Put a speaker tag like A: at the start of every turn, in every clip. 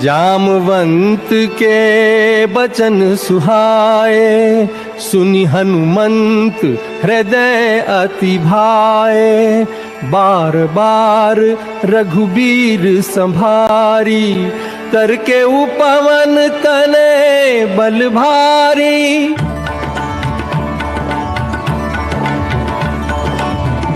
A: जामवंत के बचन सुहाए, सुनि हनुमंत हृदय अति भाए। बार बार रघुबीर संभारी, करके उपवन तने बल भारी।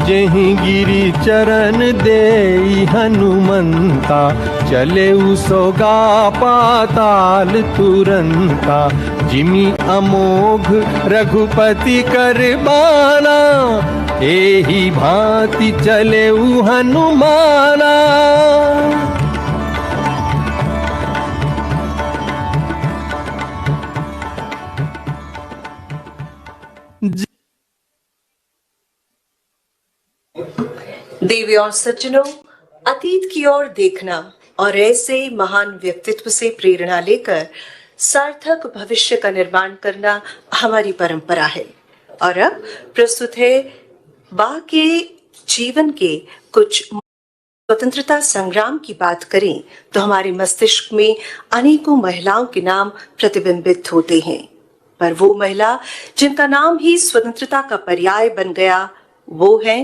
A: जेहि गिरि चरण देई हनुमंता, चले सोगा पाताल तुरंता। जिमि अमोघ रघुपति कर बाना, एहि भांति चले हनुमाना।
B: देवी और सज्जनों, अतीत की ओर देखना और ऐसे महान व्यक्तित्व से प्रेरणा लेकर सार्थक भविष्य का निर्माण करना हमारी परंपरा है। और अब प्रस्तुत है बा के जीवन के कुछ। स्वतंत्रता संग्राम की बात करें तो हमारे मस्तिष्क में अनेकों महिलाओं के नाम प्रतिबिंबित होते हैं, पर वो महिला जिनका नाम ही स्वतंत्रता का पर्याय बन गया, वो है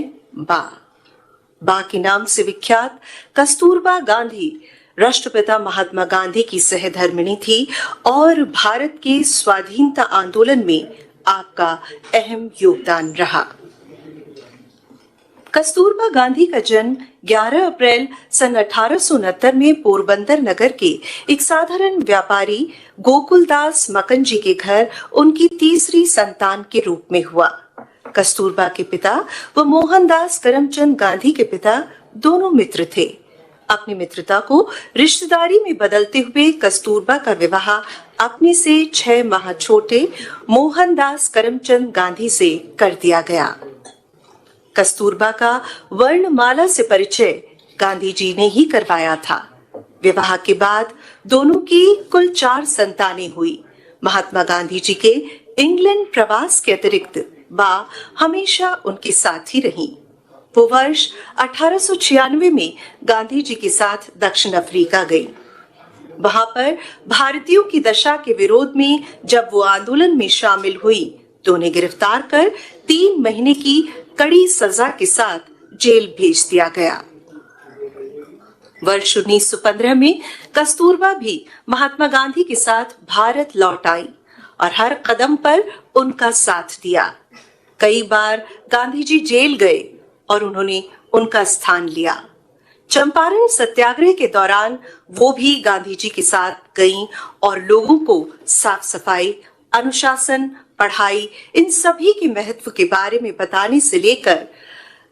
B: बा के नाम से विख्यात कस्तूरबा गांधी राष्ट्रपिता महात्मा गांधी की सहधर्मिणी थी और भारत के स्वाधीनता आंदोलन में आपका अहम योगदान रहा। कस्तूरबा गांधी का जन्म 11 अप्रैल सन 1869 में पोरबंदर नगर के एक साधारण व्यापारी गोकुलदास मकंजी के घर उनकी तीसरी संतान के रूप में हुआ। कस्तूरबा के पिता व मोहनदास करमचंद गांधी के पिता दोनों मित्र थे। अपनी मित्रता को रिश्तेदारी में बदलते हुए कस्तूरबा का विवाह अपने से 6 माह छोटे मोहनदास करमचंद गांधी से कर दिया गया। कस्तूरबा का वर्णमाला से परिचय गांधी जी ने ही करवाया था। विवाह के बाद दोनों की कुल 4 संतानें हुई। महात्मा गांधी जी के इंग्लैंड प्रवास के अतिरिक्त बा हमेशा उनके साथ ही रही। वो वर्ष 1896 में गांधी जी के साथ दक्षिण अफ्रीका गई। वहां पर भारतीयों की दशा के विरोध में जब वो आंदोलन में शामिल हुई तो उन्हें गिरफ्तार कर 3 महीने की कड़ी सजा के साथ जेल भेज दिया गया। वर्ष 1915 में कस्तूरबा भी महात्मा गांधी के साथ भारत लौट आई और हर कदम पर उनका साथ दिया। कई बार गांधी जी जेल गए और उन्होंने उनका स्थान लिया। चंपारण सत्याग्रह के दौरान वो भी गांधी जी के साथ गईं और लोगों को साफ सफाई, अनुशासन, पढ़ाई, इन सभी के महत्व के बारे में बताने से लेकर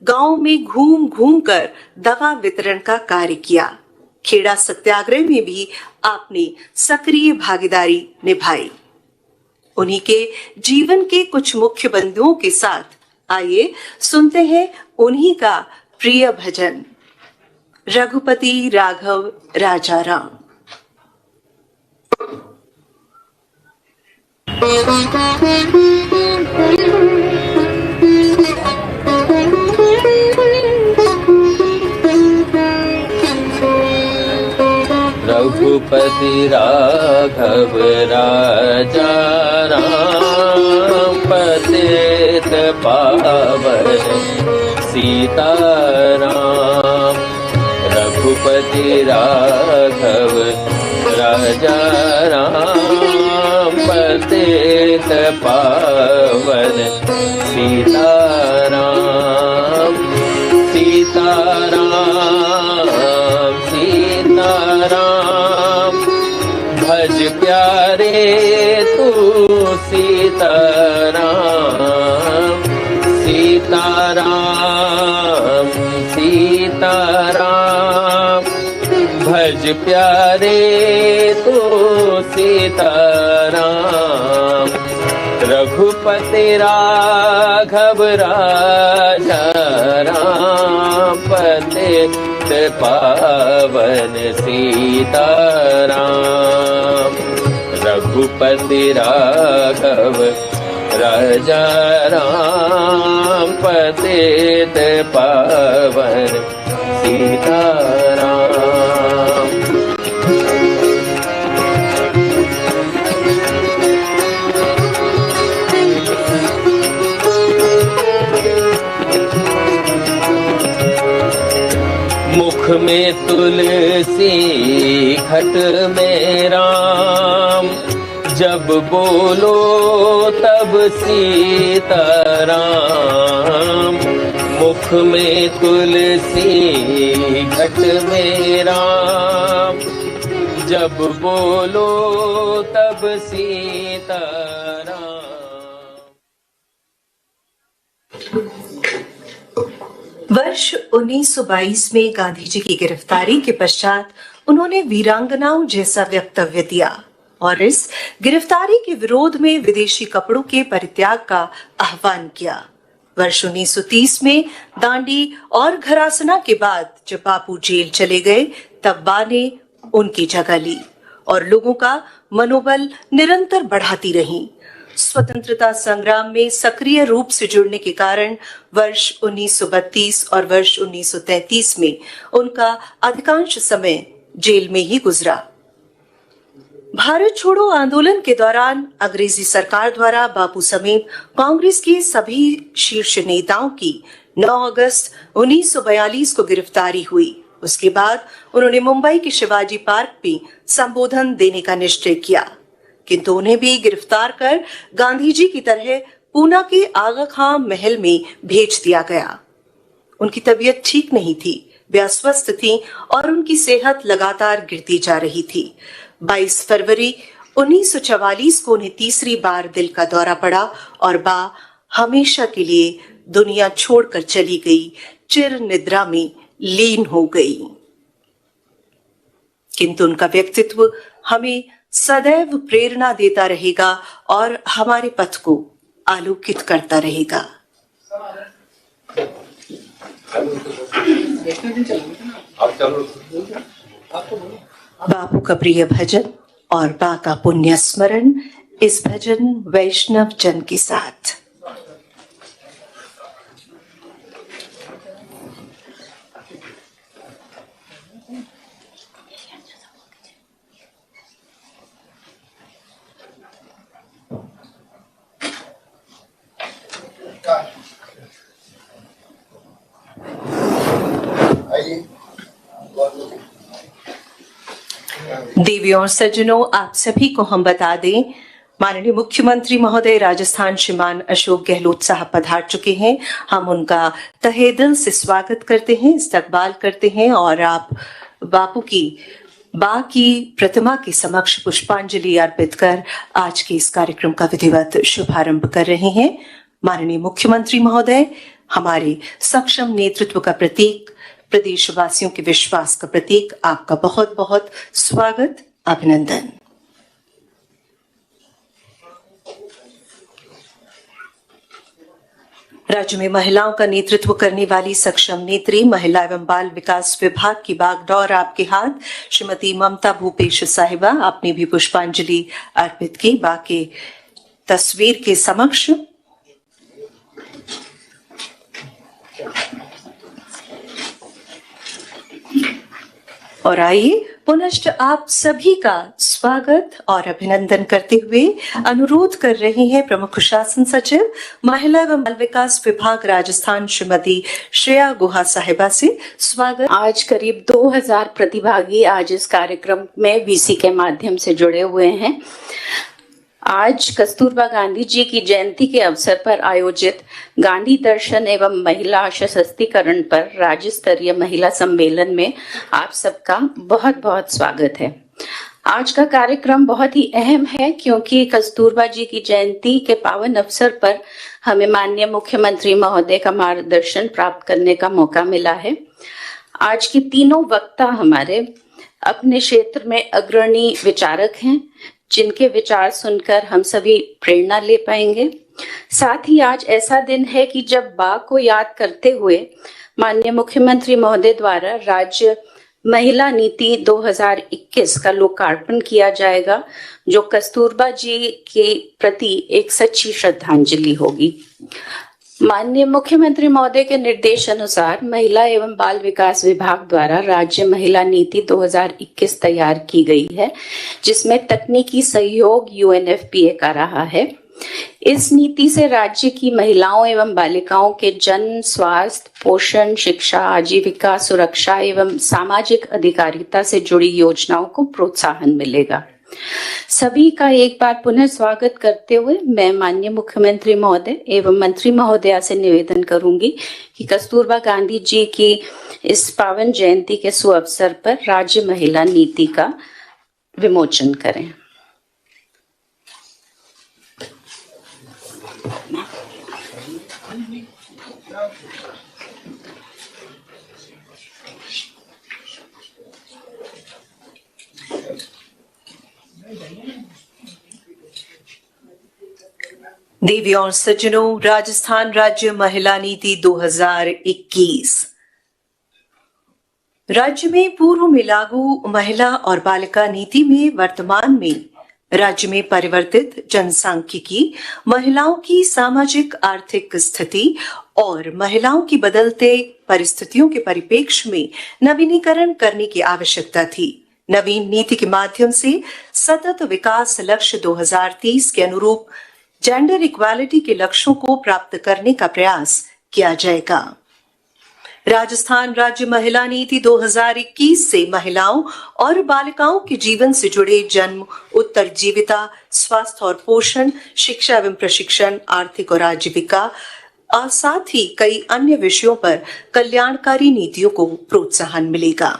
B: गांव में घूम घूम कर दवा वितरण का कार्य किया। खेड़ा सत्याग्रह में भी आपने सक्रिय भागीदारी निभाई। उन्हीं के जीवन के कुछ मुख्य बिंदुओं के साथ आइए सुनते हैं उन्हीं का प्रिय भजन, रघुपति राघव राजा राम।
C: रघुपति राघव राजा राम, पतित पावन सीताराम। रघुपति राघव राजा राम, पतित पावन सीताराम। सीताराम सीताराम, भज प्यारे तू सीताराम। सीताराम सीताराम, भज प्यारे तू सीताराम। रघुपति राघव राजा राम, पतित पावन सीताराम। रघुपति राघव राजा राम, पतित पावन सीताराम। सी घट में राम, जब बोलो तब सीताराम, मुख में तुलसी घट में राम, जब बोलो तब सीताराम।
B: वर्ष 1922 में गांधी जी की गिरफ्तारी के पश्चात उन्होंने वीरांगनाओं जैसा वक्तव्य दिया और इस गिरफ्तारी के विरोध में विदेशी कपड़ों के परित्याग का आह्वान किया। वर्ष 1930 में दांडी और घरासना के बाद जब बापू जेल चले गए, तब बा ने उनकी जगह ली और लोगों का मनोबल निरंतर बढ़ाती रही। स्वतंत्रता संग्राम में सक्रिय रूप से जुड़ने के कारण वर्ष 1932 और वर्ष 1933 में उनका अधिकांश समय जेल में ही गुजरा। भारत छोड़ो आंदोलन के दौरान अंग्रेजी सरकार द्वारा बापू समेत कांग्रेस के सभी शीर्ष नेताओं की 9 अगस्त 1942 को गिरफ्तारी हुई। उसके बाद उन्होंने मुंबई के शिवाजी पार्क में संबोधन देने का निश्चय किया, किंतु उन्हें भी गिरफ्तार कर गांधी जी की तरह पूना के आगा खां महल में भेज दिया गया। उनकी तबीयत ठीक नहीं थी, वे अस्वस्थ थीं और उनकी सेहत लगातार गिरती जा रही थी। 22 फरवरी 1944 को उन्हें तीसरी बार दिल का दौरा पड़ा और बा हमेशा के लिए दुनिया छोड़कर चली गई, चिर निद्रा में लीन हो गई। किंतु उनका व्यक्तित्व हमें सदैव प्रेरणा देता रहेगा और हमारे पथ को आलोकित करता रहेगा। बापू का प्रिय भजन और बा का पुण्य स्मरण इस भजन वैष्णव जन के साथ। देवियों और सज्जनों, आप सभी को हम बता दें, माननीय मुख्यमंत्री महोदय राजस्थान श्रीमान अशोक गहलोत साहब पधार चुके हैं। हम उनका तहे दिल से स्वागत करते हैं, इस्तकबाल करते हैं और आप बापू की बा की प्रतिमा के समक्ष पुष्पांजलि अर्पित कर आज के इस कार्यक्रम का विधिवत शुभारंभ कर रहे हैं। माननीय मुख्यमंत्री महोदय, हमारे सक्षम नेतृत्व का प्रतीक, प्रदेशवासियों के विश्वास का प्रतीक, आपका बहुत बहुत स्वागत, अभिनंदन। राज्य में महिलाओं का नेतृत्व करने वाली सक्षम नेत्री, महिला एवं बाल विकास विभाग की बागडोर आपके हाथ, श्रीमती ममता भूपेश साहिबा, आपने भी पुष्पांजलि अर्पित की बा के तस्वीर के समक्ष। और आइए पुनश्च आप सभी का स्वागत और अभिनंदन करते हुए अनुरोध कर रहे हैं प्रमुख शासन सचिव महिला एवं बाल विकास विभाग राजस्थान श्रीमती श्रेया गुहा साहिबा से स्वागत।
D: आज करीब 2000 प्रतिभागी आज इस कार्यक्रम में वीसी के माध्यम से जुड़े हुए हैं। आज कस्तूरबा गांधी जी की जयंती के अवसर पर आयोजित गांधी दर्शन एवं महिला सशक्तिकरण पर राज्य स्तरीय महिला सम्मेलन में आप सबका बहुत बहुत स्वागत है। आज का कार्यक्रम बहुत ही अहम है क्योंकि कस्तूरबा जी की जयंती के पावन अवसर पर हमें माननीय मुख्यमंत्री महोदय का मार्गदर्शन प्राप्त करने का मौका मिला है। आज के तीनों वक्ता हमारे अपने क्षेत्र में अग्रणी विचारक हैं, जिनके विचार सुनकर हम सभी प्रेरणा ले पाएंगे। साथ ही आज ऐसा दिन है कि जब बा को याद करते हुए माननीय मुख्यमंत्री महोदय द्वारा राज्य महिला नीति 2021 का लोकार्पण किया जाएगा, जो कस्तूरबा जी के प्रति एक सच्ची श्रद्धांजलि होगी। माननीय मुख्यमंत्री महोदय के निर्देश अनुसार महिला एवं बाल विकास विभाग द्वारा राज्य महिला नीति 2021 तैयार की गई है, जिसमें तकनीकी सहयोग UNFPA का रहा है। इस नीति से राज्य की महिलाओं एवं बालिकाओं के जन्म, स्वास्थ्य, पोषण, शिक्षा, आजीविका, सुरक्षा एवं सामाजिक अधिकारिता से जुड़ी योजनाओं को प्रोत्साहन मिलेगा। सभी का एक बार पुनः स्वागत करते हुए मैं माननीय मुख्यमंत्री महोदय एवं मंत्री महोदया से निवेदन करूंगी कि कस्तूरबा गांधी जी की इस पावन जयंती के सुअवसर पर राज्य महिला नीति का विमोचन करें।
B: देवियों और सज्जनों, राजस्थान राज्य महिला नीति 2021 राज्य में पूर्व में लागू महिला और बालिका नीति में वर्तमान में राज्य में परिवर्तित जनसांख्यिकी, महिलाओं की सामाजिक आर्थिक स्थिति और महिलाओं की बदलते परिस्थितियों के परिप्रेक्ष्य में नवीनीकरण करने की आवश्यकता थी। नवीन नीति के माध्यम से सतत विकास लक्ष्य 2030 के अनुरूप जेंडर इक्वालिटी के लक्ष्यों को प्राप्त करने का प्रयास किया जाएगा। राजस्थान राज्य महिला नीति 2021 से महिलाओं और बालिकाओं के जीवन से जुड़े जन्म, उत्तरजीविता, स्वास्थ्य और पोषण, शिक्षा एवं प्रशिक्षण, आर्थिक और आजीविका और साथ ही कई अन्य विषयों पर कल्याणकारी नीतियों को प्रोत्साहन मिलेगा।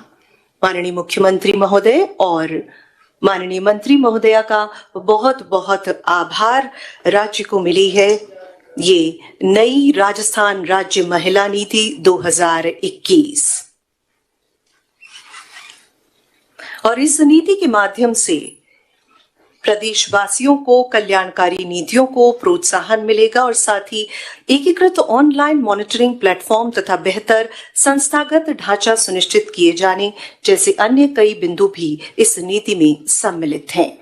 B: माननीय मुख्यमंत्री महोदय और माननीय मंत्री महोदया का बहुत बहुत आभार राज्य को मिली है ये नई राजस्थान राज्य महिला नीति 2021 और इस नीति के माध्यम से प्रदेशवासियों को कल्याणकारी नीतियों को प्रोत्साहन मिलेगा और साथ ही एकीकृत ऑनलाइन मॉनिटरिंग प्लेटफॉर्म तथा बेहतर संस्थागत ढांचा सुनिश्चित किए जाने जैसे अन्य कई बिंदु भी इस नीति में सम्मिलित हैं।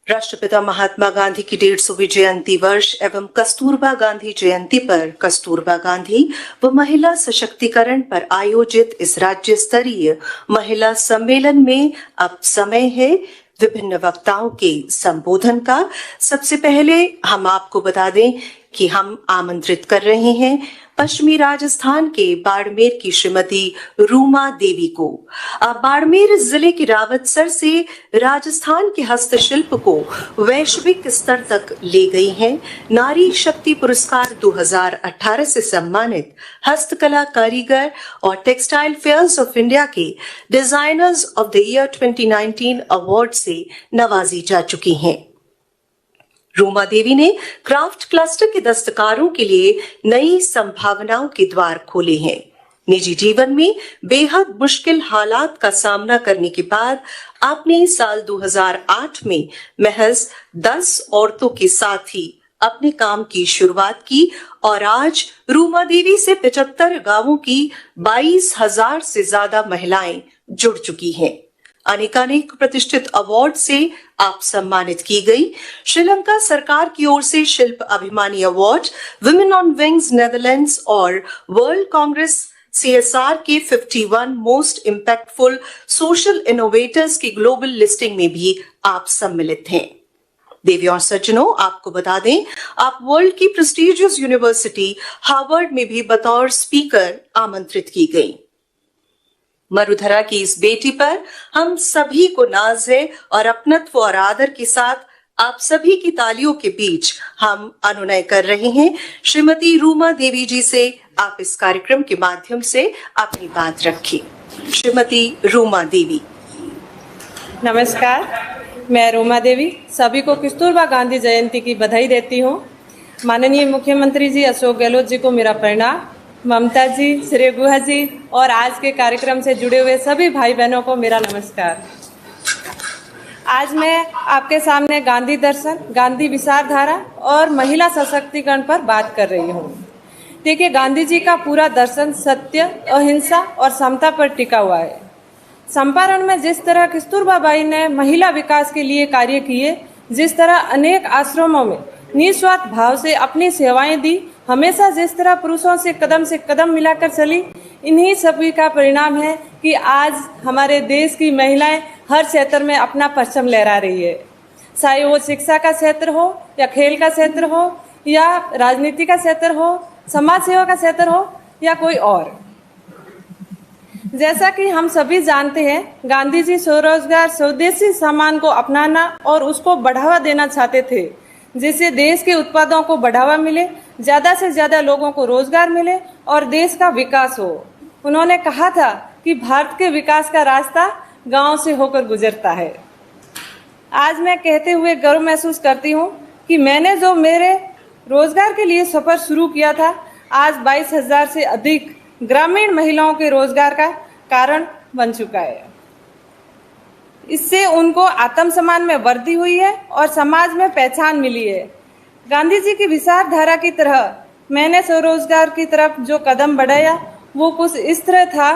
B: राष्ट्रपिता महात्मा गांधी की 150वीं जयंती वर्ष एवं कस्तूरबा गांधी जयंती पर कस्तूरबा गांधी व महिला सशक्तिकरण पर आयोजित इस राज्य स्तरीय महिला सम्मेलन में अब समय है विभिन्न वक्ताओं के संबोधन का। सबसे पहले हम आपको बता दें कि हम आमंत्रित कर रहे हैं पश्चिमी राजस्थान के बाड़मेर की श्रीमती रूमा देवी को। बाड़मेर जिले के रावतसर से राजस्थान के हस्तशिल्प को वैश्विक स्तर तक ले गई हैं। नारी शक्ति पुरस्कार 2018 से सम्मानित हस्तकला कारीगर और टेक्सटाइल फेयर्स ऑफ इंडिया के designers of the year 2019 award से नवाजी जा चुकी हैं। रूमा देवी ने क्राफ्ट क्लस्टर के दस्तकारों के लिए नई संभावनाओं के द्वार खोले हैं। निजी जीवन में बेहद मुश्किल हालात का सामना करने के बाद आपने साल 2008 में महज 10 औरतों के साथ ही अपने काम की शुरुआत की और आज रूमा देवी से 75 गांवों की 22,000 से ज्यादा महिलाएं जुड़ चुकी हैं। अनेकानेक प्रतिष्ठित अवार्ड से आप सम्मानित की गई। श्रीलंका सरकार की ओर से शिल्प अभिमानी award, women on wings Netherlands और वर्ल्ड कांग्रेस CSR के 51 मोस्ट इंपैक्टफुल सोशल इनोवेटर्स की ग्लोबल लिस्टिंग में भी आप सम्मिलित हैं। देवियों और सज्जनों, आपको बता दें आप वर्ल्ड की प्रेस्टिजियस यूनिवर्सिटी हार्वर्ड में भी बतौर स्पीकर आमंत्रित की गई। मरुधरा की इस बेटी पर हम सभी को नाज है और अपनत्व और आदर के साथ आप सभी की तालियों के बीच हम अनुनय कर रहे हैं। श्रीमती रूमा देवी जी से आप इस कार्यक्रम के माध्यम से अपनी बात रखिए। श्रीमती रूमा देवी।
E: नमस्कार, मैं रूमा देवी सभी को कस्तूरबा गांधी जयंती की बधाई देती हूँ। माननीय मुख्यमंत्री जी अशोक गहलोत जी को मेरा प्रणाम, ममता जी, श्री गुहा जी और आज के कार्यक्रम से जुड़े हुए सभी भाई बहनों को मेरा नमस्कार। आज मैं आपके सामने गांधी दर्शन, गांधी विचारधारा और महिला सशक्तिकरण पर बात कर रही हूँ। देखिए, गांधी जी का पूरा दर्शन सत्य, अहिंसा और समता पर टिका हुआ है। चंपारण में जिस तरह कस्तूरबा बाई ने महिला विकास के लिए कार्य किए, जिस तरह अनेक आश्रमों में निस्वार्थ भाव से अपनी सेवाएं दी, हमेशा जिस तरह पुरुषों से कदम मिलाकर चली, इन्हीं सभी का परिणाम है कि आज हमारे देश की महिलाएं हर क्षेत्र में अपना परचम लहरा रही है, चाहे वो शिक्षा का क्षेत्र हो या खेल का क्षेत्र हो या राजनीति का क्षेत्र हो, समाज सेवा का क्षेत्र हो या कोई और। जैसा कि हम सभी जानते हैं, गांधी जी स्वरोजगार स्वदेशी सामान को अपनाना और उसको बढ़ावा देना चाहते थे, जिससे देश के उत्पादों को बढ़ावा मिले, ज़्यादा से ज़्यादा लोगों को रोजगार मिले और देश का विकास हो। उन्होंने कहा था कि भारत के विकास का रास्ता गांव से होकर गुजरता है। आज मैं कहते हुए गर्व महसूस करती हूँ कि मैंने जो मेरे रोजगार के लिए सफ़र शुरू किया था, आज 22,000 से अधिक ग्रामीण महिलाओं के रोजगार का कारण बन चुका है। इससे उनको आत्मसम्मान में वृद्धि हुई है और समाज में पहचान मिली है। गांधी जी की विचारधारा की तरह मैंने स्वरोजगार की तरफ जो कदम बढ़ाया वो कुछ इस तरह था।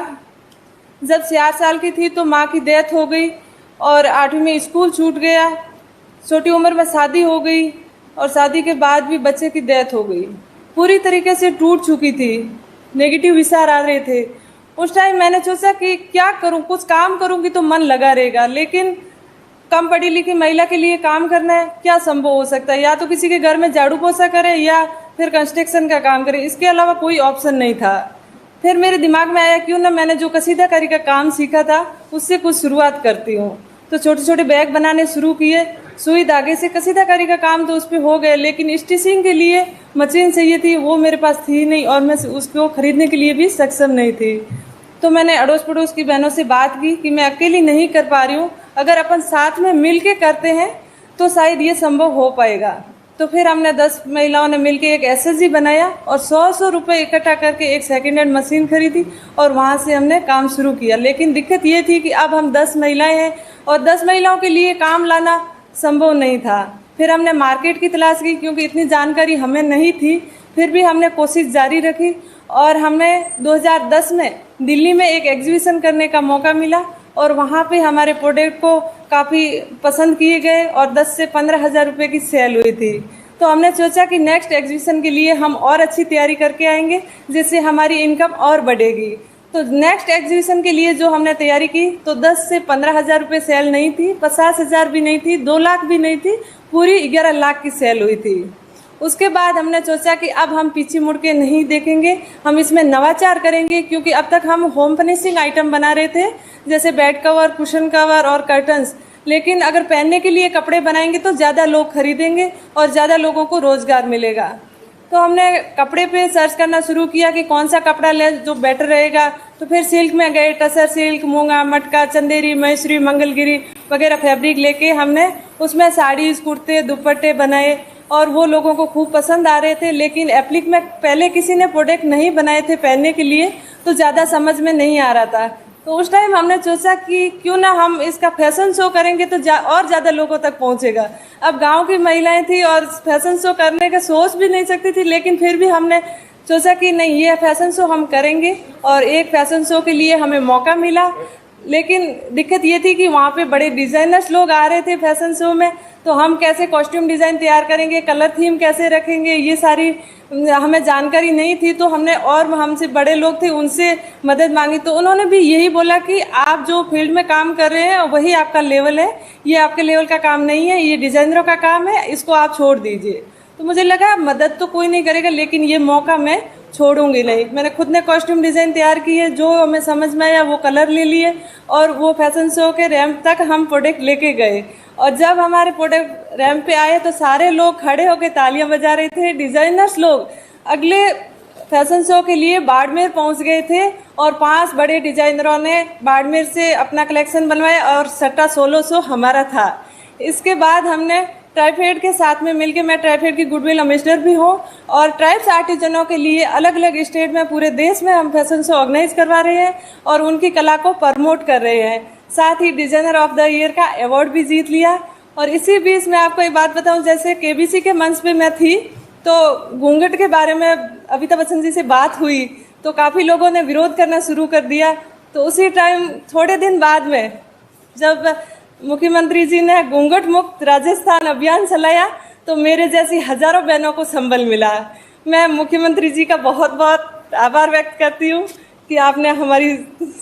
E: जब 4 साल की थी तो माँ की डेथ हो गई और 8वीं में स्कूल छूट गया, छोटी उम्र में शादी हो गई और शादी के बाद भी बच्चे की डेथ हो गई। पूरी तरीके से टूट चुकी थी, नेगेटिव विचार आ रहे थे। उस टाइम मैंने सोचा कि क्या करूं, कुछ काम करूंगी तो मन लगा रहेगा, लेकिन कम पढ़ी लिखी महिला के लिए काम करना है, क्या संभव हो सकता है? या तो किसी के घर में झाड़ू पोछा करे या फिर कंस्ट्रक्शन का काम करे, इसके अलावा कोई ऑप्शन नहीं था। फिर मेरे दिमाग में आया क्यों ना मैंने जो कसीदाकारी का काम सीखा था उससे कुछ शुरुआत करती हूँ। तो छोटे छोटे बैग बनाने शुरू किए, सुई धागे से कसीदाकारी का काम तो उस पर हो गए, लेकिन स्टिचिंग के लिए मशीन चाहिए थी, वो मेरे पास थी नहीं और मैं उसको खरीदने के लिए भी सक्षम नहीं थी। तो मैंने अड़ोस पड़ोस की बहनों से बात की कि मैं अकेली नहीं कर पा रही हूँ, अगर अपन साथ में मिल के करते हैं तो शायद ये संभव हो पाएगा। तो फिर हमने 10 महिलाओं ने मिलकर एक SSG बनाया और 100 रुपये इकट्ठा करके एक सेकेंड हैंड मशीन खरीदी और वहाँ से हमने काम शुरू किया। लेकिन दिक्कत ये थी कि अब हम 10 महिलाएं हैं और 10 महिलाओं के लिए काम लाना संभव नहीं था। फिर हमने मार्केट की तलाश की, क्योंकि इतनी जानकारी हमें नहीं थी। फिर भी हमने कोशिश जारी रखी और हमने 2010 में दिल्ली में एक एग्जीबिशन करने का मौका मिला और वहाँ पे हमारे प्रोडक्ट को काफ़ी पसंद किए गए और 10 से 15,000 रुपये की सेल हुई थी। तो हमने सोचा कि नेक्स्ट एग्जीबिशन के लिए हम और अच्छी तैयारी करके आएंगे, जिससे हमारी इनकम और बढ़ेगी। तो नेक्स्ट एग्जीबिशन के लिए जो हमने तैयारी की तो 10 से 15,000 रुपये सेल नहीं थी, 50,000 भी नहीं थी, 2 लाख भी नहीं थी, पूरी 11 लाख की सेल हुई थी। उसके बाद हमने सोचा कि अब हम पीछे मुड़ के नहीं देखेंगे, हम इसमें नवाचार करेंगे, क्योंकि अब तक हम होम फर्निशिंग आइटम बना रहे थे, जैसे बेड कवर, कुशन कवर और कर्टन्स। लेकिन अगर पहनने के लिए कपड़े बनाएंगे तो ज़्यादा लोग खरीदेंगे और ज़्यादा लोगों को रोज़गार मिलेगा। तो हमने कपड़े पे सर्च करना शुरू किया कि कौन सा कपड़ा ले जो बेटर रहेगा। तो फिर सिल्क में गए, टसर सिल्क, मूंगा, मटका, चंदेरी, महेश्वरी, मंगलगिरी वगैरह फैब्रिक लेके हमने उसमें साड़ीज, कुर्ते, दुपट्टे बनाए और वो लोगों को खूब पसंद आ रहे थे। लेकिन एप्लिक में पहले किसी ने प्रोडक्ट नहीं बनाए थे पहनने के लिए, तो ज़्यादा समझ में नहीं आ रहा था। तो उस टाइम हमने सोचा कि क्यों ना हम इसका फैशन शो करेंगे तो और ज़्यादा लोगों तक पहुंचेगा। अब गांव की महिलाएं थी और फैशन शो करने का सोच भी नहीं सकती थी, लेकिन फिर भी हमने सोचा कि नहीं, ये फैशन शो हम करेंगे। और एक फैशन शो के लिए हमें मौका मिला, लेकिन दिक्कत ये थी कि वहाँ पे बड़े डिज़ाइनर्स लोग आ रहे थे फैशन शो में। तो हम कैसे कॉस्ट्यूम डिज़ाइन तैयार करेंगे, कलर थीम कैसे रखेंगे, ये सारी हमें जानकारी नहीं थी। तो हमने और हमसे बड़े लोग थे उनसे मदद मांगी, तो उन्होंने भी यही बोला कि आप जो फील्ड में काम कर रहे हैं वही आपका लेवल है, ये आपके लेवल का काम नहीं है, ये डिज़ाइनरों का काम है, इसको आप छोड़ दीजिए। तो मुझे लगा मदद तो कोई नहीं करेगा, लेकिन ये मौका मैं छोड़ूंगी नहीं। मैंने खुद ने कॉस्ट्यूम डिज़ाइन तैयार किए, जो हमें समझ में आया वो कलर ले लिए और वो फैशन शो के रैंप तक हम प्रोडक्ट लेके गए। और जब हमारे प्रोडक्ट रैंप पे आए तो सारे लोग खड़े होकर तालियां बजा रहे थे। डिज़ाइनर्स लोग अगले फैशन शो के लिए बाड़मेर पहुंच गए थे और 5 बड़े डिज़ाइनरों ने बाड़मेर से अपना कलेक्शन बनवाया और सट्टा 1600 हमारा था। इसके बाद हमने ट्राइफेड के साथ में मिलकर, मैं ट्राइफेड की गुडविल एम्बेसडर भी हूँ और ट्राइब्स आर्टिजनों के लिए अलग अलग स्टेट में पूरे देश में हम फैशन शो ऑर्गेनाइज करवा रहे हैं और उनकी कला को प्रमोट कर रहे हैं। साथ ही डिजाइनर ऑफ द ईयर का अवार्ड भी जीत लिया। और इसी बीच मैं आपको एक बात बताऊं, जैसे KBC के मंच पे मैं थी तो घूंघट के बारे में अमिताभ बच्चन जी से बात हुई तो काफ़ी लोगों ने विरोध करना शुरू कर दिया। तो उसी टाइम थोड़े दिन बाद में जब मुख्यमंत्री जी ने घूंघट मुक्त राजस्थान अभियान चलाया तो मेरे जैसी हजारों बहनों को संबल मिला। मैं मुख्यमंत्री जी का बहुत बहुत आभार व्यक्त करती हूँ कि आपने हमारी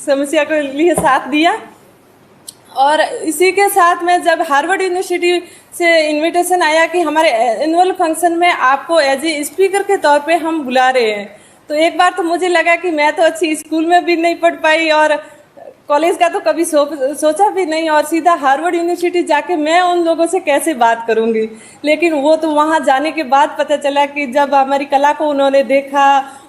E: समस्या के लिए साथ दिया। और इसी के साथ में जब हार्वर्ड यूनिवर्सिटी से इनविटेशन आया कि हमारे एनुअल फंक्शन में आपको एज ए स्पीकर के तौर पे हम बुला रहे हैं, तो एक बार तो मुझे लगा कि मैं तो अच्छी स्कूल में भी नहीं पढ़ पाई और कॉलेज का तो कभी सोचा भी नहीं, और सीधा हार्वर्ड यूनिवर्सिटी जाके मैं उन लोगों से कैसे बात करूंगी। लेकिन वो तो वहाँ जाने के बाद पता चला कि जब हमारी कला को उन्होंने देखा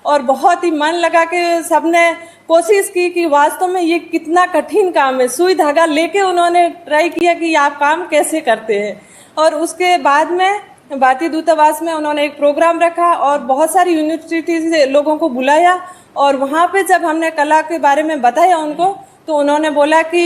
E: और बहुत ही मन लगा के सबने कोशिश की कि वास्तव में ये कितना कठिन काम है, सुई धागा लेके उन्होंने ट्राई किया कि आप काम कैसे करते हैं। और उसके बाद में भारतीय दूतावास में उन्होंने एक प्रोग्राम रखा और बहुत सारी यूनिवर्सिटी से लोगों को बुलाया, और वहाँ पे जब हमने कला के बारे में बताया उनको, तो उन्होंने बोला कि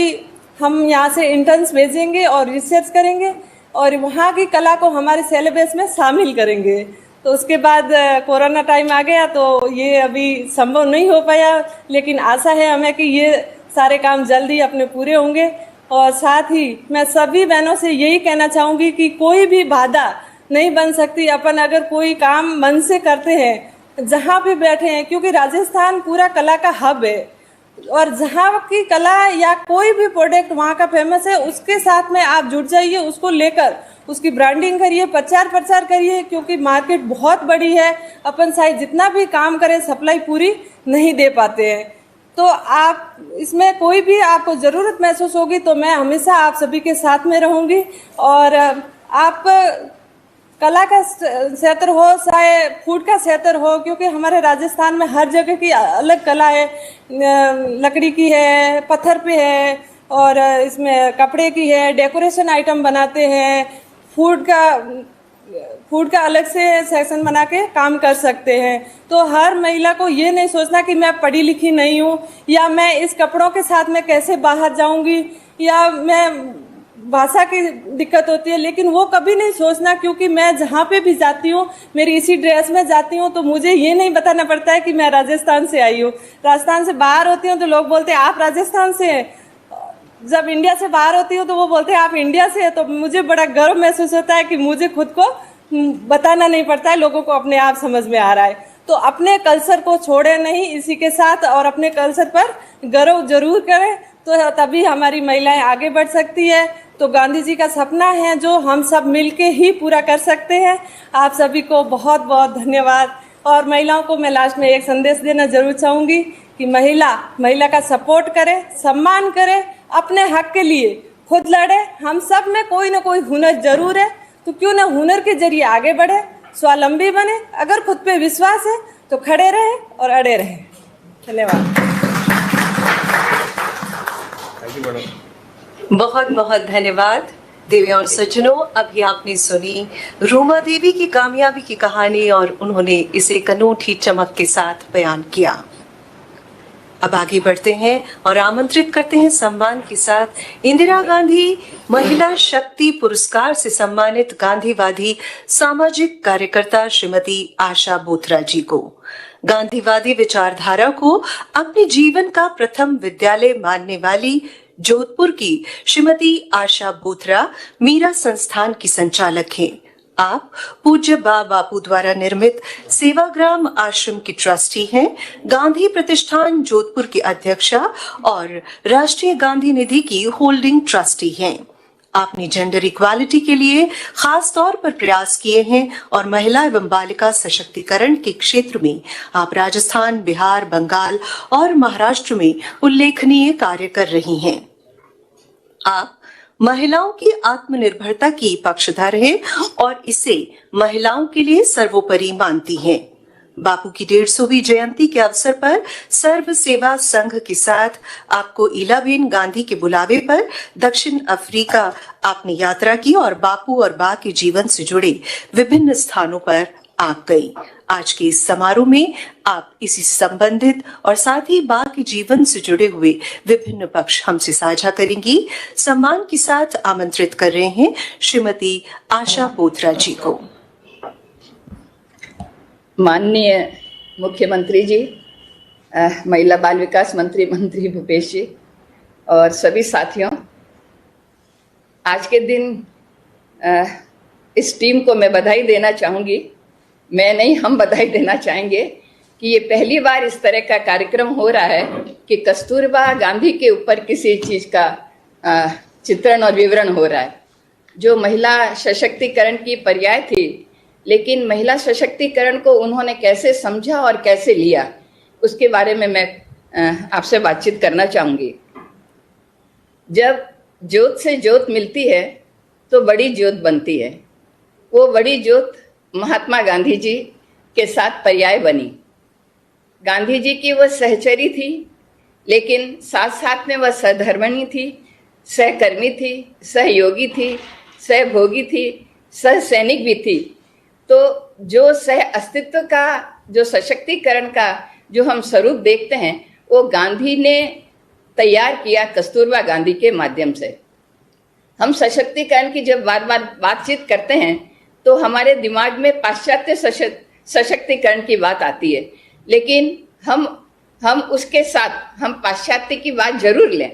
E: हम यहाँ से इंटर्न्स भेजेंगे और रिसर्च करेंगे और वहाँ की कला को हमारे सिलेबस में शामिल करेंगे। तो उसके बाद कोरोना टाइम आ गया तो ये अभी संभव नहीं हो पाया, लेकिन आशा है हमें कि ये सारे काम जल्दी अपने पूरे होंगे। और साथ ही मैं सभी बहनों से यही कहना चाहूँगी कि कोई भी बाधा नहीं बन सकती अपन अगर कोई काम मन से करते हैं जहाँ पे बैठे हैं, क्योंकि राजस्थान पूरा कला का हब है और जहाँ की कला या कोई भी प्रोडक्ट वहाँ का फेमस है उसके साथ में आप जुड़ जाइए, उसको लेकर उसकी ब्रांडिंग करिए, प्रचार प्रसार करिए, क्योंकि मार्केट बहुत बड़ी है। अपन शायद जितना भी काम करें सप्लाई पूरी नहीं दे पाते हैं। तो आप इसमें कोई भी आपको ज़रूरत महसूस होगी तो मैं हमेशा आप सभी के साथ में रहूँगी। और आप कला का क्षेत्र हो चाहे फूड का क्षेत्र हो, क्योंकि हमारे राजस्थान में हर जगह की अलग कला है, लकड़ी की है, पत्थर पे है और इसमें कपड़े की है, डेकोरेशन आइटम बनाते हैं, फूड का अलग से सेक्शन बना के काम कर सकते हैं। तो हर महिला को ये नहीं सोचना कि मैं पढ़ी लिखी नहीं हूँ या मैं इस कपड़ों के साथ में कैसे बाहर जाऊँगी या मैं भाषा की दिक्कत होती है, लेकिन वो कभी नहीं सोचना, क्योंकि मैं जहाँ पे भी जाती हूँ मेरी इसी ड्रेस में जाती हूँ तो मुझे ये नहीं बताना पड़ता है कि मैं राजस्थान से आई हूँ। राजस्थान से बाहर होती हूँ तो लोग बोलते हैं आप राजस्थान से हैं, जब इंडिया से बाहर होती हूँ तो वो बोलते हैं आप इंडिया से हैं। तो मुझे बड़ा गर्व महसूस होता है कि मुझे खुद को बताना नहीं पड़ता है, लोगों को अपने आप समझ में आ रहा है। तो अपने कल्चर को छोड़े नहीं, इसी के साथ और अपने कल्चर पर गर्व जरूर करें, तो तभी हमारी महिलाएं आगे बढ़ सकती है। तो गांधी जी का सपना है जो हम सब मिलके ही पूरा कर सकते हैं। आप सभी को बहुत बहुत धन्यवाद। और महिलाओं को मैं लास्ट में एक संदेश देना जरूर चाहूँगी कि महिला का सपोर्ट करे, सम्मान करे, अपने हक के लिए खुद लड़े। हम सब में कोई ना कोई हुनर जरूर है, तो क्यों ना हुनर के जरिए आगे बढ़े, स्वावलंबी बने। अगर खुद पे विश्वास है तो खड़े रहे और अड़े रहे। धन्यवाद।
B: बहुत बहुत धन्यवाद देवी और सज्जनों। अभी आपने सुनी रूमा देवी की कामयाबी की कहानी और उन्होंने इसे एक अनूठी चमक के साथ बयान किया। अब आगे बढ़ते हैं और आमंत्रित करते हैं सम्मान के साथ इंदिरा गांधी महिला शक्ति पुरस्कार से सम्मानित गांधीवादी सामाजिक कार्यकर्ता श्रीमती आशा बोथरा जी को। गांधीवादी विचारधारा को अपने जीवन का प्रथम विद्यालय मानने वाली जोधपुर की श्रीमती आशा बोथरा मीरा संस्थान की संचालक हैं। आप पूज्य बापू द्वारा निर्मित सेवाग्राम आश्रम की ट्रस्टी हैं, गांधी प्रतिष्ठान जोधपुर की अध्यक्षा और राष्ट्रीय गांधी निधि की होल्डिंग ट्रस्टी हैं। आपने जेंडर इक्वालिटी के लिए खास तौर पर प्रयास किए हैं और महिला एवं बालिका सशक्तिकरण के क्षेत्र में आप राजस्थान, बिहार, बंगाल और महाराष्ट्र में उल्लेखनीय कार्य कर रही हैं। आप महिलाओं की आत्मनिर्भरता की पक्षधर हैं और इसे महिलाओं के लिए सर्वोपरि मानती हैं। बापू की 150वीं जयंती के अवसर पर सर्व सेवा संघ के साथ आपको इलाबेन गांधी के बुलावे पर दक्षिण अफ्रीका आपने यात्रा की और बापू और बा के जीवन से जुड़े विभिन्न स्थानों पर आप गई। आज के इस समारोह में आप इसी संबंधित और साथ ही बा के जीवन से जुड़े हुए विभिन्न पक्ष हमसे साझा करेंगी। सम्मान के साथ आमंत्रित कर रहे हैं श्रीमती आशा बोथरा जी को।
F: माननीय मुख्यमंत्री जी, महिला बाल विकास मंत्री भूपेश जी और सभी साथियों, आज के दिन इस टीम को मैं बधाई देना चाहूँगी। मैं नहीं, हम बधाई देना चाहेंगे कि ये पहली बार इस तरह का कार्यक्रम हो रहा है कि कस्तूरबा गांधी के ऊपर किसी चीज़ का चित्रण और विवरण हो रहा है। जो महिला सशक्तिकरण की पर्याय थी, लेकिन महिला सशक्तिकरण को उन्होंने कैसे समझा और कैसे लिया, उसके बारे में मैं आपसे बातचीत करना चाहूँगी। जब ज्योत से ज्योत मिलती है तो बड़ी ज्योत बनती है। वो बड़ी ज्योत महात्मा गांधी जी के साथ पर्याय बनी। गांधी जी की वह सहचरी थी, लेकिन साथ साथ में वह सहधर्मिणी थी, सहकर्मी थी, सहयोगी थी, सहभोगी थी, सह सैनिक भी थी। तो जो सह अस्तित्व का, जो सशक्तिकरण का जो हम स्वरूप देखते हैं, वो गांधी ने तैयार किया कस्तूरबा गांधी के माध्यम से। हम सशक्तिकरण की जब बार बार बातचीत करते हैं तो हमारे दिमाग में पाश्चात्य सशक्तिकरण की बात आती है, लेकिन हम उसके साथ हम पाश्चात्य की बात जरूर लें,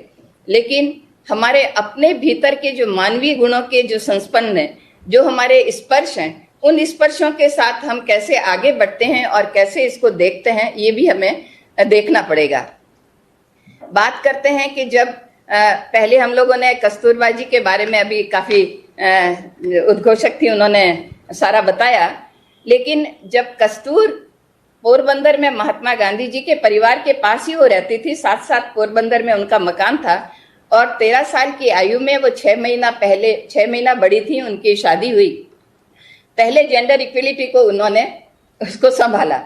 F: लेकिन हमारे अपने भीतर के जो मानवीय गुणों के जो संस्पन्न हैं, जो हमारे स्पर्श हैं, उन स्पर्शों के साथ हम कैसे आगे बढ़ते हैं और कैसे इसको देखते हैं, ये भी हमें देखना पड़ेगा। बात करते हैं कि जब पहले हम लोगों ने कस्तूरबा जी के बारे में अभी काफ़ी उद्घोषक थी, उन्होंने सारा बताया, लेकिन जब कस्तूर पोरबंदर में महात्मा गांधी जी के परिवार के पास ही वो रहती थी, साथ साथ पोरबंदर में उनका मकान था, और 13 साल की आयु में वो 6 महीना बड़ी थी, उनकी शादी हुई। पहले जेंडर इक्वलिटी को उन्होंने उसको संभाला।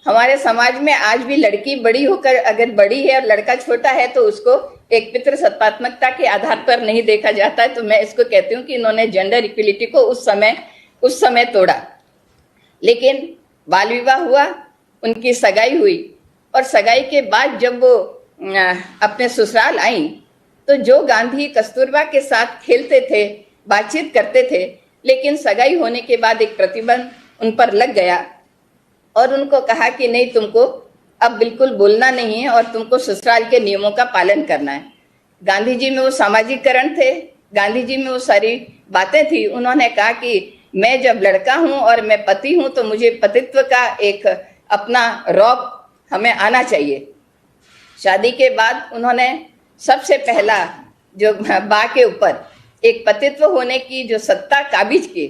F: हमारे समाज में आज भी लड़की बड़ी होकर अगर बड़ी है और लड़का छोटा है तो उसको एक पितृ सत्तात्मकता के आधार पर नहीं देखा जाता है। तो मैं इसको कहती हूँ कि इन्होंने जेंडर इक्वलिटी को उस समय तोड़ा। लेकिन बाल विवाह हुआ, उनकी सगाई हुई, और सगाई के बाद जब वो अपने ससुराल आई तो जो गांधी कस्तूरबा के साथ खेलते थे, बातचीत करते थे, लेकिन सगाई होने के बाद एक प्रतिबंध उन पर लग गया और उनको कहा कि नहीं, तुमको अब बिल्कुल बोलना नहीं है और तुमको ससुराल के नियमों का पालन करना है। गांधी जी में वो सामाजिकरण थे, गांधी जी में वो सारी बातें थी। उन्होंने कहा कि मैं जब लड़का हूँ और मैं पति हूँ तो मुझे पतित्व का एक अपना रौब हमें आना चाहिए। शादी के बाद उन्होंने सबसे पहला जो बा के ऊपर एक पतित्व होने की जो सत्ता काबिज की,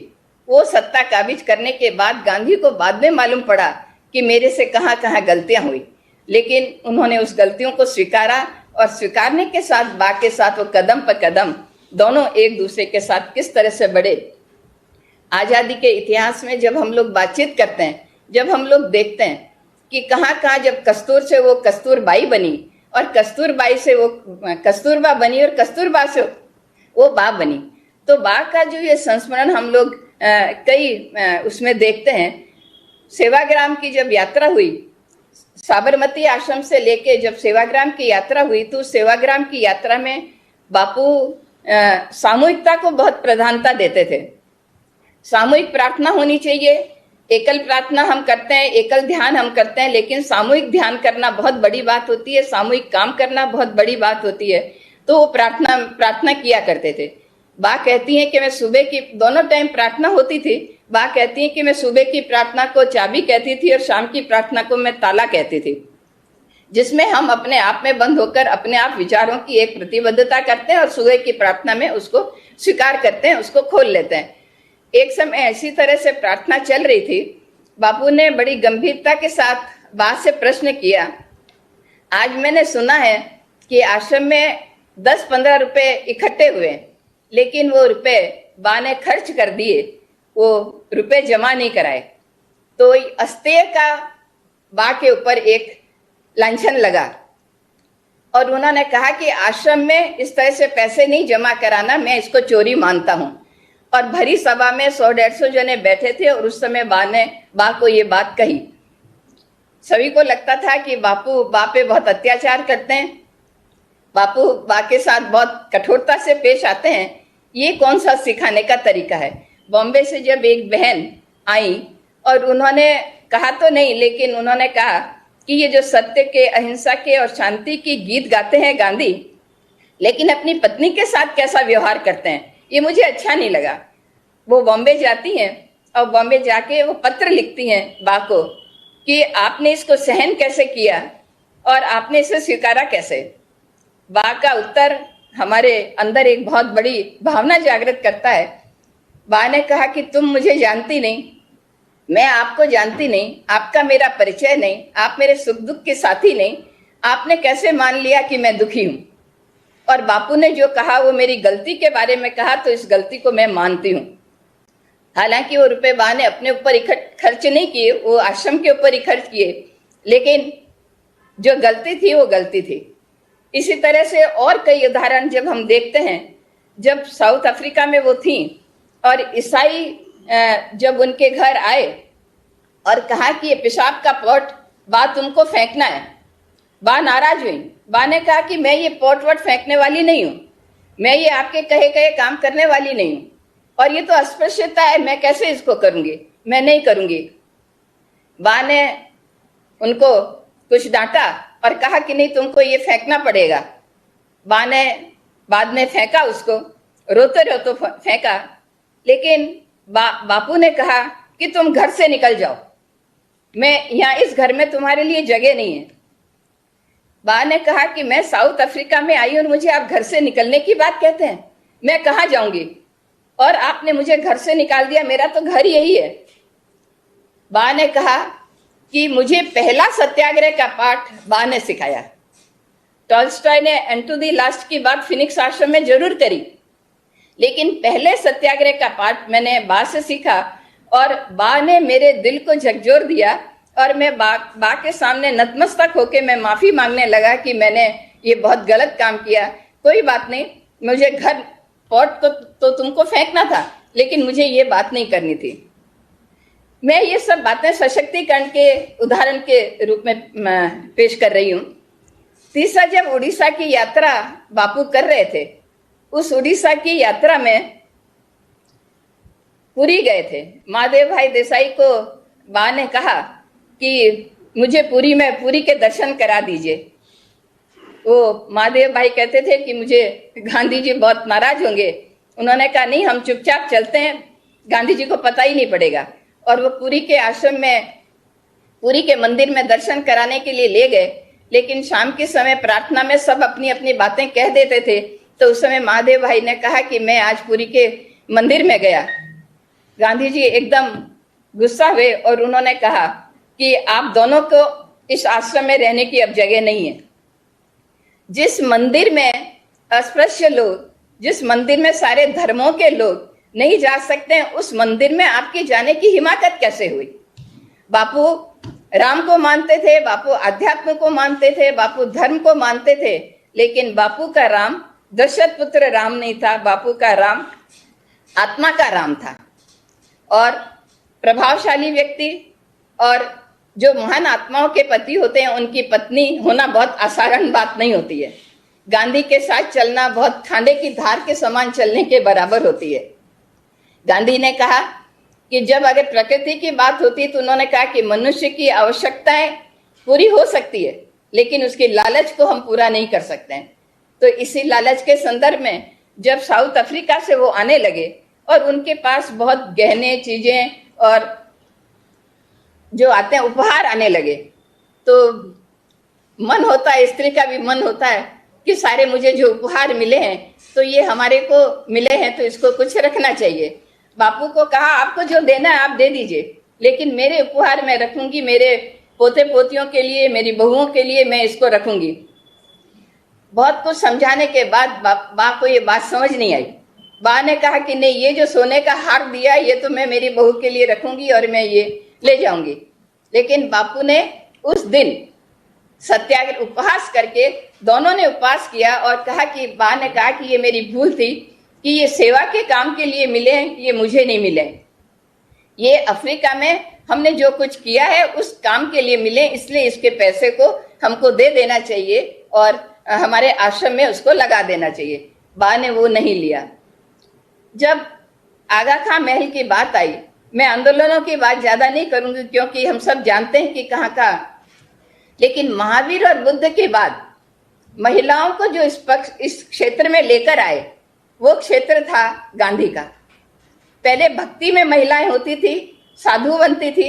F: वो सत्ता काबिज करने के बाद गांधी को बाद में मालूम पड़ा कि मेरे से कहाँ कहाँ गलतियां हुई, लेकिन उन्होंने उस गलतियों को स्वीकारा, और स्वीकारने के साथ बा के साथ वो कदम पर कदम दोनों एक दूसरे के साथ किस तरह से बढ़े। आज़ादी के इतिहास में जब हम लोग बातचीत करते हैं, जब हम लोग देखते हैं कि कहाँ कहाँ जब कस्तूर से वो कस्तूरबाई बनी और कस्तूरबाई से वो कस्तूरबा बनी और कस्तूरबा से वो बा बनी, तो बा का जो ये संस्मरण हम लोग उसमें देखते हैं। सेवाग्राम की जब यात्रा हुई, साबरमती आश्रम से लेके जब सेवाग्राम की यात्रा हुई, तो सेवाग्राम की यात्रा में बापू सामूहिकता को बहुत प्रधानता देते थे। सामूहिक प्रार्थना होनी चाहिए। एकल प्रार्थना हम करते हैं, एकल ध्यान हम करते हैं, लेकिन सामूहिक ध्यान करना बहुत बड़ी बात होती है, सामूहिक काम करना बहुत बड़ी बात होती है। तो वो प्रार्थना किया करते थे। बा कहती हैं कि मैं सुबह की दोनों टाइम प्रार्थना होती थी। बा कहती हैं कि मैं सुबह की प्रार्थना को चाबी कहती थी और शाम की प्रार्थना को मैं ताला कहती थी, जिसमें हम अपने आप में बंद होकर अपने आप विचारों की एक प्रतिबद्धता करते हैं और सुबह की प्रार्थना में उसको स्वीकार करते हैं, उसको खोल लेते हैं। एक समय ऐसी तरह से प्रार्थना चल रही थी, बापू ने बड़ी गंभीरता के साथ बा से प्रश्न किया, आज मैंने सुना है कि आश्रम में 10-15 रुपए इकट्ठे हुए, लेकिन वो रुपए बा ने खर्च कर दिए, वो रुपए जमा नहीं कराए। तो अस्तेय का बा के ऊपर एक लांछन लगा और उन्होंने कहा कि आश्रम में इस तरह से पैसे नहीं जमा कराना, मैं इसको चोरी मानता हूँ। और भरी सभा में 100-150 जने बैठे थे और उस समय बा को ये बात कही। सभी को लगता था कि बापू बा पे बहुत अत्याचार करते हैं, बापू बा के साथ बहुत कठोरता से पेश आते हैं। ये कौन सा सिखाने का तरीका है। बॉम्बे से जब एक बहन आई और उन्होंने कहा तो नहीं, लेकिन उन्होंने कहा कि ये जो सत्य के, अहिंसा के और शांति की गीत गाते हैं गांधी, लेकिन अपनी पत्नी के साथ कैसा व्यवहार करते हैं, ये मुझे अच्छा नहीं लगा। वो बॉम्बे जाती हैं और बॉम्बे जाके वो पत्र लिखती हैं बा को कि आपने इसको सहन कैसे किया और आपने इसे स्वीकारा कैसे। बा का उत्तर हमारे अंदर एक बहुत बड़ी भावना जागृत करता है। बा ने कहा कि तुम मुझे जानती नहीं, मैं आपको जानती नहीं, आपका मेरा परिचय नहीं, आप मेरे सुख दुख के साथी नहीं, आपने कैसे मान लिया कि मैं दुखी हूं। और बापू ने जो कहा वो मेरी गलती के बारे में कहा, तो इस गलती को मैं मानती हूँ। हालांकि वो रुपए बा ने अपने ऊपर खर्च नहीं किए, वो आश्रम के ऊपर ही खर्च किए, लेकिन जो गलती थी वो गलती थी। इसी तरह से और कई उदाहरण जब हम देखते हैं, जब साउथ अफ्रीका में वो थी और ईसाई जब उनके घर आए और कहा कि ये पेशाब का पॉट बा तुमको फेंकना है, बा नाराज हुई। बा ने कहा कि मैं ये पॉट वॉट फेंकने वाली नहीं हूँ, मैं ये आपके कहे कहे काम करने वाली नहीं हूँ, और ये तो अस्पृश्यता है, मैं कैसे इसको करूंगी, मैं नहीं करूंगी। बा ने उनको कुछ डांटा और कहा कि नहीं तुमको ये फेंकना पड़ेगा। बा ने बाद में फेंका, उसको रोते रोते फेंका, लेकिन बापू ने कहा कि तुम घर से निकल जाओ, मैं यहाँ इस घर में तुम्हारे लिए जगह नहीं है। बा ने कहा कि मैं साउथ अफ्रीका में आई और मुझे आप घर से निकलने की बात कहते हैं, मैं कहाँ जाऊंगी, और आपने मुझे घर से निकाल दिया, मेरा तो घर यही है। बा ने कहा कि मुझे पहला सत्याग्रह का पाठ बा ने सिखाया। टॉल्स्टॉय ने एंड टू द लास्ट की बात फिनिक्स आश्रम में जरूर करी, लेकिन पहले सत्याग्रह का पाठ मैंने बा से सीखा, और बा ने मेरे दिल को झकझोर दिया, और मैं बा के सामने नतमस्तक होके मैं माफी मांगने लगा कि मैंने ये बहुत गलत काम किया। कोई बात नहीं, मुझे घर पॉट को तो तुमको फेंकना था, लेकिन मुझे ये बात नहीं करनी थी। मैं ये सब बातें सशक्तिकरण के उदाहरण के रूप में पेश कर रही हूँ। तीसरा, जब उड़ीसा की यात्रा बापू कर रहे थे, उस उड़ीसा की यात्रा में पुरी गए थे। महादेव भाई देसाई को बा ने कहा कि मुझे पुरी के दर्शन करा दीजिए। वो महादेव भाई कहते थे कि मुझे गांधी जी बहुत नाराज होंगे। उन्होंने कहा नहीं, हम चुपचाप चलते हैं, गांधी जी को पता ही नहीं पड़ेगा। और वो पुरी के आश्रम में, पुरी के मंदिर में दर्शन कराने के लिए ले गए, लेकिन शाम के समय प्रार्थना में सब अपनी अपनी बातें कह देते थे। तो उस समय महादेव भाई ने कहा कि मैं आज पुरी के मंदिर में गया। गांधी जी एकदम गुस्सा हुए और उन्होंने कहा कि आप दोनों को इस आश्रम में रहने की अब जगह नहीं है। जिस मंदिर में अस्पृश्य लोग, जिस मंदिर में सारे धर्मों के लोग नहीं जा सकते हैं, उस मंदिर में आपकी जाने की हिमाकत कैसे हुई। बापू राम को मानते थे, बापू अध्यात्म को मानते थे, बापू धर्म को मानते थे, लेकिन बापू का राम दशरथ पुत्र राम नहीं था, बापू का राम आत्मा का राम था। और प्रभावशाली व्यक्ति और जो महान आत्माओं के पति होते हैं, उनकी पत्नी होना बहुत असाधारण बात नहीं होती है। गांधी के साथ चलना बहुत खांडे की धार के समान चलने के बराबर होती है। गांधी ने कहा कि जब अगर प्रकृति की बात होती तो उन्होंने कहा कि मनुष्य की आवश्यकताएं पूरी हो सकती है, लेकिन उसकी लालच को हम पूरा नहीं कर सकते हैं। तो इसी लालच के संदर्भ में जब साउथ अफ्रीका से वो आने लगे और उनके पास बहुत गहने चीजें और जो आते हैं उपहार आने लगे, तो मन होता है, स्त्री का भी मन होता है कि सारे मुझे जो उपहार मिले हैं तो ये हमारे को मिले हैं, तो इसको कुछ रखना चाहिए। बापू को कहा आपको जो देना है आप दे दीजिए, लेकिन मेरे उपहार मैं रखूंगी, मेरे पोते पोतियों के लिए, मेरी बहुओं के लिए मैं इसको रखूंगी। बहुत कुछ समझाने के बाद बा को ये बात समझ नहीं आई। बा ने कहा कि नहीं, ये जो सोने का हार दिया ये तो मैं मेरी बहू के लिए रखूंगी और मैं ये ले जाऊंगी। लेकिन बापू ने उस दिन सत्याग्रह उपवास करके दोनों ने उपवास किया और कहा कि बा ने कहा कि ये मेरी भूल थी कि ये सेवा के काम के लिए मिले, ये मुझे नहीं मिले। ये अफ्रीका में हमने जो कुछ किया है उस काम के लिए मिले, इसलिए इसके पैसे को हमको दे देना चाहिए और हमारे आश्रम में उसको लगा देना चाहिए। बा ने वो नहीं लिया। जब आगा खां महल की बात आई, मैं आंदोलनों की बात ज्यादा नहीं करूंगी क्योंकि हम सब जानते हैं कि कहाँ का, लेकिन महावीर और बुद्ध के बाद महिलाओं को जो इस क्षेत्र में लेकर आए वो क्षेत्र था गांधी का। पहले भक्ति में महिलाएं होती थी, साधु बनती थी।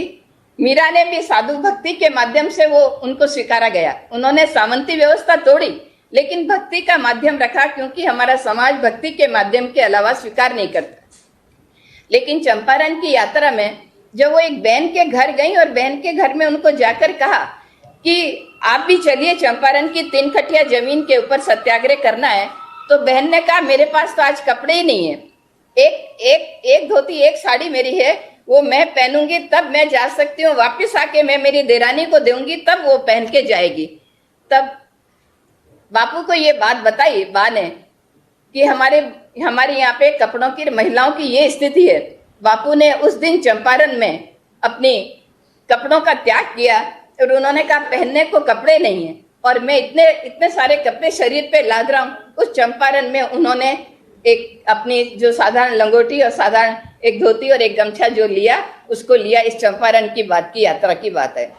F: मीरा ने भी साधु भक्ति के माध्यम से वो उनको स्वीकारा गया। उन्होंने सामंती व्यवस्था तोड़ी, लेकिन भक्ति का माध्यम रखा, क्योंकि हमारा समाज भक्ति के माध्यम के अलावा स्वीकार नहीं करता। लेकिन चंपारण की यात्रा में जब वो एक बहन के घर गई और बहन के घर में उनको जाकर कहा कि आप भी चलिए, चंपारण की 3 कट्ठिया जमीन के ऊपर सत्याग्रह करना है, तो बहन ने कहा मेरे पास तो आज कपड़े ही नहीं है, एक धोती एक साड़ी मेरी है, वो मैं पहनूंगी तब मैं जा सकती हूँ, वापस आके मैं मेरी देरानी को दूंगी तब वो पहन के जाएगी। तब बापू को ये बात बताई बा ने कि हमारे यहाँ पे कपड़ों की, महिलाओं की ये स्थिति है। बापू ने उस दिन चंपारण में अपनी कपड़ों का त्याग किया और उन्होंने कहा पहनने को कपड़े नहीं है और मैं इतने सारे कपड़े शरीर पे लाद रहा हूँ। उस चंपारण में उन्होंने एक अपनी जो साधारण लंगोटी और साधारण एक धोती और एक गमछा जो लिया, उसको लिया। इस चंपारण की बात की, यात्रा की बात है।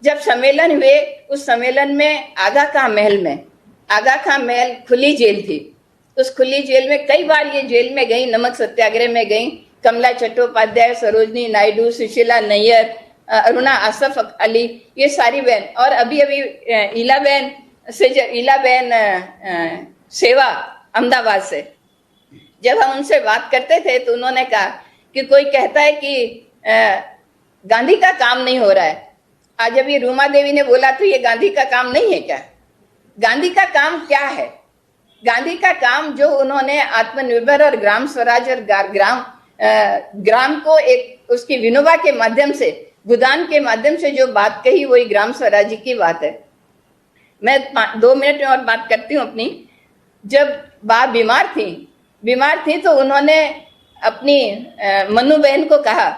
F: जब सम्मेलन हुए, उस सम्मेलन में आगा खां महल खुली जेल थी। उस खुली जेल में कई बार ये जेल में गई, नमक सत्याग्रह में गई, कमला चट्टोपाध्याय, सरोजनी नायडू, सुशीला नैयर, अरुणा आसफ अली, ये सारी बहन, और अभी ईलाबेन सेवा अहमदाबाद से जब हम उनसे बात करते थे तो उन्होंने कहा कि कोई कहता है कि गांधी का काम नहीं हो रहा है। आज अभी रूमा देवी ने बोला तो ये गांधी का काम नहीं है क्या? गांधी का काम क्या है? गांधी का काम जो उन्होंने आत्मनिर्भर और ग्राम स्वराज और ग्राम को एक उसकी विनोबा के माध्यम से, गोदान के माध्यम से जो बात कही, वही ग्राम स्वराज की बात है। मैं 2 मिनट में और बात करती हूँ अपनी। जब बा बीमार थी तो उन्होंने अपनी मन्नू बहन को कहा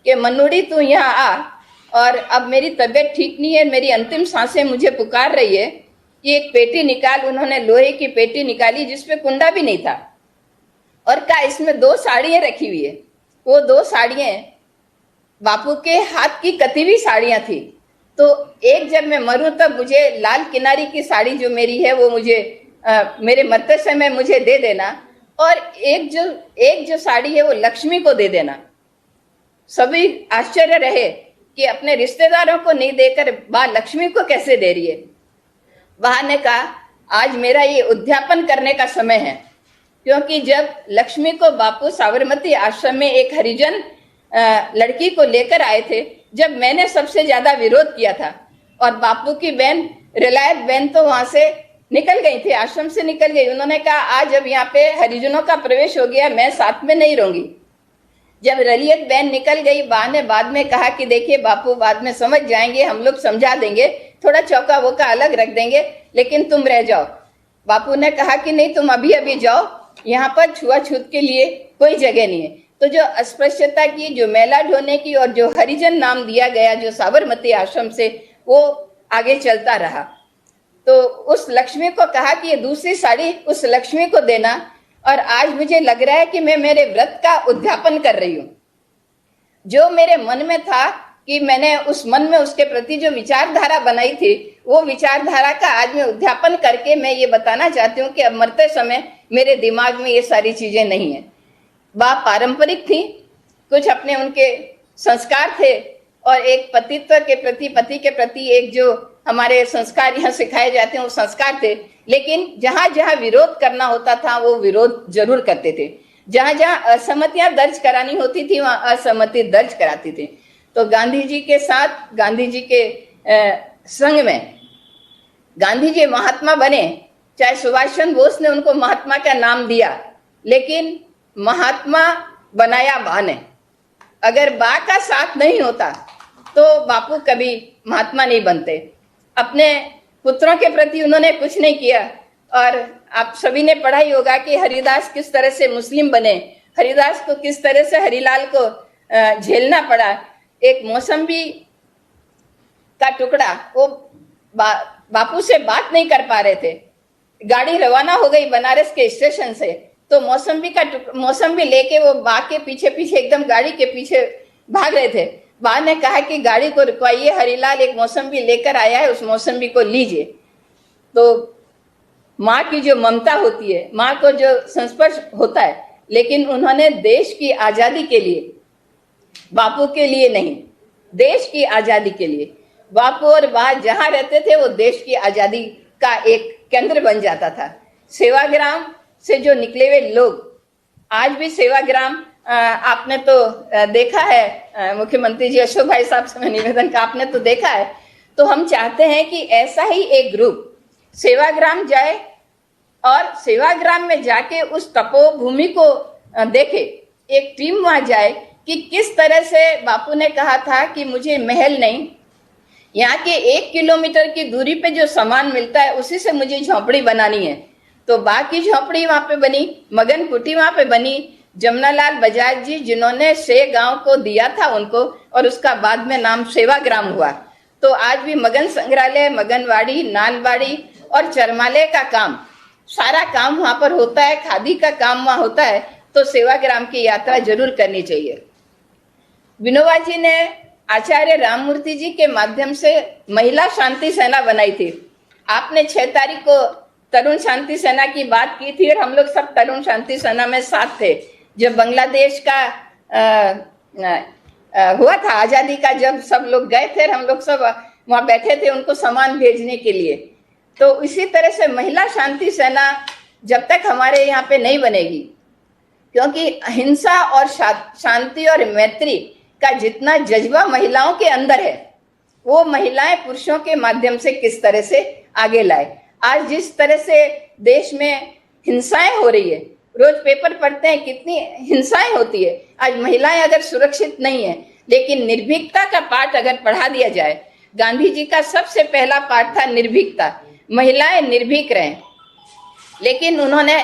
F: कि मन्नूड़ी तू यहाँ आ, और अब मेरी तबीयत ठीक नहीं है, मेरी अंतिम सांसें मुझे पुकार रही है, कि एक पेटी निकाल। उन्होंने लोहे की पेटी निकाली जिसपे कुंडा भी नहीं था और कहा इसमें 2 साड़ियाँ रखी हुई है। वो 2 साड़ियाँ बापू के हाथ की कती हुई साड़ियाँ थी। तो एक जब मैं मरूं तब मुझे लाल किनारी की साड़ी जो मेरी है वो मुझे मेरे मरते समय मुझे दे देना, और एक जो साड़ी है वो लक्ष्मी को दे देना। सभी आश्चर्य रहे कि अपने रिश्तेदारों को नहीं देकर बा लक्ष्मी को कैसे दे रही है। बा ने कहा आज मेरा ये उद्यापन करने का समय है, क्योंकि जब लक्ष्मी को बापू साबरमती आश्रम में एक हरिजन लड़की को लेकर आए थे, जब मैंने सबसे ज्यादा विरोध किया था, और बापू की बहन रिलायत बहन तो वहां से निकल गई थी, आश्रम से निकल गई। उन्होंने कहा आज अब यहाँ पे हरिजनों का प्रवेश हो गया, मैं साथ में नहीं रहूंगी। जब रलियत बहन निकल गई, बा ने बाद में कहा कि देखिए बापू बाद में समझ जाएंगे, हम लोग समझा देंगे, थोड़ा चौका वोका अलग रख देंगे, लेकिन तुम रह जाओ। बापू ने कहा कि नहीं, तुम अभी जाओ, यहाँ पर छुआछूत के लिए कोई जगह नहीं है। तो जो अस्पृश्यता की, जो मैला ढोने की और जो हरिजन नाम दिया गया जो साबरमती आश्रम से, वो आगे चलता रहा। तो उस लक्ष्मी को कहा कि ये दूसरी साड़ी उस लक्ष्मी को देना, और आज मुझे लग रहा है कि मैं मेरे व्रत का उद्यापन कर रही हूँ। जो मेरे मन में था कि मैंने उस मन में उसके प्रति जो विचारधारा बनाई थी, वो विचारधारा का आज मैं उद्यापन करके मैं ये बताना चाहती हूँ कि अब मरते समय मेरे दिमाग में ये सारी चीजें नहीं है। बा पारंपरिक थी, कुछ अपने उनके संस्कार थे, और एक पतित्व के प्रति, पति के प्रति एक जो हमारे संस्कार यहाँ सिखाए जाते हैं वो संस्कार थे। लेकिन जहां जहां विरोध करना होता था वो विरोध जरूर करते थे। जहां जहां असहमतियां दर्ज करानी होती थी वहां असहमति दर्ज कराती थी। तो गांधी जी के साथ, गांधी जी के संग में गांधी जी महात्मा बने। चाहे सुभाष चंद्र बोस ने उनको महात्मा का नाम दिया, लेकिन महात्मा बनाया बा ने। अगर बा का साथ नहीं होता तो बापू कभी महात्मा नहीं बनते। अपने पुत्रों के प्रति उन्होंने कुछ नहीं किया। और आप सभी ने पढ़ा ही होगा कि हरिदास किस तरह से मुस्लिम बने, हरिदास को किस तरह से हरिलाल को झेलना पड़ा। एक मौसम्बी का टुकड़ा, वो बापू से बात नहीं कर पा रहे थे। गाड़ी रवाना हो गई बनारस के स्टेशन से, तो मौसम्बी लेके वो बा के पीछे पीछे एकदम गाड़ी के पीछे भाग रहे थे। बा ने कहा कि गाड़ी को रुकवाइए, हरिलाल एक मौसम्बी लेकर आया है, उस मौसम्बी को लीजिए। तो माँ की जो ममता होती है, माँ को जो संस्पर्श होता है, लेकिन उन्होंने देश की आजादी के लिए, बापू के लिए नहीं, देश की आजादी के लिए, बापू और बा जहां रहते थे वो देश की आजादी का एक केंद्र बन जाता था। सेवाग्राम से जो निकले हुए लोग आज भी सेवाग्राम, आपने तो देखा है, मुख्यमंत्री जी अशोक भाई साहब से मैं निवेदन का, आपने तो देखा है। तो हम चाहते हैं कि ऐसा ही एक ग्रुप सेवाग्राम जाए और सेवाग्राम में जाके उस तपोभूमि को देखे, एक टीम वहां जाए कि किस तरह से बापू ने कहा था कि मुझे महल नहीं, यहाँ के 1 किलोमीटर की दूरी पे जो सामान मिलता है उसी से मुझे झोपड़ी बनानी है। तो बाकी झोपड़ी वहां पे बनी, मगन कुटी वहां पे बनी, जमुनालाल बजाज जी जिन्होंने से गांव को दिया था उनको, और उसका बाद में नाम सेवाग्राम हुआ। तो आज भी मगन संग्रहालय, मगनवाड़ी, नालवाड़ी और चरमालय का काम, सारा काम वहां पर होता है, खादी का काम वहां होता है। तो सेवाग्राम की यात्रा जरूर करनी चाहिए। विनोबा जी ने आचार्य राममूर्ति जी के माध्यम से महिला शांति सेना बनाई थी। आपने 6 तारीख को तरुण शांति सेना की बात की थी और हम लोग सब तरुण शांति सेना में साथ थे। जब बांग्लादेश का हुआ था आजादी का, जब सब लोग गए थे, हम लोग सब वहां बैठे थे उनको सामान भेजने के लिए। तो इसी तरह से महिला शांति सेना जब तक हमारे यहाँ पे नहीं बनेगी, क्योंकि हिंसा और शांति और मैत्री का जितना जज्बा महिलाओं के अंदर है, वो महिलाएं पुरुषों के माध्यम से किस तरह से आगे लाए। आज जिस तरह से देश में हिंसाएं हो रही है, रोज पेपर पढ़ते हैं कितनी हिंसाएं होती है। आज महिलाएं अगर सुरक्षित नहीं है, लेकिन निर्भीकता का पाठ अगर पढ़ा दिया जाए, गांधी जी का सबसे पहला पाठ था निर्भीकता, महिलाएं निर्भीक रहें। लेकिन उन्होंने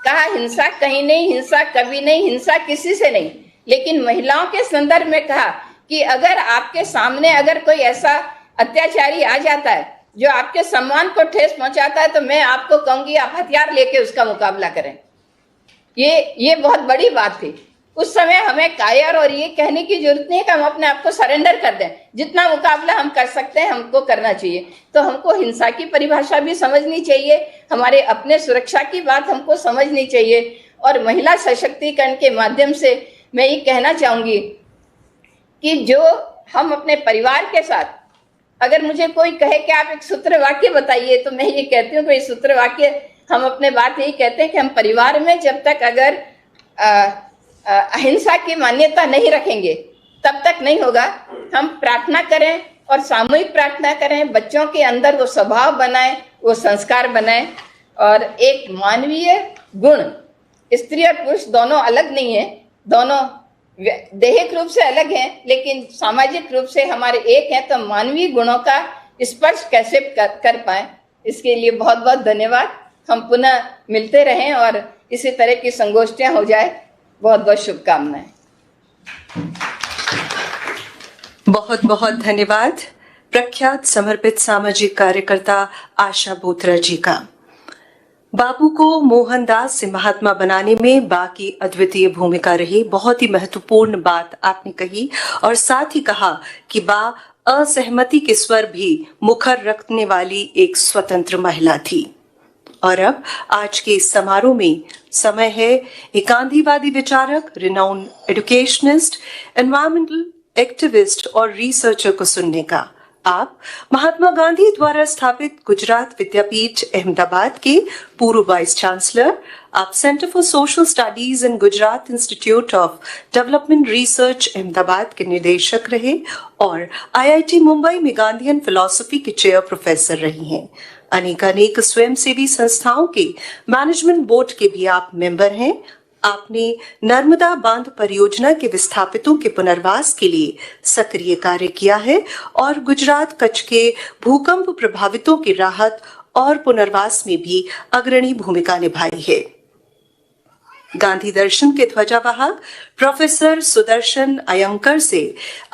F: कहा हिंसा कहीं नहीं, हिंसा कभी नहीं, हिंसा किसी से नहीं। लेकिन महिलाओं के संदर्भ में कहा कि अगर आपके सामने अगर कोई ऐसा अत्याचारी आ जाता है जो आपके सम्मान को ठेस पहुंचाता है, तो मैं आपको कहूंगी आप हथियार लेके उसका मुकाबला करें। ये बहुत बड़ी बात थी। उस समय हमें कायर और ये कहने की जरूरत नहीं है कि हम अपने आप को सरेंडर कर दें। जितना मुकाबला हम कर सकते हैं हमको करना चाहिए। तो हमको हिंसा की परिभाषा भी समझनी चाहिए, हमारे अपने सुरक्षा की बात हमको समझनी चाहिए। और महिला सशक्तिकरण के माध्यम से मैं ये कहना चाहूंगी कि जो हम अपने परिवार के साथ, अगर मुझे कोई कहे कि आप एक सूत्र वाक्य बताइए, तो मैं ये कहती हूँ कि सूत्र वाक्य हम अपने बात यही कहते हैं कि हम परिवार में जब तक अगर अहिंसा की मान्यता नहीं रखेंगे तब तक नहीं होगा। हम प्रार्थना करें और सामूहिक प्रार्थना करें, बच्चों के अंदर वो स्वभाव बनाएं, वो संस्कार बनाएं। और एक मानवीय गुण, स्त्री और पुरुष दोनों अलग नहीं है, दोनों दैहिक रूप से अलग हैं, लेकिन सामाजिक रूप से हमारे एक हैं। तो मानवीय गुणों का स्पर्श कैसे कर पाए, इसके लिए बहुत बहुत धन्यवाद। हम पुनः मिलते रहें और इसी तरह की संगोष्ठियां हो जाए। बहुत बहुत शुभकामनाएं।
B: बहुत बहुत धन्यवाद प्रख्यात समर्पित सामाजिक कार्यकर्ता आशा बोथरा जी का। बापू को मोहनदास से महात्मा बनाने में बाकी अद्वितीय भूमिका रही। बहुत ही महत्वपूर्ण बात आपने कही और साथ ही कहा कि बा असहमति के स्वर भी मुखर रखने वाली एक स्वतंत्र महिला थी। और अब आज के इस समारोह में समय है एक गांधीवादी विचारक, रिनाउंड एजुकेशनिस्ट, एनवायरमेंटल एक्टिविस्ट और रिसर्चर को सुनने का। आप महात्मा गांधी द्वारा स्थापित गुजरात विद्यापीठ अहमदाबाद के पूर्व वाइस चांसलर, आप centre for social studies in Gujarat institute of development research Ahmedabad के निदेशक रहे और IIT मुंबई में गांधीयन फिलॉसफी के चेयर प्रोफेसर रही हैं। अनेक स्वयंसेवी संस्थाओं के मैनेजमेंट बोर्ड के भी आप मेंबर हैं। आपने नर्मदा बांध परियोजना के विस्थापितों के पुनर्वास के लिए सक्रिय कार्य किया है और गुजरात कच्छ के भूकंप प्रभावितों की राहत और पुनर्वास में भी अग्रणी भूमिका निभाई है। गांधी दर्शन के ध्वजावाहक प्रोफेसर सुदर्शन अयंकर से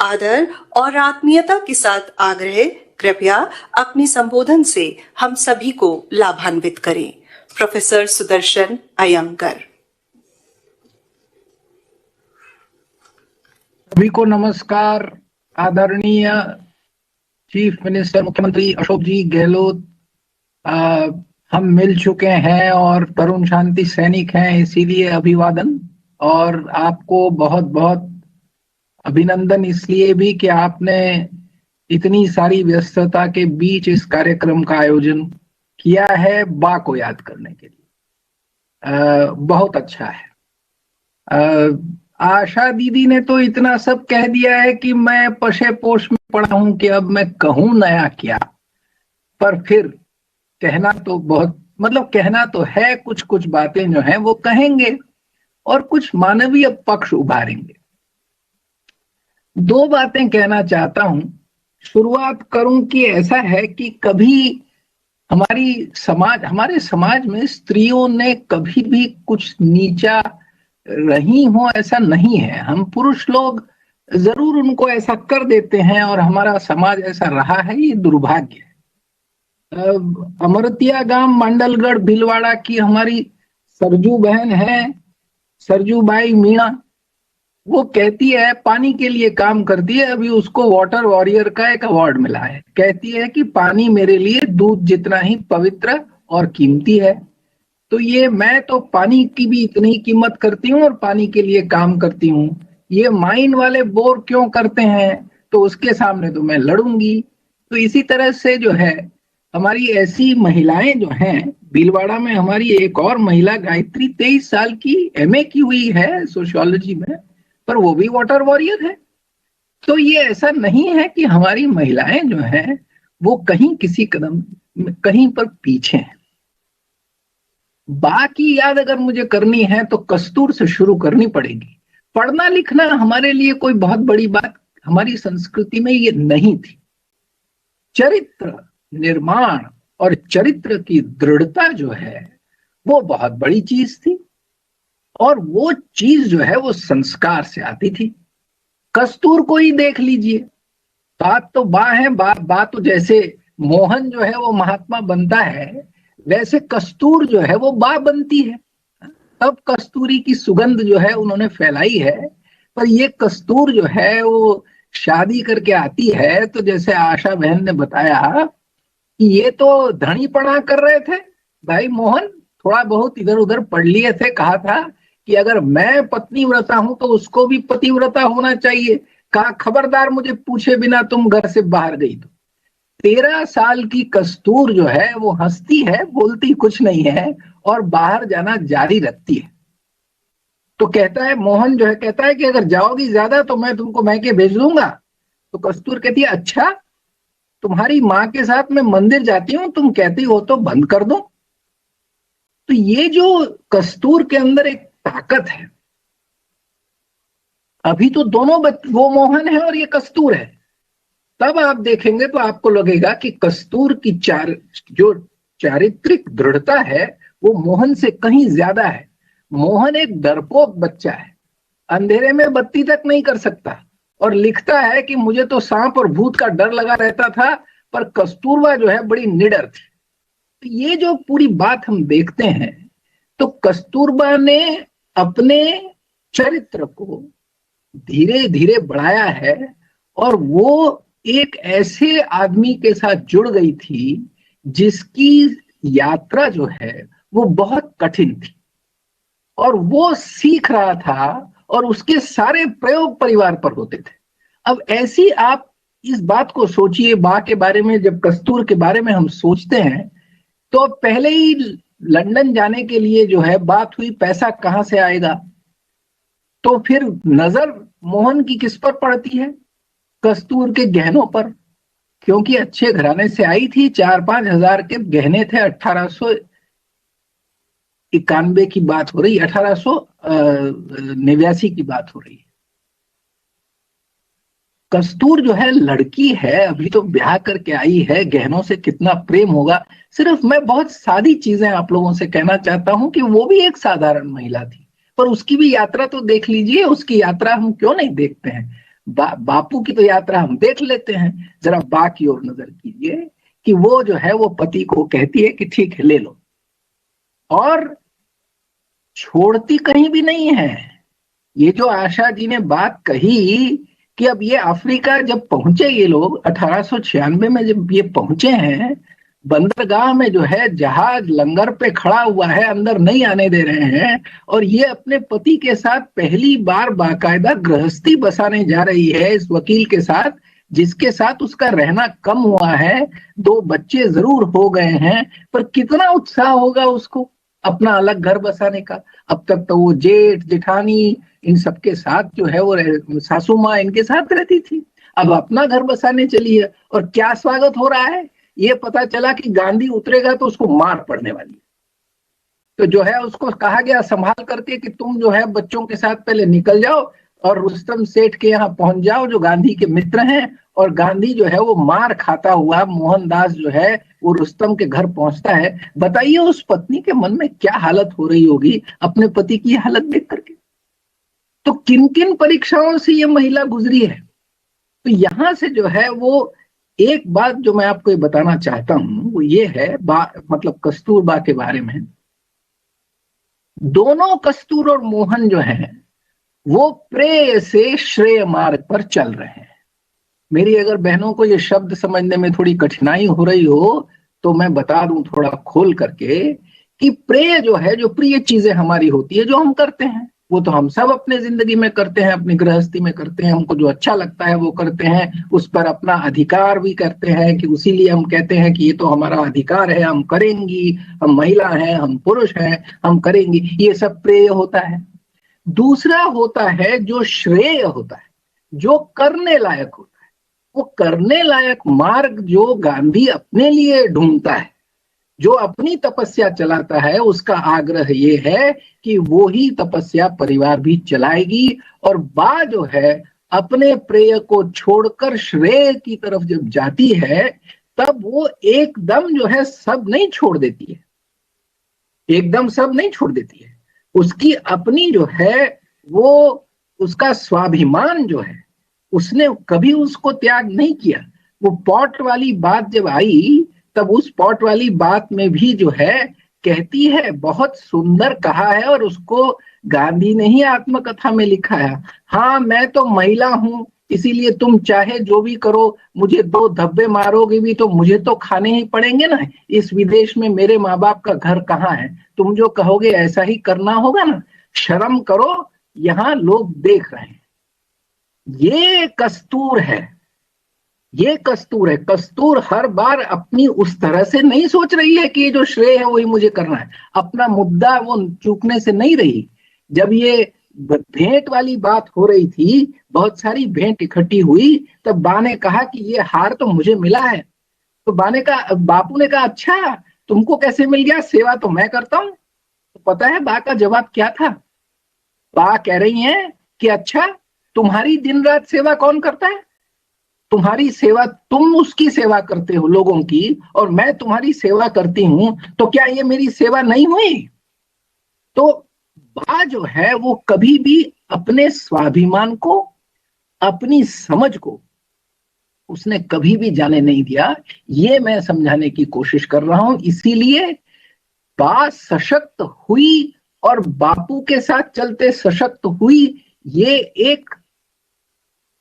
B: आदर और आत्मीयता के साथ आग्रह, कृपया अपने संबोधन से हम सभी को लाभान्वित करें। प्रोफेसर सुदर्शन अयंकर।
G: सभी को नमस्कार। आदरणीय चीफ मिनिस्टर मुख्यमंत्री अशोक जी गहलोत, हम मिल चुके हैं और तरुण शांति सैनिक हैं, इसीलिए अभिवादन। और आपको बहुत बहुत अभिनंदन इसलिए भी कि आपने इतनी सारी व्यस्तता के बीच इस कार्यक्रम का आयोजन किया है बा को याद करने के लिए, बहुत अच्छा है। आशा दीदी ने तो इतना सब कह दिया है कि मैं पशे पोष में पड़ा हूं कि अब मैं कहूं नया क्या, पर फिर कहना तो बहुत, मतलब कहना तो है, कुछ कुछ बातें जो हैं वो कहेंगे और कुछ मानवीय पक्ष उभारेंगे। दो बातें कहना चाहता हूं। शुरुआत करूं कि ऐसा है कि कभी हमारे समाज में स्त्रियों ने कभी भी कुछ नीचा रही हो ऐसा नहीं है। हम पुरुष लोग जरूर उनको ऐसा कर देते हैं और हमारा समाज ऐसा रहा है, ये दुर्भाग्य है। अमरतिया गांव मंडलगढ़ भीलवाड़ा की हमारी सरजू बहन है, सरजू बाई मीणा, वो कहती है, पानी के लिए काम करती है, अभी उसको वाटर वॉरियर का एक अवार्ड मिला है। कहती है कि पानी मेरे लिए दूध जितना ही पवित्र और कीमती है। तो ये मैं तो पानी की भी इतनी ही कीमत करती हूँ और पानी के लिए काम करती हूँ। ये माइन वाले बोर क्यों करते हैं तो उसके सामने तो मैं लड़ूंगी। तो इसी तरह से जो है हमारी ऐसी महिलाएं जो हैं, भीलवाड़ा में हमारी एक और महिला गायत्री 23 साल की एमए की हुई है सोशियोलॉजी में, पर वो भी वाटर वॉरियर है। तो ये ऐसा नहीं है कि हमारी महिलाएं जो हैं वो कहीं किसी कदम कहीं पर पीछे हैं। बा की याद अगर मुझे करनी है तो कस्तूर से शुरू करनी पड़ेगी। पढ़ना लिखना हमारे लिए कोई बहुत बड़ी बात हमारी संस्कृति में ये नहीं थी। चरित्र निर्माण और चरित्र की दृढ़ता जो है वो बहुत बड़ी चीज थी, और वो चीज जो है वो संस्कार से आती थी। कस्तूर को ही देख लीजिए, बात तो बा है, बा तो जैसे मोहन जो है वो महात्मा बनता है, वैसे कस्तूर जो है वो बा बनती है। तब कस्तूरी की सुगंध जो है उन्होंने फैलाई है, पर ये कस्तूर जो है वो शादी करके आती है तो जैसे आशा बहन ने बताया कि ये तो धनीपना कर रहे थे। भाई मोहन थोड़ा बहुत इधर उधर पढ़ लिए थे, कहा था कि अगर मैं पत्नीव्रता हूं तो उसको भी पतिव्रता होना चाहिए। कहा खबरदार मुझे पूछे बिना तुम घर से बाहर गई तो। 13 साल की कस्तूर जो है वो हंसती है, बोलती कुछ नहीं है और बाहर जाना जारी रखती है। तो कहता है मोहन जो है, कहता है कि अगर जाओगी ज्यादा तो मैं तुमको मैके भेज दूंगा। तो कस्तूर कहती है अच्छा, तुम्हारी माँ के साथ मैं मंदिर जाती हूँ, तुम कहती हो तो बंद कर दो। तो ये जो कस्तूर के अंदर एक ताकत है। अभी तो दोनों वो मोहन है और ये कस्तूर है। तब आप देखेंगे तो आपको लगेगा कि कस्तूर की जो चारित्रिक दृढ़ता है वो मोहन से कहीं ज्यादा है। मोहन एक डरपोक बच्चा है, अंधेरे में बत्ती तक नहीं कर सकता और लिखता है कि मुझे तो सांप और भूत का डर लगा रहता था, पर कस्तूरबा जो है बड़ी निडर थी। तो ये जो पूरी बात हम देखते हैं तो कस्तूरबा ने अपने चरित्र को धीरे धीरे बढ़ाया है और वो एक ऐसे आदमी के साथ जुड़ गई थी जिसकी यात्रा जो है वो बहुत कठिन थी और वो सीख रहा था और उसके सारे प्रयोग परिवार पर होते थे। अब ऐसी आप इस बात को सोचिए, बा के बारे में जब कस्तूर के बारे में हम सोचते हैं तो पहले ही लंदन जाने के लिए जो है बात हुई पैसा कहां से आएगा, तो फिर नजर मोहन की किस पर पड़ती है? कस्तूर के गहनों पर, क्योंकि अच्छे घराने से आई थी। 4-5 हजार के गहने थे। 1891 की बात हो रही, 1889 की बात हो रही है। कस्तूर जो है लड़की है, अभी तो ब्याह करके आई है, गहनों से कितना प्रेम होगा। सिर्फ मैं बहुत सादी चीजें आप लोगों से कहना चाहता हूं कि वो भी एक साधारण महिला थी, पर उसकी भी यात्रा तो देख लीजिए। उसकी यात्रा हम क्यों नहीं देखते हैं? बापू की तो यात्रा हम देख लेते हैं। जरा बा की ओर नजर कीजिए कि वो जो है वो पति को कहती है कि ठीक है ले लो, और छोड़ती कहीं भी नहीं है। ये जो आशा जी ने बात कही कि अब ये अफ्रीका जब पहुंचे ये लोग 1896 में जब ये पहुंचे हैं, बंदरगाह में जो है जहाज लंगर पे खड़ा हुआ है, अंदर नहीं आने दे रहे हैं, और ये अपने पति के साथ पहली बार बाकायदा गृहस्थी बसाने जा रही है इस वकील के साथ जिसके साथ उसका रहना कम हुआ है, 2 बच्चे जरूर हो गए हैं, पर कितना उत्साह होगा उसको अपना अलग घर बसाने का। अब तक तो वो जेठ जेठानी इन सबके साथ जो है वो सासू माँ इनके साथ रहती थी, अब अपना घर बसाने चली है। और क्या स्वागत हो रहा है, ये पता चला कि गांधी उतरेगा तो उसको मार पड़ने वाली है। तो जो है उसको कहा गया संभाल करके कि तुम जो है बच्चों के साथ पहले निकल जाओ और रुस्तम सेठ के यहाँ पहुंच जाओ जो गांधी के मित्र हैं। और गांधी जो है वो मार खाता हुआ मोहनदास जो है वो रुस्तम के घर पहुंचता है। बताइए उस पत्नी के मन में क्या हालत हो रही होगी अपने पति की हालत देख करके। तो किन किन परीक्षाओं से ये महिला गुजरी है। तो यहां से जो है वो एक बात जो मैं आपको ये बताना चाहता हूं वो ये है मतलब कस्तूरबा के बारे में। दोनों कस्तूर और मोहन जो है वो प्रेय से श्रेय मार्ग पर चल रहे हैं। मेरी अगर बहनों को ये शब्द समझने में थोड़ी कठिनाई हो रही हो तो मैं बता दूं थोड़ा खोल करके कि प्रेय जो है, जो प्रिय चीजें हमारी होती है, जो हम करते हैं, वो तो हम सब अपने जिंदगी में करते हैं, अपनी गृहस्थी में करते हैं, हमको जो अच्छा लगता है वो करते हैं, उस पर अपना अधिकार भी करते हैं कि उसीलिए हम कहते हैं कि ये तो हमारा अधिकार है, हम करेंगी, हम महिला हैं, हम पुरुष हैं, हम करेंगी, ये सब प्रेय होता है। दूसरा होता है जो श्रेय होता है, जो करने लायक होता है। वो करने लायक मार्ग जो गांधी अपने लिए ढूंढता है, जो अपनी तपस्या चलाता है, उसका आग्रह ये है कि वो ही तपस्या परिवार भी चलाएगी। और बा जो है अपने प्रेय को छोड़कर श्रेय की तरफ जब जाती है तब वो एकदम जो है सब नहीं छोड़ देती है, एकदम सब नहीं छोड़ देती है। उसकी अपनी जो है वो उसका स्वाभिमान जो है उसने कभी उसको त्याग नहीं किया। वो पॉट वाली बात जब आई तब उस पॉट वाली बात में भी जो है कहती है, बहुत सुंदर कहा है और उसको गांधी ने ही आत्मकथा में लिखा है, हाँ मैं तो महिला हूं इसीलिए तुम चाहे जो भी करो, मुझे 2 धब्बे मारोगे भी तो मुझे तो खाने ही पड़ेंगे ना। इस विदेश में मेरे माँ बाप का घर कहाँ है, तुम जो कहोगे ऐसा ही करना होगा ना, शर्म करो, यहाँ लोग देख रहे हैं। ये कस्तूर है, ये कस्तूर है। कस्तूर हर बार अपनी उस तरह से नहीं सोच रही है कि ये जो श्रेय है वही मुझे करना है, अपना मुद्दा वो चूकने से नहीं रही। जब ये भेंट वाली बात हो रही थी, बहुत सारी भेंट इकट्ठी हुई, तब बा ने कहा कि ये हार तो मुझे मिला है। तो बापू ने कहा अच्छा तुमको कैसे मिल गया, सेवा तो मैं करता हूं। तो पता है बा का जवाब क्या था? बा कह रही हैं कि अच्छा तुम्हारी दिन रात सेवा कौन करता है, तुम्हारी सेवा, तुम उसकी सेवा करते हो लोगों की और मैं तुम्हारी सेवा करती हूं, तो क्या ये मेरी सेवा नहीं हुई? तो बा जो है वो कभी भी अपने स्वाभिमान को, अपनी समझ को उसने कभी भी जाने नहीं दिया। ये मैं समझाने की कोशिश कर रहा हूं। इसीलिए बा सशक्त हुई और बापू के साथ चलते सशक्त हुई, ये एक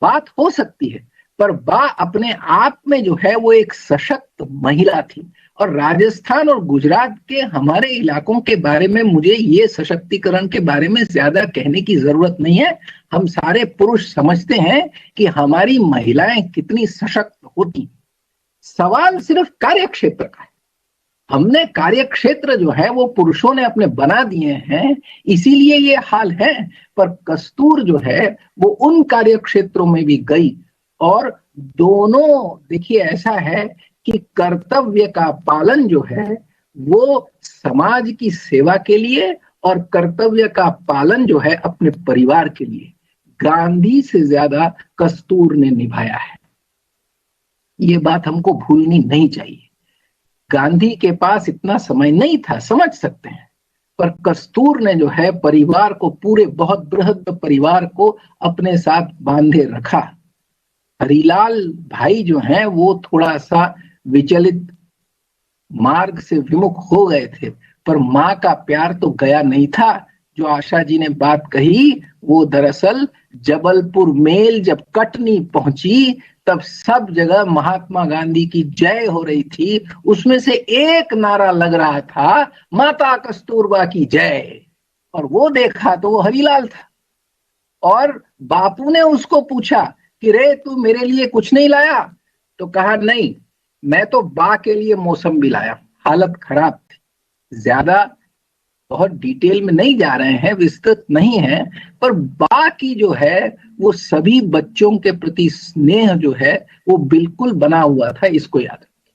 G: बात हो सकती है, पर बा अपने आप में जो है वो एक सशक्त महिला थी। और राजस्थान और गुजरात के हमारे इलाकों के बारे में मुझे ये सशक्तिकरण के बारे में ज्यादा कहने की जरूरत नहीं है। हम सारे पुरुष समझते हैं कि हमारी महिलाएं कितनी सशक्त होती। सवाल सिर्फ कार्यक्षेत्र का है। हमने कार्यक्षेत्र जो है वो पुरुषों ने अपने बना दिए हैं, इसीलिए ये हाल है। पर कस्तूर जो है वो उन कार्यक्षेत्रों में भी गई और दोनों, देखिए ऐसा है कि कर्तव्य का पालन जो है वो समाज की सेवा के लिए और कर्तव्य का पालन जो है अपने परिवार के लिए गांधी से ज्यादा कस्तूर ने निभाया है। ये बात हमको भूलनी नहीं चाहिए। गांधी के पास इतना समय नहीं था, समझ सकते हैं, पर कस्तूर ने जो है परिवार को, पूरे बहुत बृहद परिवार को अपने साथ बांधे रखा। हरिलाल भाई जो हैं वो थोड़ा सा विचलित मार्ग से विमुख हो गए थे, पर माँ का प्यार तो गया नहीं था। जो आशा जी ने बात कही वो दरअसल जबलपुर मेल जब कटनी पहुंची तब सब जगह महात्मा गांधी की जय हो रही थी। उसमें से एक नारा लग रहा था, माता कस्तूरबा की जय, और वो देखा तो वो हरिलाल था। और बापू ने उसको पूछा कि रे तू मेरे लिए कुछ नहीं लाया? तो कहा नहीं, मैं तो बा के लिए मौसमी लाया। हालत खराब थी। ज्यादा बहुत डिटेल में नहीं जा रहे हैं, विस्तृत नहीं है, पर बा की जो है वो सभी बच्चों के प्रति स्नेह जो है वो बिल्कुल बना हुआ था, इसको याद रखिए।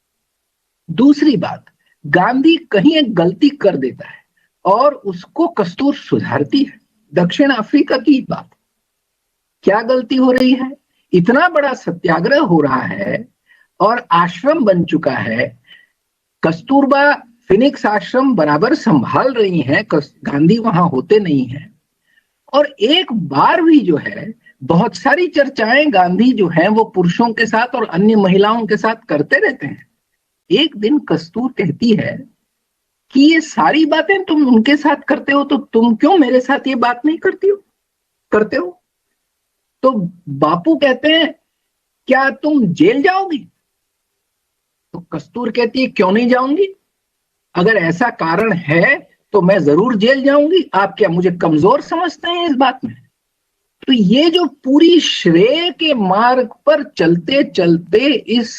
G: दूसरी बात, गांधी कहीं एक गलती कर देता है और उसको कस्तूर सुधारती है। दक्षिण अफ्रीका की बात, क्या गलती हो रही है? इतना बड़ा सत्याग्रह हो रहा है और आश्रम बन चुका है, कस्तूरबा फिनिक्स आश्रम बराबर संभाल रही हैं, गांधी वहां होते नहीं हैं, और एक बार भी जो है बहुत सारी चर्चाएं गांधी जो हैं वो पुरुषों के साथ और अन्य महिलाओं के साथ करते रहते हैं। एक दिन कस्तूर कहती है कि ये सारी बातें तुम उनके साथ करते हो, तो तुम क्यों मेरे साथ ये बात नहीं करते हो? तो बापू कहते हैं क्या तुम जेल जाओगी? तो कस्तूर कहती है क्यों नहीं जाऊंगी, अगर ऐसा कारण है तो मैं जरूर जेल जाऊंगी। आप क्या मुझे कमजोर समझते हैं इस बात में? तो ये जो पूरी श्रेय के मार्ग पर चलते चलते इस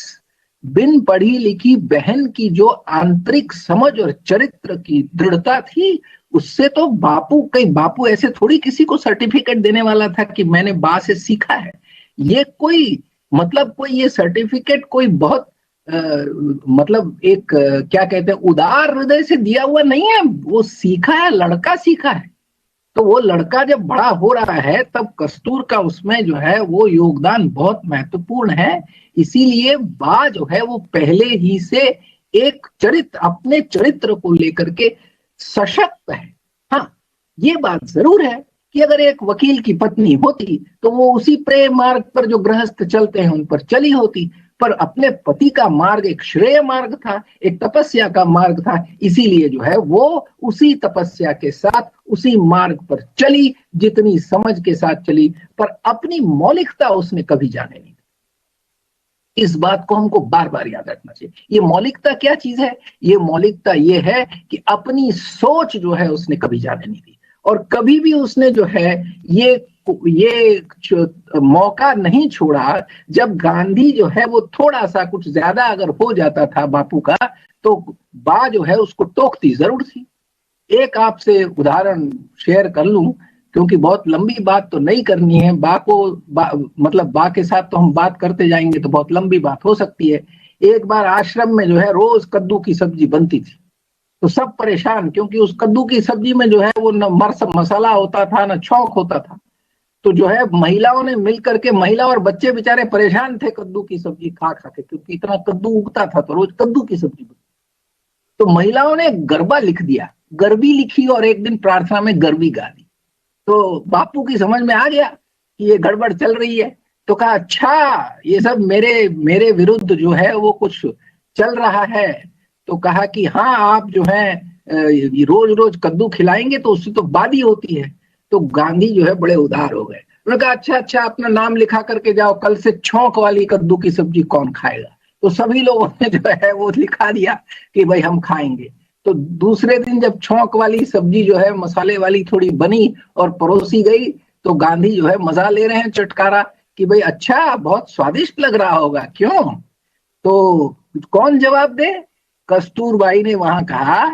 G: बिन पढ़ी लिखी बहन की जो आंतरिक समझ और चरित्र की दृढ़ता थी, उससे तो बापू ऐसे थोड़ी किसी को सर्टिफिकेट देने वाला था कि मैंने बा से सीखा है। ये कोई ये सर्टिफिकेट कोई बहुत मतलब एक क्या कहते हैं उदार हृदय से दिया हुआ नहीं है, वो सीखा है, लड़का सीखा है। तो वो लड़का जब बड़ा हो रहा है तब कस्तूर का उसमें जो है वो योगदान बहुत महत्वपूर्ण है। इसीलिए बा जो है वो पहले ही से एक अपने चरित्र को लेकर के सशक्त है। हाँ, ये बात जरूर है कि अगर एक वकील की पत्नी होती तो वो उसी प्रेम मार्ग पर जो गृहस्थ चलते हैं उन पर चली होती, पर अपने पति का मार्ग एक श्रेय मार्ग था, एक तपस्या का मार्ग था, इसीलिए जो है वो उसी तपस्या के साथ उसी मार्ग पर चली, जितनी समझ के साथ चली, पर अपनी मौलिकता उसने कभी जाने नहीं दी। इस बात को हमको बार बार याद रखना चाहिए। ये मौलिकता क्या चीज है? ये मौलिकता ये है कि अपनी सोच जो है उसने कभी जाने नहीं दी, और कभी भी उसने जो है ये मौका नहीं छोड़ा। जब गांधी जो है वो थोड़ा सा कुछ ज्यादा अगर हो जाता था बापू का, तो बा जो है उसको टोकती जरूर थी। एक आपसे उदाहरण शेयर कर लूं, क्योंकि बहुत लंबी बात तो नहीं करनी है। बा के साथ तो हम बात करते जाएंगे तो बहुत लंबी बात हो सकती है। एक बार आश्रम में जो है रोज कद्दू की सब्जी बनती थी, तो सब परेशान, क्योंकि उस कद्दू की सब्जी में जो है वो न मसाला होता था न छौंक होता था। तो जो है महिलाओं ने मिलकर के, महिला और बच्चे बेचारे परेशान थे कद्दू की सब्जी खा के, क्योंकि इतना कद्दू उगता था तो रोज कद्दू की सब्जी बनती। तो महिलाओं ने गरबा लिख दिया, गरबी लिखी, और एक दिन प्रार्थना में गरबी गा दी। तो बापू की समझ में आ गया कि ये गड़बड़ चल रही है, तो कहा अच्छा ये सब मेरे विरुद्ध जो है वो कुछ चल रहा है। तो कहा कि हाँ, आप जो है रोज रोज कद्दू खिलाएंगे तो उससे तो बादी होती है। तो गांधी जो है बड़े उदार हो गए। उन्होंने कहा अच्छा अपना नाम लिखा करके जाओ, कल से छौंक वाली कद्दू की सब्जी कौन खाएगा। तो सभी लोगों ने जो है वो लिखा दिया कि भाई हम खाएंगे। तो दूसरे दिन जब छौंक वाली सब्जी जो है मसाले वाली थोड़ी बनी और परोसी गई, तो गांधी जो है मजा ले रहे हैं चटकारा कि भाई अच्छा बहुत स्वादिष्ट लग रहा होगा, क्यों? तो कौन जवाब दे? कस्तूरबाई ने वहां कहा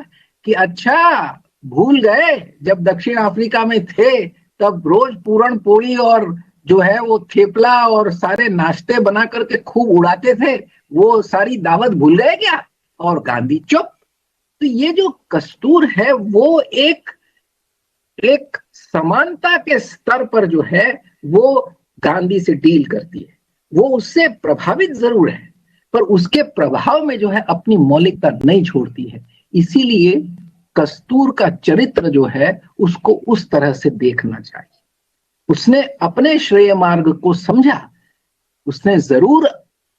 G: कि अच्छा भूल गए, जब दक्षिण अफ्रीका में थे तब रोज पूरण पोली और जो है वो थेपला और सारे नाश्ते बना करके खूब उड़ाते थे, वो सारी दावत भूल गए क्या? और गांधी चुप। तो ये जो कस्तूर है वो एक समानता के स्तर पर जो है वो गांधी से डील करती है। वो उससे प्रभावित जरूर है, पर उसके प्रभाव में जो है अपनी मौलिकता नहीं छोड़ती है। इसीलिए कस्तूर का चरित्र जो है उसको उस तरह से देखना चाहिए। उसने अपने श्रेय मार्ग को समझा। उसने जरूर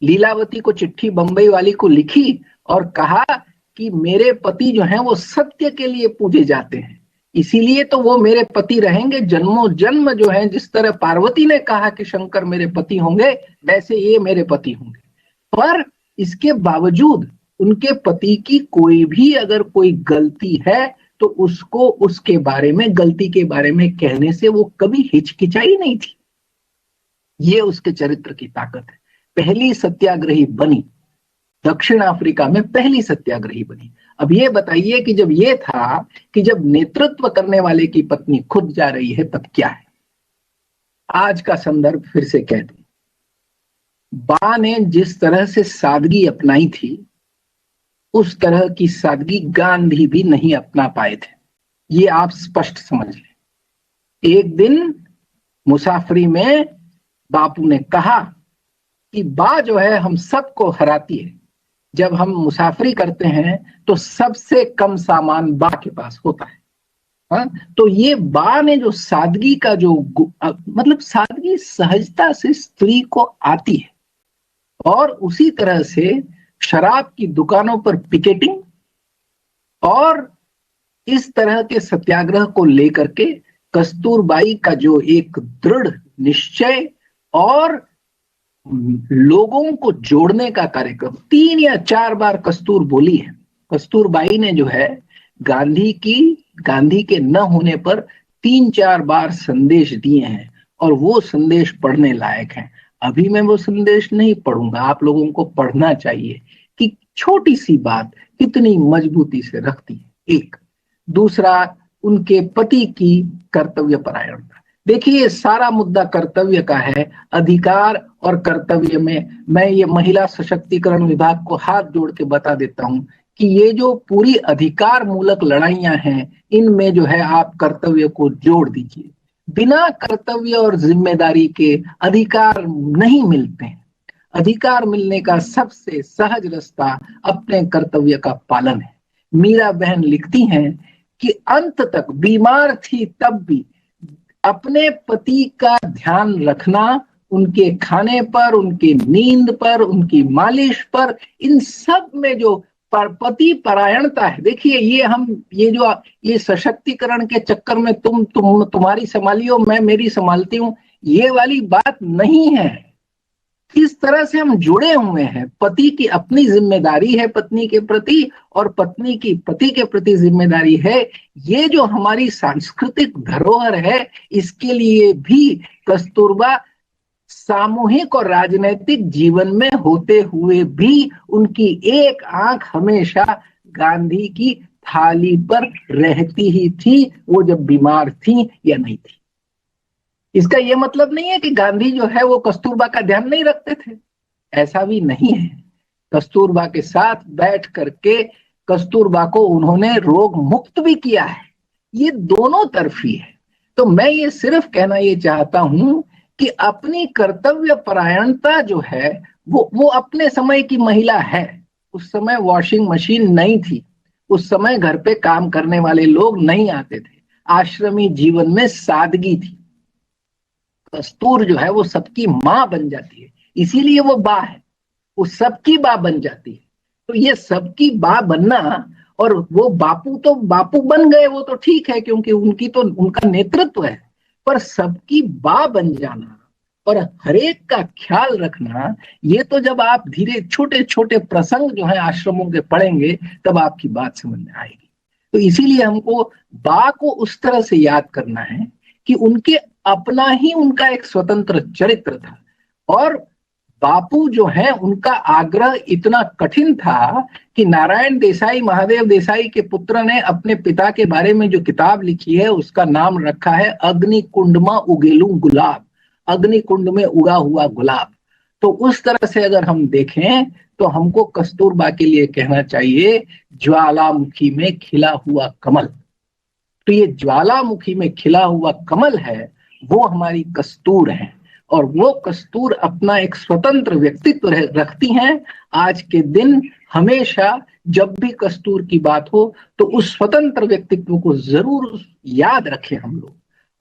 G: लीलावती को चिट्ठी बंबई वाली को लिखी और कहा कि मेरे पति जो हैं वो सत्य के लिए पूजे जाते हैं, इसीलिए तो वो मेरे पति रहेंगे जन्मों जन्म। जो है जिस तरह पार्वती ने कहा कि शंकर मेरे पति होंगे, वैसे ये मेरे पति होंगे। पर इसके बावजूद उनके पति की कोई भी अगर कोई गलती है तो उसको उसके बारे में, गलती के बारे में कहने से वो कभी हिचकिचाई नहीं थी। ये उसके चरित्र की ताकत है। पहली सत्याग्रही बनी, दक्षिण अफ्रीका में पहली सत्याग्रही बनी। अब ये बताइए कि जब ये था कि जब नेतृत्व करने वाले की पत्नी खुद जा रही है तब क्या है। आज का संदर्भ फिर से कह दें, बा ने जिस तरह से सादगी अपनाई थी उस तरह की सादगी गांधी भी नहीं अपना पाए थे, ये आप स्पष्ट समझ लें। एक दिन मुसाफरी में बापू ने कहा कि बा जो है हम सबको हराती है। जब हम मुसाफरी करते हैं तो सबसे कम सामान बा के पास होता है। हाँ? तो ये बा ने जो सादगी का जो मतलब सादगी सहजता से स्त्री को आती है, और उसी तरह से शराब की दुकानों पर पिकेटिंग और इस तरह के सत्याग्रह को लेकर के कस्तूरबाई का जो एक दृढ़ निश्चय और लोगों को जोड़ने का कार्यक्रम, 3 या 4 बार कस्तूर बोली है। कस्तूरबाई ने जो है गांधी के न होने पर 3-4 बार संदेश दिए हैं और वो संदेश पढ़ने लायक हैं। अभी मैं वो संदेश नहीं पढ़ूंगा, आप लोगों को पढ़ना चाहिए कि छोटी सी बात कितनी मजबूती से रखती है। एक दूसरा, उनके पति की कर्तव्य परायणता। देखिए ये सारा मुद्दा कर्तव्य का है। अधिकार और कर्तव्य में मैं ये महिला सशक्तिकरण विभाग को हाथ जोड़ के बता देता हूं कि ये जो पूरी अधिकार मूलक लड़ाइयां हैं इनमें जो है आप कर्तव्य को जोड़ दीजिए। बिना कर्तव्य और जिम्मेदारी के अधिकार नहीं मिलते हैं। अधिकार मिलने का सबसे सहज रास्ता अपने कर्तव्य का पालन है। मीरा बहन लिखती हैं कि अंत तक बीमार थी तब भी अपने पति का ध्यान रखना, उनके खाने पर, उनकी नींद पर, उनकी मालिश पर, इन सब में जो पति परायणता है। देखिए ये सशक्तिकरण के चक्कर में तुम्हारी संभालियो मैं मेरी संभालती हूँ, ये वाली बात नहीं है। इस तरह से हम जुड़े हुए हैं। पति की अपनी जिम्मेदारी है पत्नी के प्रति और पत्नी की पति के प्रति जिम्मेदारी है। ये जो हमारी सांस्कृतिक धरोहर है इसके लिए भी कस्तूरबा सामूहिक और राजनीतिक जीवन में होते हुए भी उनकी एक आंख हमेशा गांधी की थाली पर रहती ही थी, वो जब बीमार थी या नहीं थी। इसका यह मतलब नहीं है कि गांधी जो है वो कस्तूरबा का ध्यान नहीं रखते थे, ऐसा भी नहीं है। कस्तूरबा के साथ बैठ करके कस्तूरबा को उन्होंने रोग मुक्त भी किया है। ये दोनों तरफी है। तो मैं ये सिर्फ कहना ये चाहता हूं कि अपनी कर्तव्य परायणता जो है वो अपने समय की महिला है। उस समय वॉशिंग मशीन नहीं थी, उस समय घर पे काम करने वाले लोग नहीं आते थे, आश्रमी जीवन में सादगी थी। कस्तूर जो है वो सबकी माँ बन जाती है, इसीलिए वो बा है, वो सबकी बा बन जाती है। तो ये सबकी बा बनना, और वो बापू तो बापू बन गए वो तो ठीक है क्योंकि उनका नेतृत्व है, पर सबकी बा बन जाना और हरेक का ख्याल रखना, ये तो जब आप धीरे छोटे छोटे प्रसंग जो है आश्रमों के पढ़ेंगे तब आपकी बात समझ में आएगी। तो इसीलिए हमको बा को उस तरह से याद करना है कि उनके अपना ही उनका एक स्वतंत्र चरित्र था। और बापू जो है उनका आग्रह इतना कठिन था कि नारायण देसाई, महादेव देसाई के पुत्र ने अपने पिता के बारे में जो किताब लिखी है उसका नाम रखा है अग्निकुंड में उगेलू गुलाब, अग्निकुंड में उगा हुआ गुलाब। तो उस तरह से अगर हम देखें तो हमको कस्तूरबा के लिए कहना चाहिए ज्वालामुखी में खिला हुआ कमल। तो ये ज्वालामुखी में खिला हुआ कमल है, वो हमारी कस्तूर है, और वो कस्तूर अपना एक स्वतंत्र व्यक्तित्व रखती हैं। आज के दिन हमेशा जब भी कस्तूर की बात हो तो उस स्वतंत्र व्यक्तित्व को जरूर याद रखें हम लोग।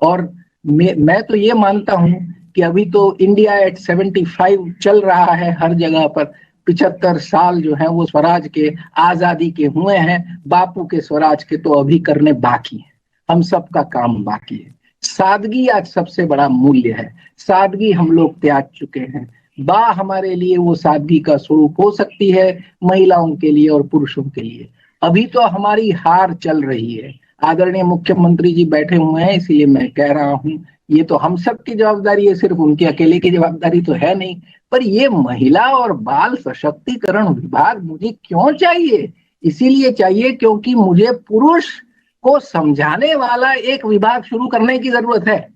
G: और मैं तो ये मानता हूं कि अभी तो इंडिया एट 75 चल रहा है हर जगह पर। 75 साल जो है वो स्वराज के, आजादी के हुए हैं, बापू के स्वराज के तो अभी करने बाकी है, हम सबका काम बाकी है। सादगी आज सबसे बड़ा मूल्य है, सादगी हम लोग त्याग चुके हैं। बा हमारे लिए वो सादगी का स्वरूप हो सकती है, महिलाओं के लिए और पुरुषों के लिए। अभी तो हमारी हार चल रही है, आदरणीय मुख्यमंत्री जी बैठे हुए हैं, इसलिए मैं कह रहा हूं, ये तो हम सब की जवाबदारी है, सिर्फ उनके अकेले की जवाबदारी तो है नहीं। पर ये महिला और बाल सशक्तिकरण विभाग मुझे क्यों चाहिए? इसीलिए चाहिए क्योंकि मुझे पुरुष को समझाने वाला एक विभाग शुरू करने की जरूरत है।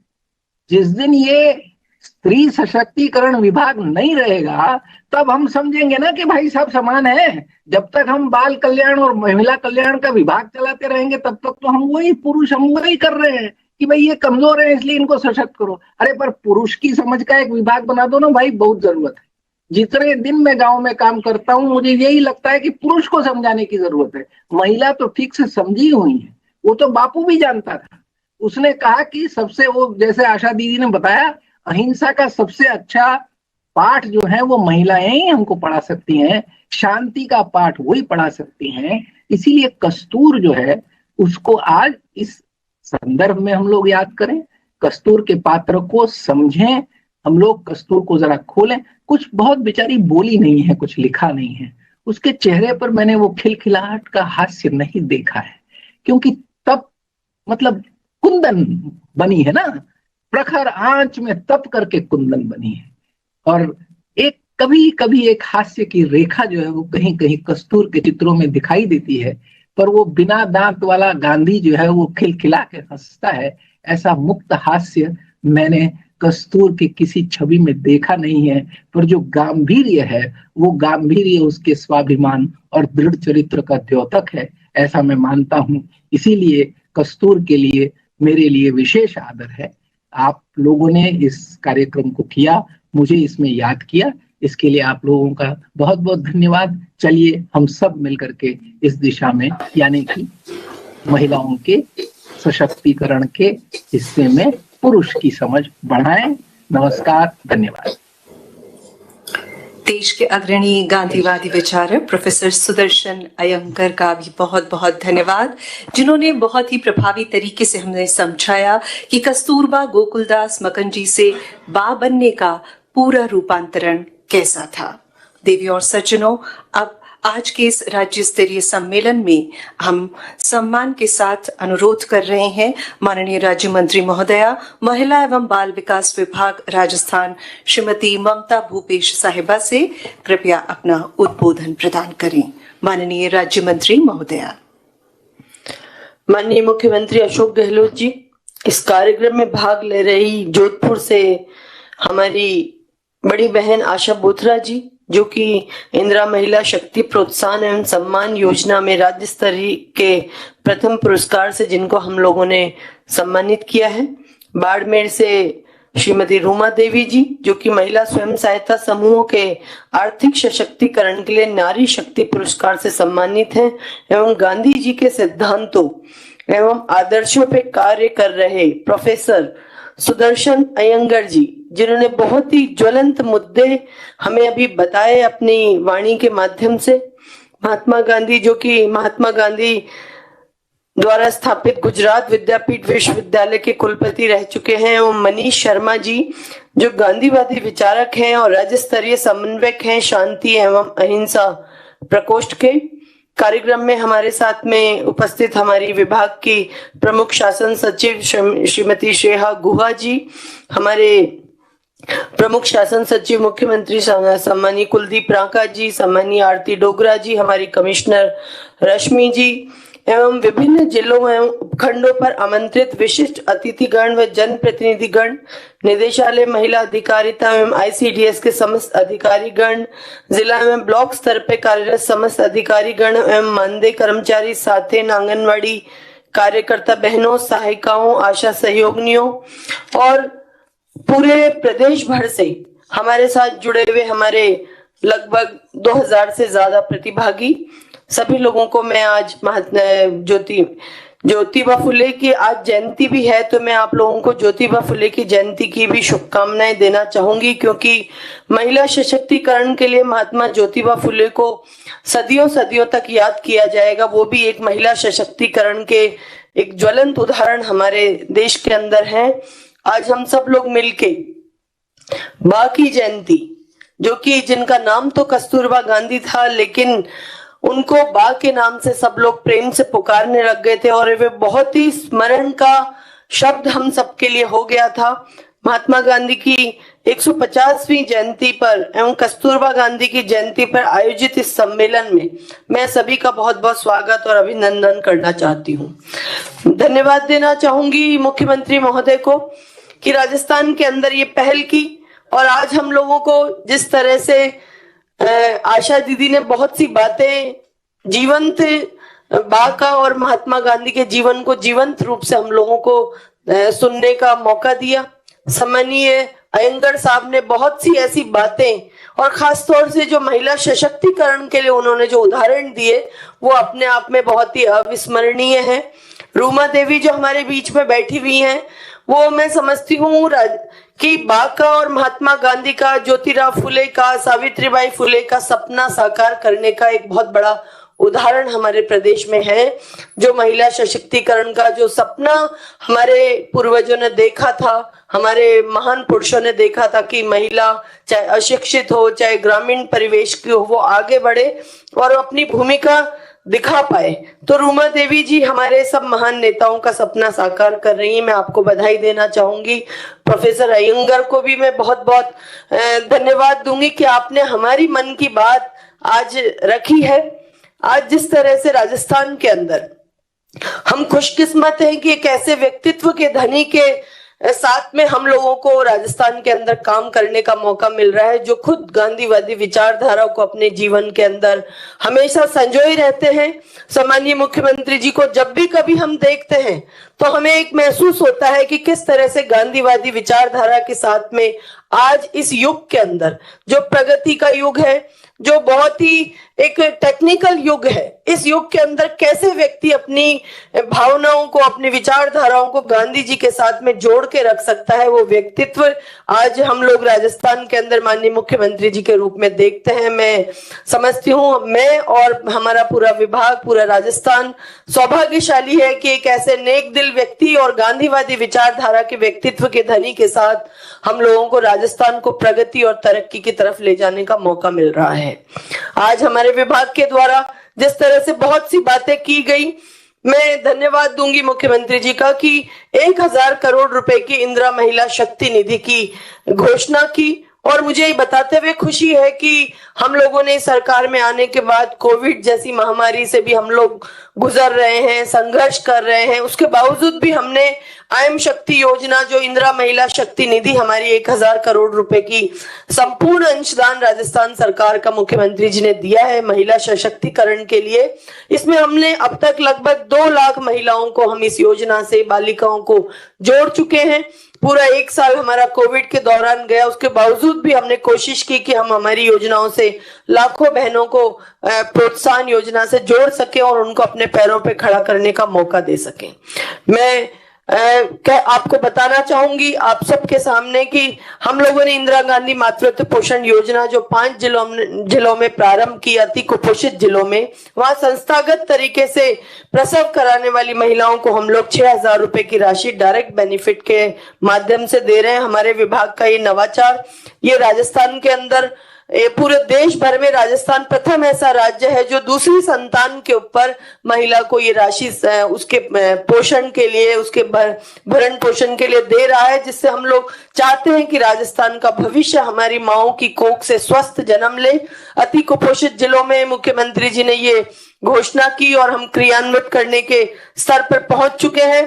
G: जिस दिन ये स्त्री सशक्तिकरण विभाग नहीं रहेगा, तब हम समझेंगे ना कि भाई सब समान है। जब तक हम बाल कल्याण और महिला कल्याण का विभाग चलाते रहेंगे, तब तक तो हम वही कर रहे हैं कि भाई ये कमजोर है इसलिए इनको सशक्त करो। अरे पर पुरुष की समझ का एक विभाग बना दो ना भाई, बहुत जरूरत है। जितने दिन मैं गांव में काम करता हूं, मुझे यही लगता है कि पुरुष को समझाने की जरूरत है। महिला तो ठीक से समझी हुई है, वो तो बापू भी जानता था। उसने कहा कि सबसे, वो जैसे आशा दीदी ने बताया, अहिंसा का सबसे अच्छा पाठ जो है वो महिलाएं ही हमको पढ़ा सकती हैं, शांति का पाठ वही पढ़ा सकती हैं। इसीलिए कस्तूर जो है उसको आज इस संदर्भ में हम लोग याद करें, कस्तूर के पात्र को समझें, हम लोग कस्तूर को जरा खोलें। कुछ बहुत बेचारी बोली नहीं है, कुछ लिखा नहीं है, उसके चेहरे पर मैंने वो खिलखिलाहट का हास्य नहीं देखा है, क्योंकि तब मतलब कुंदन बनी है ना, प्रखर आंच में तप करके कुंदन बनी है। और एक कभी कभी एक हास्य की रेखा जो है वो कहीं कहीं कस्तूर के चित्रों में दिखाई देती है, पर वो बिना दांत वाला गांधी जो है वो खिलखिला के हंसता है। ऐसा मुक्त हास्य मैंने कस्तूर की किसी छवि में देखा नहीं है। पर जो गांभीर्य है वो गांभीर्य उसके स्वाभिमान और दृढ़ चरित्र का द्योतक है, ऐसा मैं मानता हूं। इसीलिए कस्तूर के लिए मेरे लिए विशेष आदर है। आप लोगों ने इस कार्यक्रम को किया, मुझे इसमें याद किया, इसके लिए आप लोगों का बहुत बहुत धन्यवाद। चलिए हम सब मिलकर के इस दिशा में, यानी कि महिलाओं के सशक्तिकरण के हिस्से में पुरुष की समझ बढ़ाएं। नमस्कार, धन्यवाद।
B: देश के अग्रणी गांधीवादी विचारक प्रोफेसर सुदर्शन अयंगर का भी बहुत बहुत धन्यवाद, जिन्होंने बहुत ही प्रभावी तरीके से हमें समझाया कि कस्तूरबा गोकुलदास मकंजी से बा बनने का पूरा रूपांतरण कैसा था। देवी और सज्जनों, अब आज के इस राज्य स्तरीय सम्मेलन में हम सम्मान के साथ अनुरोध कर रहे हैं माननीय राज्य मंत्री महोदया, महिला एवं बाल विकास विभाग राजस्थान श्रीमती ममता भूपेश साहिबा से कृपया अपना उद्बोधन प्रदान करें। माननीय राज्य मंत्री महोदया।
H: माननीय मुख्यमंत्री अशोक गहलोत जी, इस कार्यक्रम में भाग ले रही जोधपुर से हमारी बड़ी बहन आशा बोथरा जी, जो कि इंदिरा महिला शक्ति प्रोत्साहन एवं सम्मान योजना में राज्य स्तरीय के प्रथम पुरस्कार से जिनको हम लोगों ने सम्मानित किया है। बाड़मेर से श्रीमती रूमा देवी जी, जो कि महिला स्वयं सहायता समूहों के आर्थिक सशक्तिकरण के लिए नारी शक्ति पुरस्कार से सम्मानित हैं, एवं गांधी जी के सिद्धांतों एवं आदर्शों पे कार्य कर रहे प्रोफेसर सुदर्शन अयंगर जी, जिन्होंने बहुत ही ज्वलंत मुद्दे हमें अभी बताए अपनी वाणी के माध्यम से। महात्मा गांधी, जो कि महात्मा गांधी द्वारा स्थापित गुजरात विद्यापीठ विश्वविद्यालय के कुलपति रह चुके हैं, एवं मनीष शर्मा जी, जो गांधीवादी विचारक हैं और राज्य स्तरीय समन्वयक हैं शांति एवं अहिंसा प्रकोष्ठ के। कार्यक्रम में हमारे साथ में उपस्थित हमारी विभाग की प्रमुख शासन सचिव श्रीमती श्रेया गुहा जी, हमारे प्रमुख शासन सचिव मुख्यमंत्री सम्मानीय कुलदीप रांका जी, सम्मानीय आरती डोगरा जी, हमारी कमिश्नर रश्मि जी, एवं विभिन्न जिलों एवं उपखंडों पर आमंत्रित विशिष्ट अतिथिगण व जनप्रतिनिधिगण, निदेशालय महिला अधिकारिता एवं ICDS के समस्त अधिकारीगण, जिला एवं ब्लॉक स्तर पर कार्यरत समस्त अधिकारीगण एवं मानदेय कर्मचारी, साथी, आंगनवाड़ी कार्यकर्ता बहनों, सहायिकाओं, आशा सहयोगिनियों और पूरे प्रदेश भर से हमारे साथ जुड़े हुए हमारे लगभग 2000 से ज्यादा प्रतिभागी, सभी लोगों को मैं आज ज्योतिबा फुले की आज जयंती भी है, तो मैं आप लोगों को ज्योतिबा फुले की जयंती की भी शुभकामनाएं देना चाहूंगी, क्योंकि महिला सशक्तिकरण के लिए महात्मा ज्योतिबा फुले को सदियों सदियों तक याद किया जाएगा। वो भी एक महिला सशक्तिकरण के एक ज्वलंत उदाहरण हमारे देश के अंदर है। आज हम सब लोग मिलके बा की जयंती, जो कि जिनका नाम तो कस्तूरबा गांधी था, लेकिन उनको बा के नाम से सब लोग प्रेम से पुकारने लग गए थे और वे बहुत ही स्मरण का शब्द हम सबके लिए हो गया था। महात्मा गांधी की 150वीं जयंती पर एवं कस्तूरबा गांधी की जयंती पर आयोजित इस सम्मेलन में मैं सभी का बहुत बहुत स्वागत और अभिनंदन करना चाहती हूँ। धन्यवाद देना चाहूंगी मुख्यमंत्री महोदय को कि राजस्थान के अंदर ये पहल की और आज हम लोगों को जिस तरह से आशा दीदी ने बहुत सी बातें जीवंत बा का और महात्मा गांधी के जीवन को जीवंत रूप से हम लोगों को सुनने का मौका दिया। सम्मानीय अयंगर साहब ने बहुत सी ऐसी बातें और खास तौर से जो महिला सशक्तिकरण के लिए उन्होंने जो उदाहरण दिए वो अपने आप में बहुत ही अविस्मरणीय है। रूमा देवी जो हमारे बीच में बैठी हुई हैं, वो मैं समझती हूँ कि बा का और महात्मा गांधी का, ज्योतिराव फुले का, सावित्रीबाई फुले का सपना साकार करने का एक बहुत बड़ा उदाहरण हमारे प्रदेश में है। जो महिला सशक्तिकरण का जो सपना हमारे पूर्वजों ने देखा था, हमारे महान पुरुषों ने देखा था कि महिला चाहे अशिक्षित हो चाहे ग्रामीण परिवेश की हो, वो आगे बढ़े और अपनी भूमिका दिखा पाए। तो रूमा देवी जी हमारे सब महान नेताओं का सपना साकार कर रही हैं। मैं आपको बधाई देना चाहूंगी। प्रोफेसर अयंगर को भी मैं बहुत बहुत धन्यवाद दूंगी कि आपने हमारी मन की बात आज रखी है। आज जिस तरह से राजस्थान के अंदर हम खुशकिस्मत हैं कि एक ऐसे व्यक्तित्व के धनी के साथ में हम लोगों को राजस्थान के अंदर काम करने का मौका मिल रहा है, जो खुद गांधीवादी विचारधारा को अपने जीवन के अंदर हमेशा संजोए रहते हैं। सम्मानीय मुख्यमंत्री जी को जब भी कभी हम देखते हैं तो हमें एक महसूस होता है कि किस तरह से गांधीवादी विचारधारा के साथ में आज इस युग के अंदर, जो प्रगति का युग है, जो बहुत ही एक टेक्निकल युग है, इस युग के अंदर कैसे व्यक्ति अपनी भावनाओं को, अपनी विचारधाराओं को गांधी जी के साथ में जोड़ के रख सकता है, वो व्यक्तित्व आज हम लोग राजस्थान के अंदर माननीय मुख्यमंत्री जी के रूप में देखते हैं। मैं समझती हूँ मैं और हमारा पूरा विभाग, पूरा राजस्थान सौभाग्यशाली है कि एक ऐसे नेक दिल व्यक्ति और गांधीवादी विचारधारा के व्यक्तित्व के धनी के साथ हम लोगों को राजस्थान को प्रगति और तरक्की की तरफ ले जाने का मौका मिल रहा है। आज हमारे विभाग के द्वारा जिस तरह से बहुत सी बातें की गई, मैं धन्यवाद दूंगी मुख्यमंत्री जी का कि 1000 करोड़ रुपए की इंदिरा महिला शक्ति निधि की घोषणा की। और मुझे ये बताते हुए खुशी है कि हम लोगों ने सरकार में आने के बाद कोविड जैसी महामारी से भी हम लोग गुजर रहे हैं, संघर्ष कर रहे हैं, उसके बावजूद भी हमने आयम शक्ति योजना, जो इंदिरा महिला शक्ति निधि हमारी 1000 करोड़ रुपए की संपूर्ण अंशदान राजस्थान सरकार का मुख्यमंत्री जी ने दिया है महिला सशक्तिकरण के लिए। इसमें हमने अब तक लगभग 2 लाख महिलाओं को हम इस योजना से, बालिकाओं को जोड़ चुके हैं। पूरा 1 साल हमारा कोविड के दौरान गया, उसके बावजूद भी हमने कोशिश की कि हम हमारी योजनाओं से लाखों बहनों को प्रोत्साहन योजना से जोड़ सके और उनको अपने पैरों पे खड़ा करने का मौका दे सके। मैं आपको बताना चाहूंगी आप सबके सामने कि हम लोगों ने इंदिरा गांधी मातृत्व पोषण योजना जो 5 जिलों में प्रारंभ की, अति कुपोषित जिलों में, वहां संस्थागत तरीके से प्रसव कराने वाली महिलाओं को हम लोग 6000 रुपए की राशि डायरेक्ट बेनिफिट के माध्यम से दे रहे हैं। हमारे विभाग का ये नवाचार, ये राजस्थान के अंदर, पूरे देश भर में राजस्थान प्रथम ऐसा राज्य है जो दूसरी संतान के ऊपर महिला को ये राशि उसके पोषण के लिए, उसके भरण पोषण के लिए दे रहा है, जिससे हम लोग चाहते हैं कि राजस्थान का भविष्य हमारी माओं की कोख से स्वस्थ जन्म ले। अति कुपोषित जिलों में मुख्यमंत्री जी ने ये घोषणा की और हम क्रियान्वित करने के स्तर पर पहुंच चुके हैं।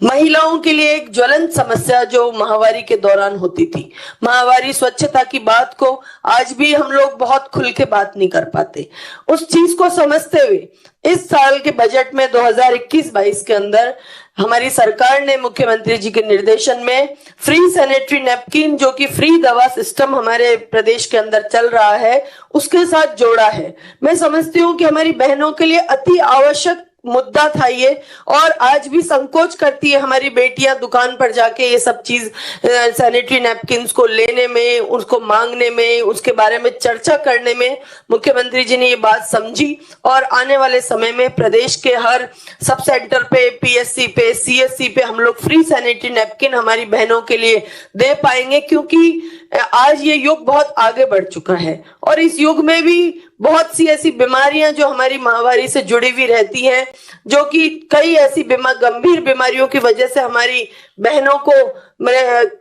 H: महिलाओं के लिए एक ज्वलंत समस्या जो महामारी के दौरान होती थी, महामारी स्वच्छता की बात को आज भी हम लोग बहुत खुल के बात नहीं कर पाते। उस चीज को समझते हुए इस साल के बजट में 2021-22 के अंदर हमारी सरकार ने मुख्यमंत्री जी के निर्देशन में फ्री सैनिटरी नैपकिन, जो कि फ्री दवा सिस्टम हमारे प्रदेश के अंदर चल रहा है, उसके साथ जोड़ा है। मैं समझती हूँ कि हमारी बहनों के लिए अति आवश्यक मुद्दा था ये, और आज भी संकोच करती है हमारी बेटियां दुकान पर जाके ये सब चीज सैनिटरी नैपकिन्स को लेने में, उसको मांगने में, उसके बारे में चर्चा करने में। मुख्यमंत्री जी ने ये बात समझी और आने वाले समय में प्रदेश के हर सब सेंटर पे, पीएससी पे, सीएससी पे हम लोग फ्री सैनिटरी नैपकिन हमारी बहनों के लिए दे पाएंगे, क्योंकि आज ये युग बहुत आगे बढ़ चुका है और इस युग में भी बहुत सी ऐसी बीमारियां जो हमारी माहवारी से जुड़ी हुई रहती हैं, जो कि कई ऐसी गंभीर बीमारियों की वजह से हमारी बहनों को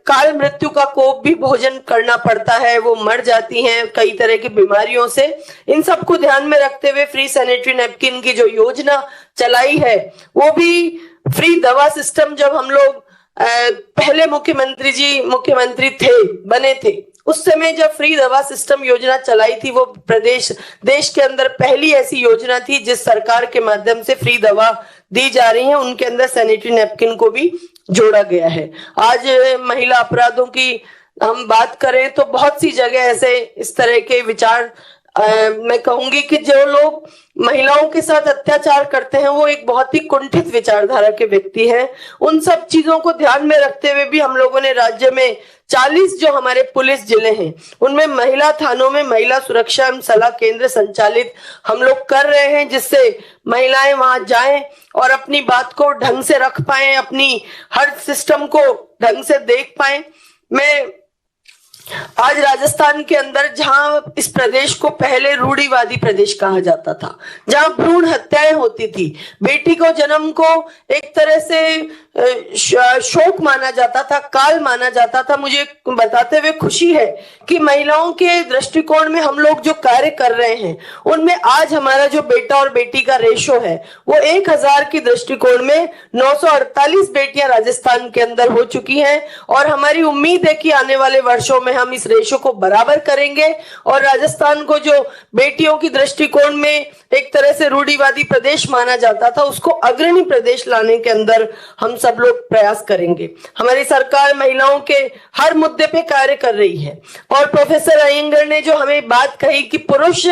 H: काल मृत्यु का कोप भी भोजन करना पड़ता है, वो मर जाती हैं कई तरह की बीमारियों से। इन सबको ध्यान में रखते हुए फ्री सैनिटरी नैपकिन की जो योजना चलाई है, वो भी फ्री दवा सिस्टम, जब हम लोग पहले मुख्यमंत्री बने थे, उस समय जब फ्री दवा सिस्टम योजना चलाई थी, वो देश के अंदर पहली ऐसी योजना थी जिस सरकार के माध्यम से फ्री दवा दी जा रही है, उनके अंदर सैनिटरी नैपकिन को भी जोड़ा गया है। आज महिला अपराधों की हम बात करें तो बहुत सी जगह ऐसे इस तरह के विचार, मैं कहूंगी कि जो लोग महिलाओं के साथ अत्याचार करते हैं वो एक बहुत ही कुंठित विचारधारा के व्यक्ति हैं। उन सब चीजों को ध्यान में रखते हुए भी हम लोगों ने राज्य में 40 जो हमारे पुलिस जिले हैं उनमें महिला थानों में महिला सुरक्षा एवं सलाह केंद्र संचालित हम लोग कर रहे हैं, जिससे महिलाएं वहां जाएं और अपनी बात को ढंग से रख पाए, अपनी हर सिस्टम को ढंग से देख पाए। मैं आज राजस्थान के अंदर, जहां इस प्रदेश को पहले रूढ़िवादी प्रदेश कहा जाता था, जहां भ्रूण हत्याएं होती थी, बेटी को जन्म को एक तरह से शोक माना जाता था, काल माना जाता था, मुझे बताते हुए खुशी है कि महिलाओं के दृष्टिकोण में हम लोग जो कार्य कर रहे हैं उनमें आज हमारा जो बेटा और बेटी का रेशो है वो 1000 की दृष्टिकोण में 948 बेटियां राजस्थान के अंदर हो चुकी हैं और हमारी उम्मीद है कि आने वाले वर्षों में हम इस रेशो को बराबर करेंगे और राजस्थान को जो बेटियों की दृष्टिकोण में एक तरह से रूढ़िवादी प्रदेश माना जाता था उसको अग्रणी प्रदेश लाने के अंदर हम सब लोग प्रयास करेंगे। हमारी सरकार महिलाओं के हर मुद्दे पे कार्य कर रही है और प्रोफेसर अयंगर ने जो हमें बात कही कि पुरुष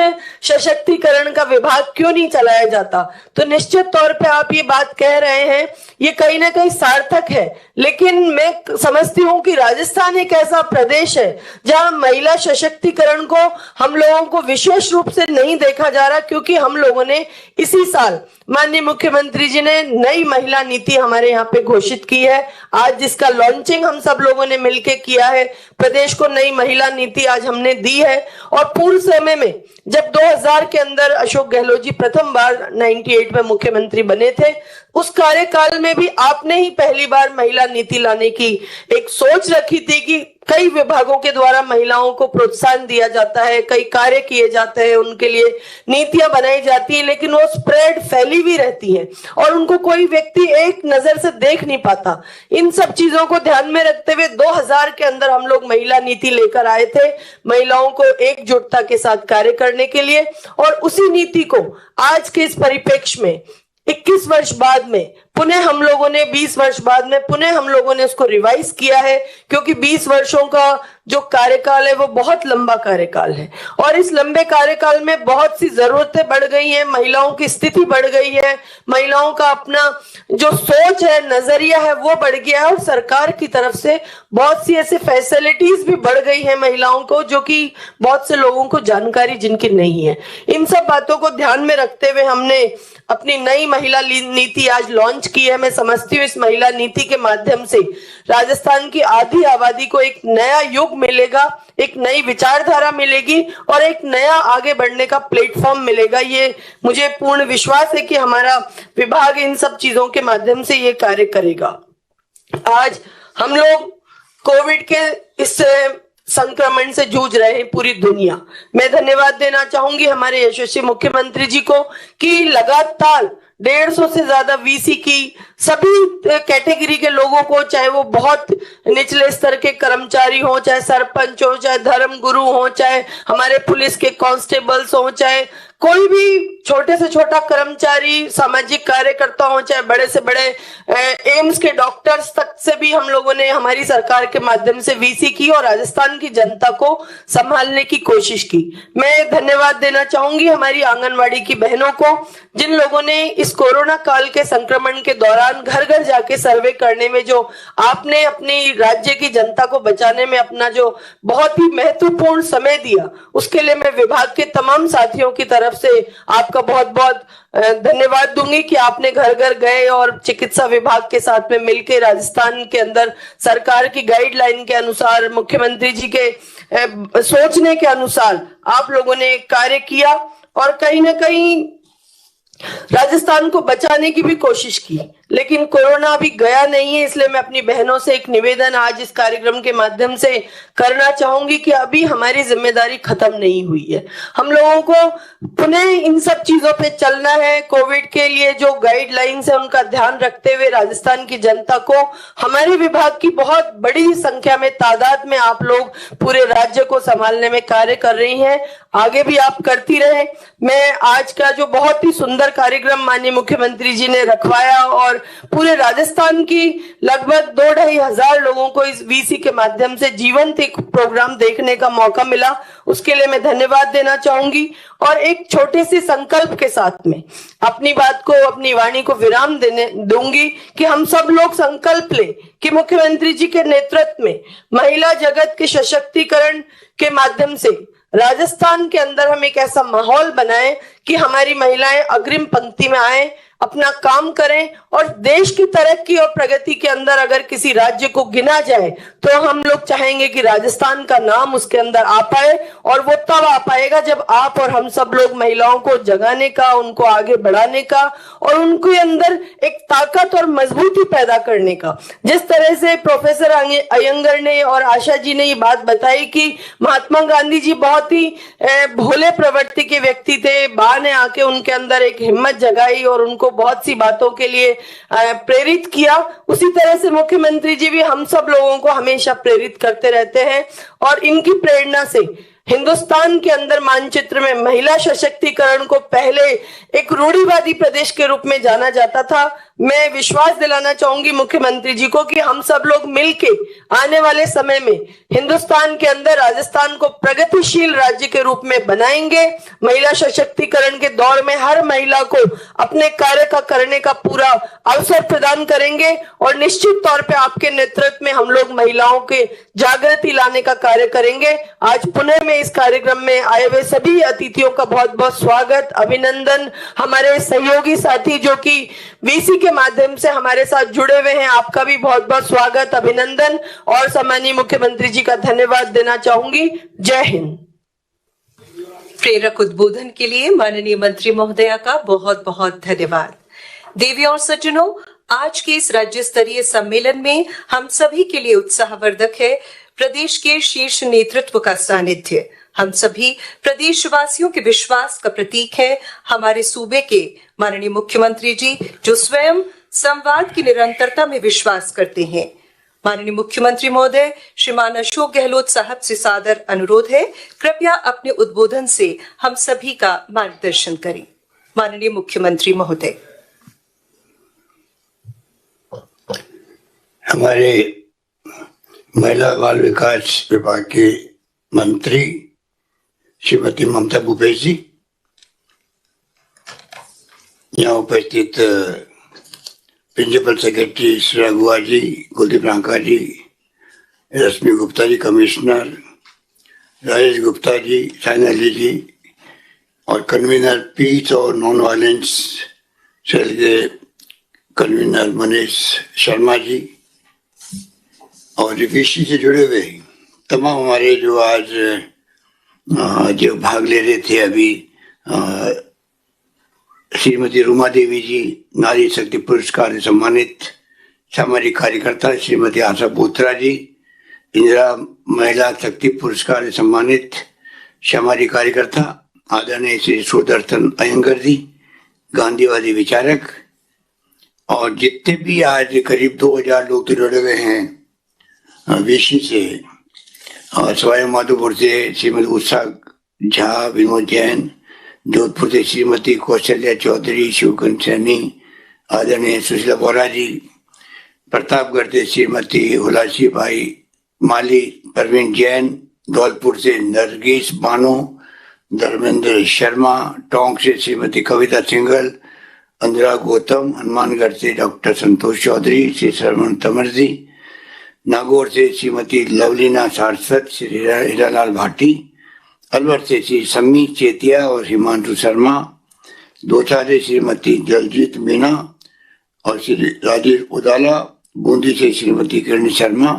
H: सशक्तिकरण का विभाग क्यों नहीं चलाया जाता, तो निश्चित तौर पे आप ये बात कह रहे हैं, ये कहीं ना कहीं सार्थक है, लेकिन मैं समझती हूँ कि राजस्थान एक ऐसा प्रदेश है जहां महिला सशक्तिकरण को हम लोगों को विशेष रूप से नहीं देखा जा रहा, क्योंकि हम लोगों ने इसी साल माननीय मुख्यमंत्री जी ने नई महिला नीति हमारे यहाँ पे घोषित की है। आज जिसका लॉन्चिंग हम सब लोगों ने मिलकर किया है, प्रदेश को नई महिला नीति आज हमने दी है। और पूर्व समय में जब 2000 के अंदर अशोक गहलोत जी प्रथम बार 98 में मुख्यमंत्री बने थे, उस कार्यकाल में भी आपने ही पहली बार महिला नीति लाने की एक सोच रखी थी कि कई विभागों के द्वारा महिलाओं को प्रोत्साहन दिया जाता है, कई कार्य किए जाते हैं, उनके लिए नीतियां बनाई जाती है, लेकिन वो स्प्रेड फैली हुई रहती है और उनको कोई व्यक्ति एक नजर से देख नहीं पाता। इन सब चीजों को ध्यान में रखते हुए 2000 के अंदर हम लोग महिला नीति लेकर आए थे, महिलाओं को एकजुटता के साथ कार्य करने के लिए, और उसी नीति को आज के इस परिप्रेक्ष्य में 21 वर्ष बाद में पुनः हम लोगों ने 20 वर्ष बाद में पुनः हम लोगों ने उसको रिवाइज किया है, क्योंकि 20 वर्षों का जो कार्यकाल है वो बहुत लंबा कार्यकाल है और इस लंबे कार्यकाल में बहुत सी जरूरतें बढ़ गई हैं, महिलाओं की स्थिति बढ़ गई है, महिलाओं का अपना जो सोच है, नजरिया है, वो बढ़ गया है और सरकार की तरफ से बहुत सी ऐसे फैसिलिटीज भी बढ़ गई है महिलाओं को, जो कि बहुत से लोगों को जानकारी जिनकी नहीं है। इन सब बातों को ध्यान में रखते हुए हमने अपनी नई महिला नीति आज लॉन्च की है। मैं समझती हूँ इस महिला नीति के माध्यम से राजस्थान की आधी आबादी को एक नया युग मिलेगा, एक नई विचारधारा मिलेगी और एक नया आगे बढ़ने का प्लेटफॉर्म मिलेगा। ये मुझे पूर्ण विश्वास है कि हमारा विभाग इन सब चीजों के माध्यम से ये कार्य करेगा। आज हम लोग कोविड के इस संक्रमण से जूझ रहे हैं पूरी दुनिया। मैं धन्यवाद देना चाहूंगी हमारे यशस्वी मुख्यमंत्री जी को कि लगातार 150 से ज्यादा वीसी की सभी कैटेगरी के लोगों को, चाहे वो बहुत निचले स्तर के कर्मचारी हो, चाहे सरपंच हो, चाहे धर्म गुरु हो, चाहे हमारे पुलिस के कांस्टेबल्स हो, चाहे कोई भी छोटे से छोटा कर्मचारी, सामाजिक कार्यकर्ता हो, चाहे बड़े से बड़े एम्स के डॉक्टर्स तक से भी हम लोगों ने हमारी सरकार के माध्यम से वीसी की और राजस्थान की जनता को संभालने की कोशिश की। मैं धन्यवाद देना चाहूंगी हमारी आंगनवाड़ी की बहनों को, जिन लोगों ने इस कोरोना काल के संक्रमण के दौरान घर घर जाके सर्वे करने में जो आपने अपनी राज्य की जनता को बचाने में अपना जो बहुत ही महत्वपूर्ण समय दिया, उसके लिए मैं विभाग के तमाम साथियों की तरफ तरफ से आपका बहुत बहुत धन्यवाद दूंगी कि आपने घर घर गए और चिकित्सा विभाग के साथ में मिलकर राजस्थान के अंदर सरकार की गाइडलाइन के अनुसार, मुख्यमंत्री जी के सोचने के अनुसार आप लोगों ने कार्य किया और कहीं ना कहीं राजस्थान को बचाने की भी कोशिश की। लेकिन कोरोना अभी गया नहीं है, इसलिए मैं अपनी बहनों से एक निवेदन आज इस कार्यक्रम के माध्यम से करना चाहूंगी कि अभी हमारी जिम्मेदारी खत्म नहीं हुई है। हम लोगों को पुनः इन सब चीजों पे चलना है। कोविड के लिए जो गाइडलाइंस है उनका ध्यान रखते हुए राजस्थान की जनता को, हमारे विभाग की बहुत बड़ी संख्या में तादाद में आप लोग पूरे राज्य को संभालने में कार्य कर रही हैं, आगे भी आप करती रहे। मैं आज का जो बहुत ही सुंदर कार्यक्रम माननीय मुख्यमंत्री जी ने रखवाया और पूरे राजस्थान की लगभग 2-2.5 हजार लोगों को इस वीसी के माध्यम से जीवंत एक प्रोग्राम देखने का मौका मिला, उसके लिए मैं धन्यवाद देना चाहूंगी। और एक छोटे से संकल्प के साथ में अपनी बात को, अपनी वाणी को विराम देने दूंगी कि हम सब लोग संकल्प लें कि मुख्यमंत्री जी के नेतृत्व में महिला जगत के सशक्तिकरण के माध्यम से राजस्थान के अंदर हम एक ऐसा माहौल बनाएं कि हमारी महिलाएं अग्रिम पंक्ति में आए, अपना काम करें और देश की तरक्की और प्रगति के अंदर अगर किसी राज्य को गिना जाए तो हम लोग चाहेंगे कि राजस्थान का नाम उसके अंदर आ पाए। और वो तब आ पाएगा जब आप और हम सब लोग महिलाओं को जगाने का, उनको आगे बढ़ाने का और उनके अंदर एक ताकत और मजबूती पैदा करने का। जिस तरह से प्रोफेसर अयंगर ने और आशा जी ने ये बात बताई कि महात्मा गांधी जी बहुत ही भोले प्रवृत्ति के व्यक्ति थे, बा ने आके उनके अंदर एक हिम्मत जगाई और उनको बहुत सी बातों के लिए प्रेरित किया, उसी तरह से मुख्यमंत्री जी भी हम सब लोगों को हमेशा प्रेरित करते रहते हैं। और इनकी प्रेरणा से हिंदुस्तान के अंदर मानचित्र में महिला सशक्तिकरण को पहले एक रूढ़िवादी प्रदेश के रूप में जाना जाता था। मैं विश्वास दिलाना चाहूंगी मुख्यमंत्री जी को कि हम सब लोग मिलके आने वाले समय में हिंदुस्तान के अंदर राजस्थान को प्रगतिशील राज्य के रूप में बनाएंगे। महिला सशक्तिकरण के दौर में हर महिला को अपने कार्य का करने का पूरा अवसर प्रदान करेंगे और निश्चित तौर पे आपके नेतृत्व में हम लोग महिलाओं के जागृति लाने का कार्य करेंगे। आज पुणे में इस कार्यक्रम में आए हुए सभी अतिथियों का बहुत बहुत स्वागत, अभिनंदन। हमारे सहयोगी साथी जो कि वीसी के माध्यम से हमारे साथ जुड़े हुए हैं, आपका भी बहुत बहुत स्वागत, अभिनंदन और सम्मानीय मुख्यमंत्री जी का धन्यवाद देना चाहूंगी। जय हिंद।
B: प्रेरक उद्बोधन के लिए माननीय मंत्री महोदया का बहुत बहुत धन्यवाद। देवियों और सज्जनों, आज के इस राज्य स्तरीय सम्मेलन में हम सभी के लिए उत्साहवर्धक है प्रदेश के शीर्ष नेतृत्व का सानिध्य। हम सभी प्रदेशवासियों के विश्वास का प्रतीक है हमारे सूबे के माननीय मुख्यमंत्री जी, जो स्वयं संवाद की निरंतरता में विश्वास करते हैं। माननीय मुख्यमंत्री महोदय श्रीमान अशोक गहलोत साहब से सादर अनुरोध है, कृपया अपने उद्बोधन से हम सभी का मार्गदर्शन करें। माननीय मुख्यमंत्री महोदय।
I: हमारे महिला बाल विकास विभाग के मंत्री श्रीमती ममता भूपेश जी, यहाँ उपस्थित प्रिंसिपल सेक्रेटरी श्री रघुआ जी, कुलदीप रांका जी, रश्मि गुप्ता जी कमिश्नर, राजेश गुप्ता जी, साइनाली जी और कन्वीनर पीस और नॉन वायलेंस सेल के कन्वीनर मनीष शर्मा जी और वीसी से जुड़े हुए तमाम हमारे जो आज जो भाग ले रहे थे अभी, श्रीमती रुमा देवी जी नारी शक्ति पुरस्कार से सम्मानित सामाजिक कार्यकर्ता, श्रीमती आशा बोथरा जी इंदिरा महिला शक्ति पुरस्कार से सम्मानित सामाजिक कार्यकर्ता, आदरणीय श्री सुदर्शन अयंगर जी गांधीवादी विचारक और जितने भी आज करीब 2000 लोग तो जुड़े हुए हैं वीसी से और सवाई माधोपुर से श्रीमती उषा झा, विनोद जैन, जोधपुर से श्रीमती कौशल्या चौधरी, शिवकंठ सैनी, आदरणीय सुशीला बोरा जी, प्रतापगढ़ से श्रीमती हुलासी भाई माली, प्रवीण जैन, धौलपुर से नरगिस बानो, धर्मेंद्र शर्मा, टोंक से श्रीमती कविता सिंघल, अंदिरा गौतम, हनुमानगढ़ से डॉक्टर संतोष चौधरी, श्री श्रवण तंवर जी, नागौर से श्रीमती लवलीना सारस्वत, श्री हीरालाल भाटी, अलवर से श्री सम्मी चेतिया और हिमांशु शर्मा, दौसा से श्रीमती जलजीत मीणा और श्री राजेश उदाला, बूंदी से श्रीमती किरण शर्मा,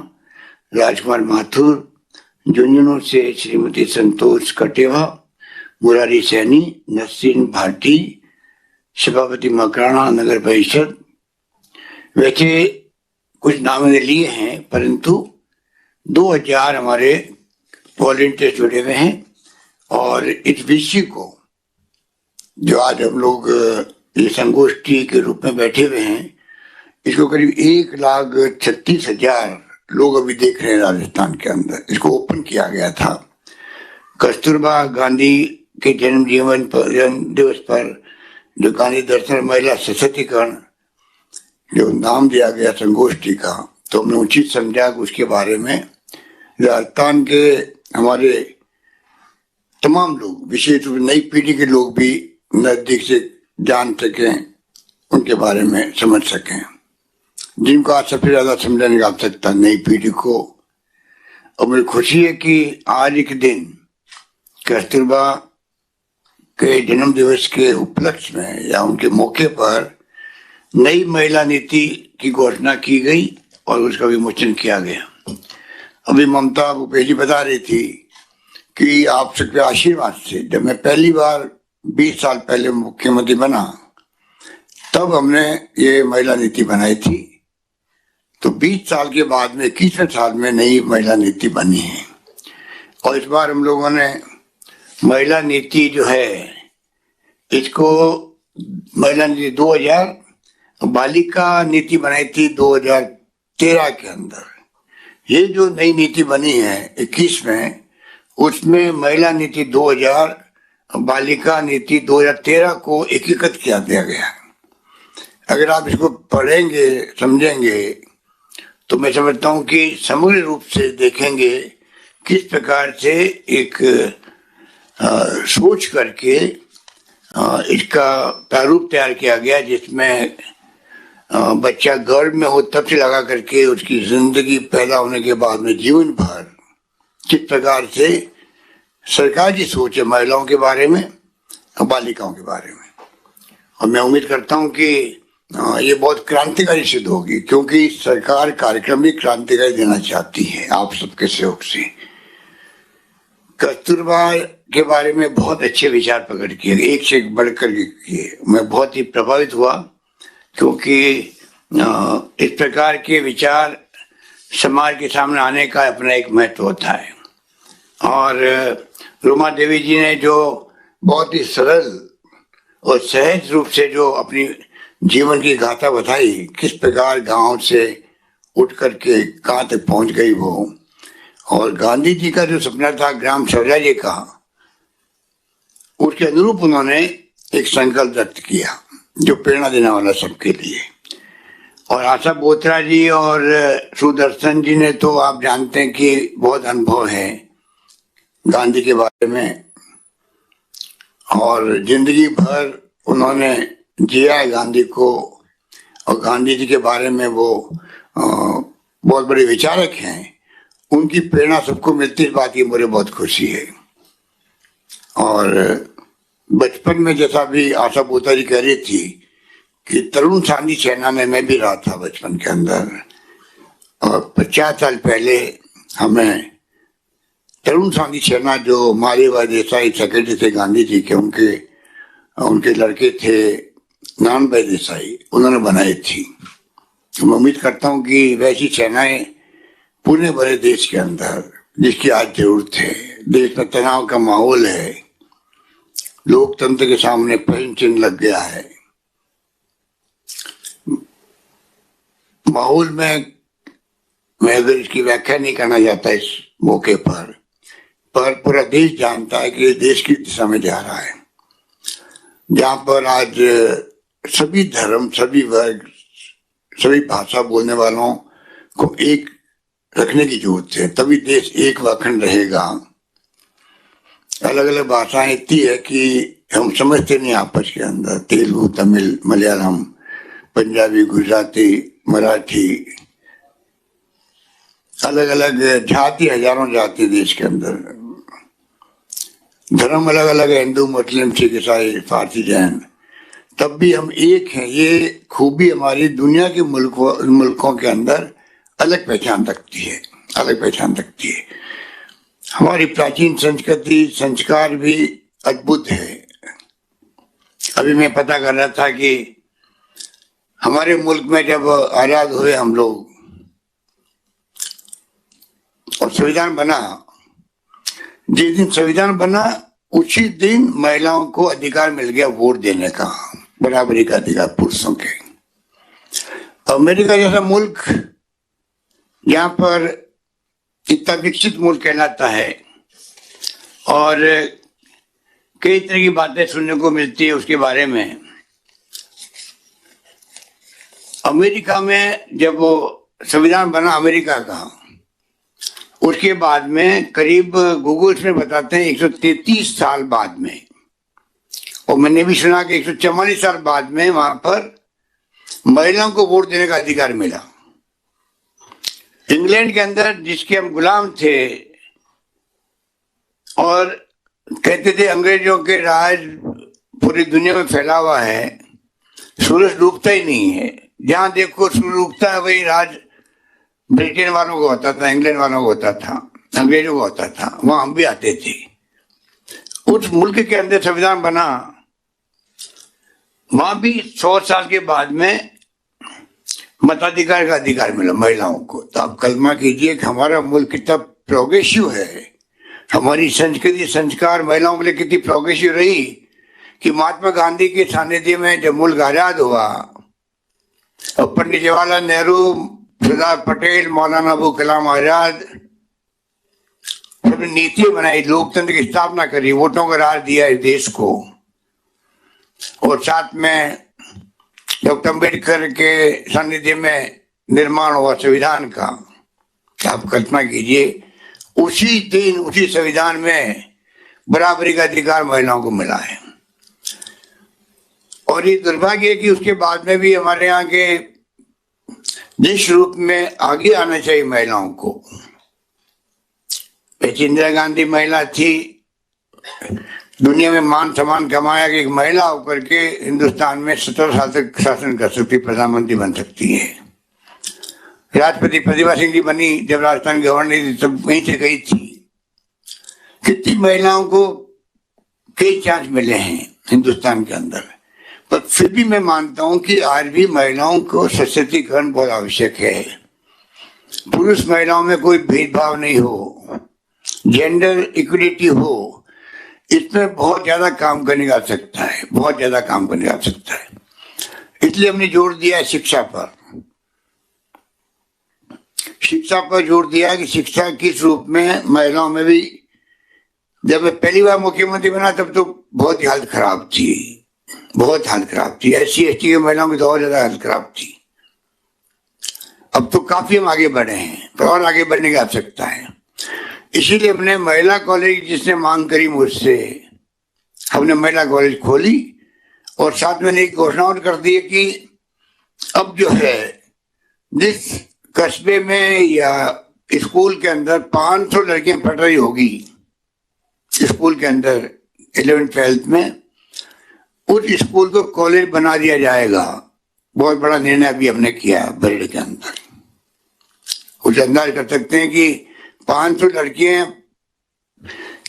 I: राजकुमार माथुर, झुंझुनू से श्रीमती संतोष कटेवा, मुरारी सैनी, नसीन भाटी, सभापति मकराना नगर परिषद। वैसे कुछ नाम मैंने लिए हैं, परंतु 2000 हमारे वॉलेंटियर जुड़े हुए हैं और इस विषय को जो आज हम लोग ये संगोष्ठी के रूप में बैठे हुए हैं, इसको करीब 1,36,000 लोग अभी देख रहे हैं राजस्थान के अंदर। इसको ओपन किया गया था। कस्तूरबा गांधी के जन्म दिवस पर जो गांधी दर्शन महिला सशक्तिकरण जो नाम दिया गया संगोष्ठी का, तो हमने उचित समझा कि उसके बारे में राजस्थान के हमारे तमाम लोग, विशेष रूप से नई पीढ़ी के लोग भी नजदीक से जान सकें, उनके बारे में समझ सकें, जिनको आज सबसे ज्यादा समझने की आवश्यकता नई पीढ़ी को। और मुझे खुशी है कि आज एक दिन कस्तूरबा के जन्म दिवस के उपलक्ष्य में या उनके मौके पर नई महिला नीति की घोषणा की गई और उसका विमोचन किया गया। अभी ममता भूपेश जी बता रही थी कि आप सबके आशीर्वाद से जब मैं पहली बार 20 साल पहले मुख्यमंत्री बना, तब हमने ये महिला नीति बनाई थी। तो 20 साल के बाद में 21वें साल में नई महिला नीति बनी है। और इस बार हम लोगों ने महिला नीति जो है, इसको महिला नीति 2000, बालिका नीति बनाई थी 2013 के अंदर। ये जो नई नीति बनी है 21 में, उसमें महिला नीति 2000, बालिका नीति 2013 को एकीकृत किया दिया गया। अगर आप इसको पढ़ेंगे, समझेंगे, तो मैं समझता हूँ कि समग्र रूप से देखेंगे किस प्रकार से एक सोच करके इसका प्रारूप तैयार किया गया, जिसमें बच्चा गर्भ में हो तब से लगा करके उसकी जिंदगी पैदा होने के बाद में जीवन भर किस प्रकार से सरकार की सोच है महिलाओं के बारे में और बालिकाओं के बारे में। और मैं उम्मीद करता हूं कि ये बहुत क्रांतिकारी सिद्ध होगी, क्योंकि सरकार कार्यक्रम भी क्रांतिकारी देना चाहती है आप सबके सहयोग से। कस्तूरबा के बारे में बहुत अच्छे विचार प्रकट किए, एक से एक बढ़कर किए। मैं बहुत ही प्रभावित हुआ, क्योंकि इस प्रकार के विचार समाज के सामने आने का अपना एक महत्व होता है। और रूमा देवी जी ने जो बहुत ही सरल और सहज रूप से जो अपनी जीवन की गाथा बताई, किस प्रकार गांव से उठ करके कहाँ तक पहुंच गई वो, और गांधी जी का जो सपना था ग्राम स्वराज्य का, उसके अनुरूप उन्होंने एक संकल्प व्यक्त किया जो प्रेरणा देने वाला सबके लिए। और आशा बोथरा जी और सुदर्शन जी ने तो आप जानते हैं कि बहुत अनुभव है गांधी के बारे में, और जिंदगी भर उन्होंने जिया है गांधी को, और गांधी जी के बारे में वो बहुत बड़े विचारक हैं। उनकी प्रेरणा सबको मिलती है, बात की मुझे बहुत खुशी है। और बचपन में जैसा भी आशा बोथरा जी कह रही थी कि तरुण साथी सेना में मैं भी रहा था बचपन के अंदर, और 50 साल पहले हमें तरुण साथी सेना जो मालेभाई देसाई सेक्रेटरी थे गांधी जी के, उनके लड़के थे नानभाई देसाई, उन्होंने बनाई थी। तो मैं उम्मीद करता हूँ कि वैसी सेनाएं पूरे बड़े देश के अंदर, जिसकी आज जरूरत है। देश में तनाव का माहौल है, लोकतंत्र के सामने प्रश्न चिन्ह लग गया है। माहौल में मैं अगर इसकी व्याख्या नहीं करना चाहता इस मौके पर पूरा देश जानता है कि देश की दिशा में जा रहा है, जहाँ पर आज सभी धर्म, सभी वर्ग, सभी भाषा बोलने वालों को एक रखने की जरूरत है, तभी देश एक व अखंड रहेगा। अलग अलग भाषाएं इतनी है कि हम समझते नहीं आपस के अंदर, तेलुगु, तमिल, मलयालम, पंजाबी, गुजराती, मराठी, अलग अलग जाति, हजारों जाति देश के अंदर। धर्म अलग अलग है, हिंदू मुस्लिम सिख ईसाई फारसी जैन, तब भी हम एक हैं। ये खूबी हमारी दुनिया के मुल्कों के अंदर अलग पहचान रखती है, अलग पहचान रखती है। हमारी प्राचीन संस्कृति संस्कार भी अद्भुत है। अभी मैं पता कर रहा था कि हमारे मुल्क में जब आजाद हुए हम लोग और संविधान बना, जिस दिन संविधान बना उसी दिन महिलाओं को अधिकार मिल गया वोट देने का, बराबरी का अधिकार पुरुषों के। अमेरिका जैसा मुल्क यहाँ पर इतना विकसित मुल्क कहलाता है और कई तरह की बातें सुनने को मिलती है उसके बारे में। अमेरिका में जब वो संविधान बना अमेरिका का, उसके बाद में करीब गूगल में बताते हैं 133 साल बाद में, और मैंने भी सुना कि 144 साल बाद में वहां पर महिलाओं को वोट देने का अधिकार मिला। इंग्लैंड के अंदर जिसके हम गुलाम थे और कहते थे अंग्रेजों के राज पूरी दुनिया में फैला हुआ है, सूरज डूबता ही नहीं है, जहां देखो सूरज उगता है वही राज ब्रिटेन वालों को होता था, इंग्लैंड वालों को होता था, अंग्रेजों को होता था, वहां हम भी आते थे। उस मुल्क के अंदर संविधान बना, वहां भी 100 साल के बाद में मताधिकार का अधिकार मिला महिलाओं को। तो आप कल्पना कीजिए कि हमारा मुल्क कितना प्रोग्रेसिव है, हमारी संस्कृति संस्कार महिलाओं के लिए कितनी प्रोग्रेसिव रही कि महात्मा गांधी के सानिध्य में जब मुल्क आजाद हुआ और पंडित जवाहरलाल नेहरू, सरदार पटेल, मौलाना अबुल कलाम आजाद सबने नीति बनाई, लोकतंत्र की स्थापना करी, वोटों का राज दिया इस देश को, और साथ में डॉक्टर अम्बेडकर के सानिध्य में निर्माण हुआ संविधान का। आप कल्पना कीजिए उसी दिन उसी संविधान में बराबरी का अधिकार महिलाओं को मिला है। और ये दुर्भाग्य है कि उसके बाद में भी हमारे यहाँ के जिस रूप में आगे आना चाहिए महिलाओं को, वैसे इंदिरा गांधी महिला थी, दुनिया में मान सम्मान कमाया कि एक महिला होकर के हिंदुस्तान में 17 साल तक शासन कर सकती, प्रधानमंत्री बन सकती है। राष्ट्रपति प्रतिभा सिंह जी बनी जब राजस्थान गवर्नर थी तब वहीं से गई थी। कितनी महिलाओं को कई चांस मिले हैं हिंदुस्तान के अंदर, पर फिर भी मैं मानता हूं कि आज भी महिलाओं को सशक्तिकरण बहुत आवश्यक है। पुरुष महिलाओं में कोई भेदभाव नहीं हो, जेंडर इक्वलिटी हो, इसमें बहुत ज्यादा काम करने का आवश्यकता है, बहुत ज्यादा काम करने का आवश्यकता है। इसलिए हमने जोर दिया है शिक्षा पर, शिक्षा पर जोर दिया कि शिक्षा किस रूप में महिलाओं में भी। जब मैं पहली बार मुख्यमंत्री बना तब तो बहुत ही हालत खराब थी, बहुत हालत खराब थी, SC ST की महिलाओं की तो और ज्यादा हालत खराब थी। अब तो काफी हम आगे बढ़े हैं, पर और आगे बढ़ने की आवश्यकता है। इसीलिए हमने महिला कॉलेज, जिसने मांग करी मुझसे, हमने महिला कॉलेज खोली और साथ में एक घोषणा और कर दी कि अब जो है जिस कस्बे में या स्कूल के अंदर 500 लड़कियां पढ़ रही होगी स्कूल के अंदर 11th 12th में, उस स्कूल को कॉलेज बना दिया जाएगा। बहुत बड़ा निर्णय भी हमने किया बरेली के अंदर। कुछ अंदाज कर सकते हैं कि 500 लड़कियां,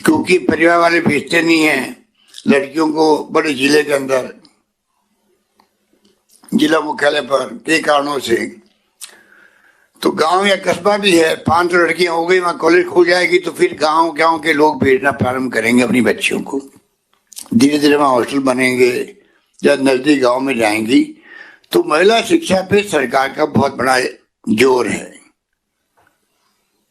I: क्योंकि परिवार वाले भेजते नहीं हैं लड़कियों को बड़े जिले के अंदर, जिला मुख्यालय पर कई कारणों से, तो गांव या कस्बा भी है, 500 लड़कियां हो गई, वहां कॉलेज खुल जाएगी तो फिर गांव के लोग भेजना प्रारंभ करेंगे अपनी बच्चियों को। धीरे धीरे वहां हॉस्टल बनेंगे, जब नजदीक गांव में जाएंगी। तो महिला शिक्षा पे सरकार का बहुत बड़ा जोर है।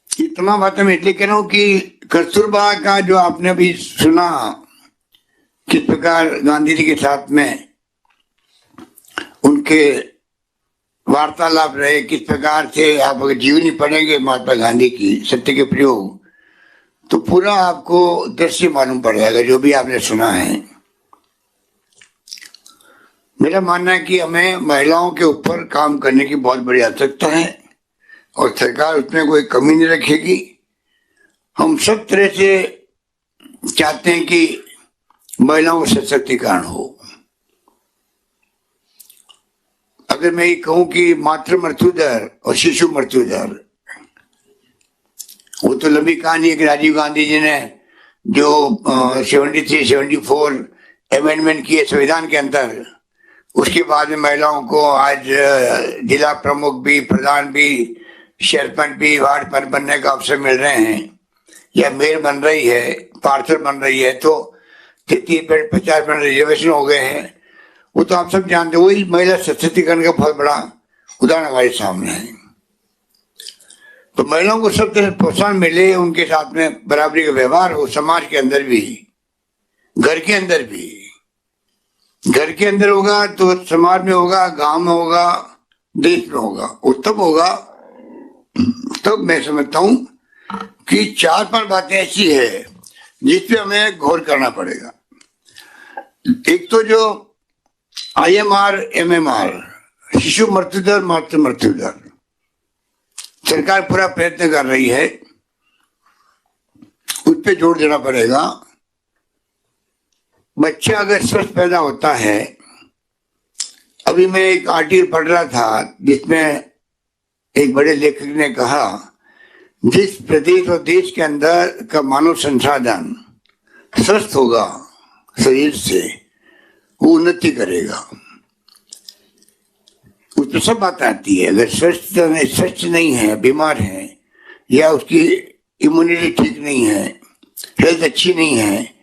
I: इतना बात मैं इसलिए कह रहा हूँ कि कस्तूरबा का जो आपने अभी सुना, किस प्रकार गांधी जी के साथ में उनके वार्तालाप रहे, किस प्रकार से, आप अगर जीवनी पढ़ेंगे महात्मा गांधी की सत्य के प्रयोग, तो पूरा आपको दृश्य मालूम पड़ जाएगा जो भी आपने सुना है। मेरा मानना है कि हमें महिलाओं के ऊपर काम करने की बहुत बड़ी आवश्यकता है और सरकार उसमें कोई कमी नहीं रखेगी। हम सब तरह से चाहते हैं कि महिलाओं का सशक्तिकरण हो। अगर मैं ये कहूं कि मातृ मृत्यु दर और शिशु मृत्यु दर, वो तो लंबी कहानी है कि राजीव गांधी जी ने जो 73-74 अमेंडमेंट किए संविधान के अंदर, उसके बाद में महिलाओं को आज जिला प्रमुख भी, प्रधान भी, सरपंच भी, वार्ड पर बनने का अवसर मिल रहे हैं, या मेयर बन रही है, पार्षद बन रही है, तो 30-50% रिजर्वेशन हो गए हैं। वो तो आप सब जानते हैं। वही महिला सशक्तिकरण का बहुत बड़ा उदाहरण हमारे सामने है। तो महिलाओं को सब तरह प्रोत्साहन मिले, उनके साथ में बराबरी का व्यवहार हो, समाज के अंदर भी, घर के अंदर भी। घर के अंदर होगा तो समाज में होगा, गांव में होगा, देश में होगा, और तब होगा। तब मैं समझता हूं कि 4-5 बातें ऐसी है जिस पे हमें गौर करना पड़ेगा। एक तो जो IMR, MMR, शिशु मृत्यु दर, मातृ मृत्यु दर, सरकार पूरा प्रयत्न कर रही है, उस पे जोर देना पड़ेगा। बच्चा अगर स्वस्थ पैदा होता है, अभी मैं एक आर्टिकल पढ़ रहा था जिसमें एक बड़े लेखक ने कहा, जिस प्रदेश और देश के अंदर का मानव संसाधन स्वस्थ होगा शरीर से, वो उन्नति करेगा। उसमें सब बात आती है। अगर स्वस्थ नहीं है, बीमार है, या उसकी इम्यूनिटी ठीक नहीं है, हेल्थ अच्छी नहीं है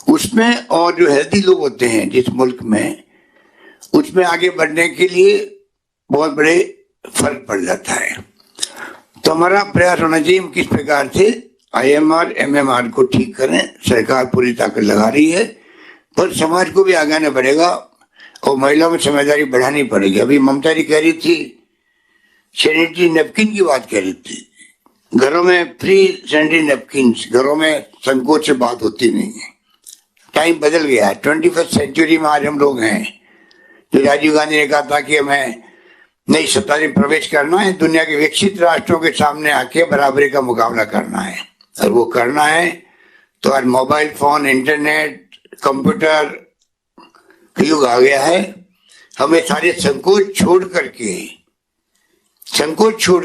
I: उसमें, और जो हेल्दी लोग होते हैं जिस मुल्क में, उसमें आगे बढ़ने के लिए बहुत बड़े फर्क पड़ जाता है। तो हमारा प्रयास होना चाहिए हम किस प्रकार से IMR, MMR को ठीक करें। सरकार पूरी ताकत लगा रही है, पर समाज को भी आगे आना पड़ेगा और महिलाओं में समझदारी बढ़ानी पड़ेगी। अभी ममता जी कह रही थी, सैनिटरी नैपकिन की बात कह रही थी। घरों में फ्री सैनिटरी नैपकिन, घरों में संकोच से बात होती नहीं है। टाइम बदल गया है, 21st सेंचुरी में आज हम लोग हैं। तो राजीव गांधी ने कहा था कि हमें नई सत्ता में प्रवेश करना है, दुनिया के विकसित राष्ट्रों के सामने आके बराबरी का मुकाबला करना है, और वो करना है तो आज मोबाइल फोन, इंटरनेट, कंप्यूटर का युग आ गया है। हमें सारे संकोच छोड़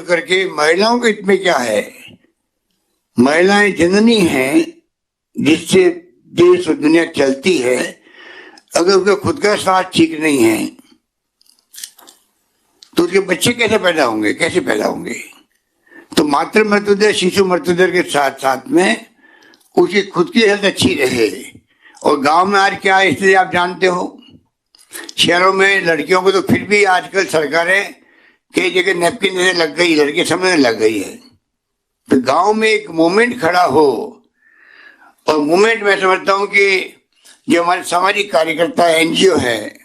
I: करके महिलाओं के हित में क्या है, महिलाएं जननी हैं जिससे देश और दुनिया चलती है। अगर उसका खुद का स्वास्थ्य ठीक नहीं है तो उसके बच्चे कैसे पैदा होंगे? तो मातृ मृत्यु दर, शिशु मृत्यु दर के साथ साथ में उसकी खुद की हेल्थ अच्छी रहे। और गांव में आज क्या स्थिति आप जानते हो। शहरों में लड़कियों को तो फिर भी आजकल सरकारें कई जगह नैपकिन देने लग गई, लड़के समझने लग गई है। तो गांव में एक मूवमेंट खड़ा हो, और मूवमेंट मैं समझता हूं कि जो हमारे सामाजिक कार्यकर्ता NGO है,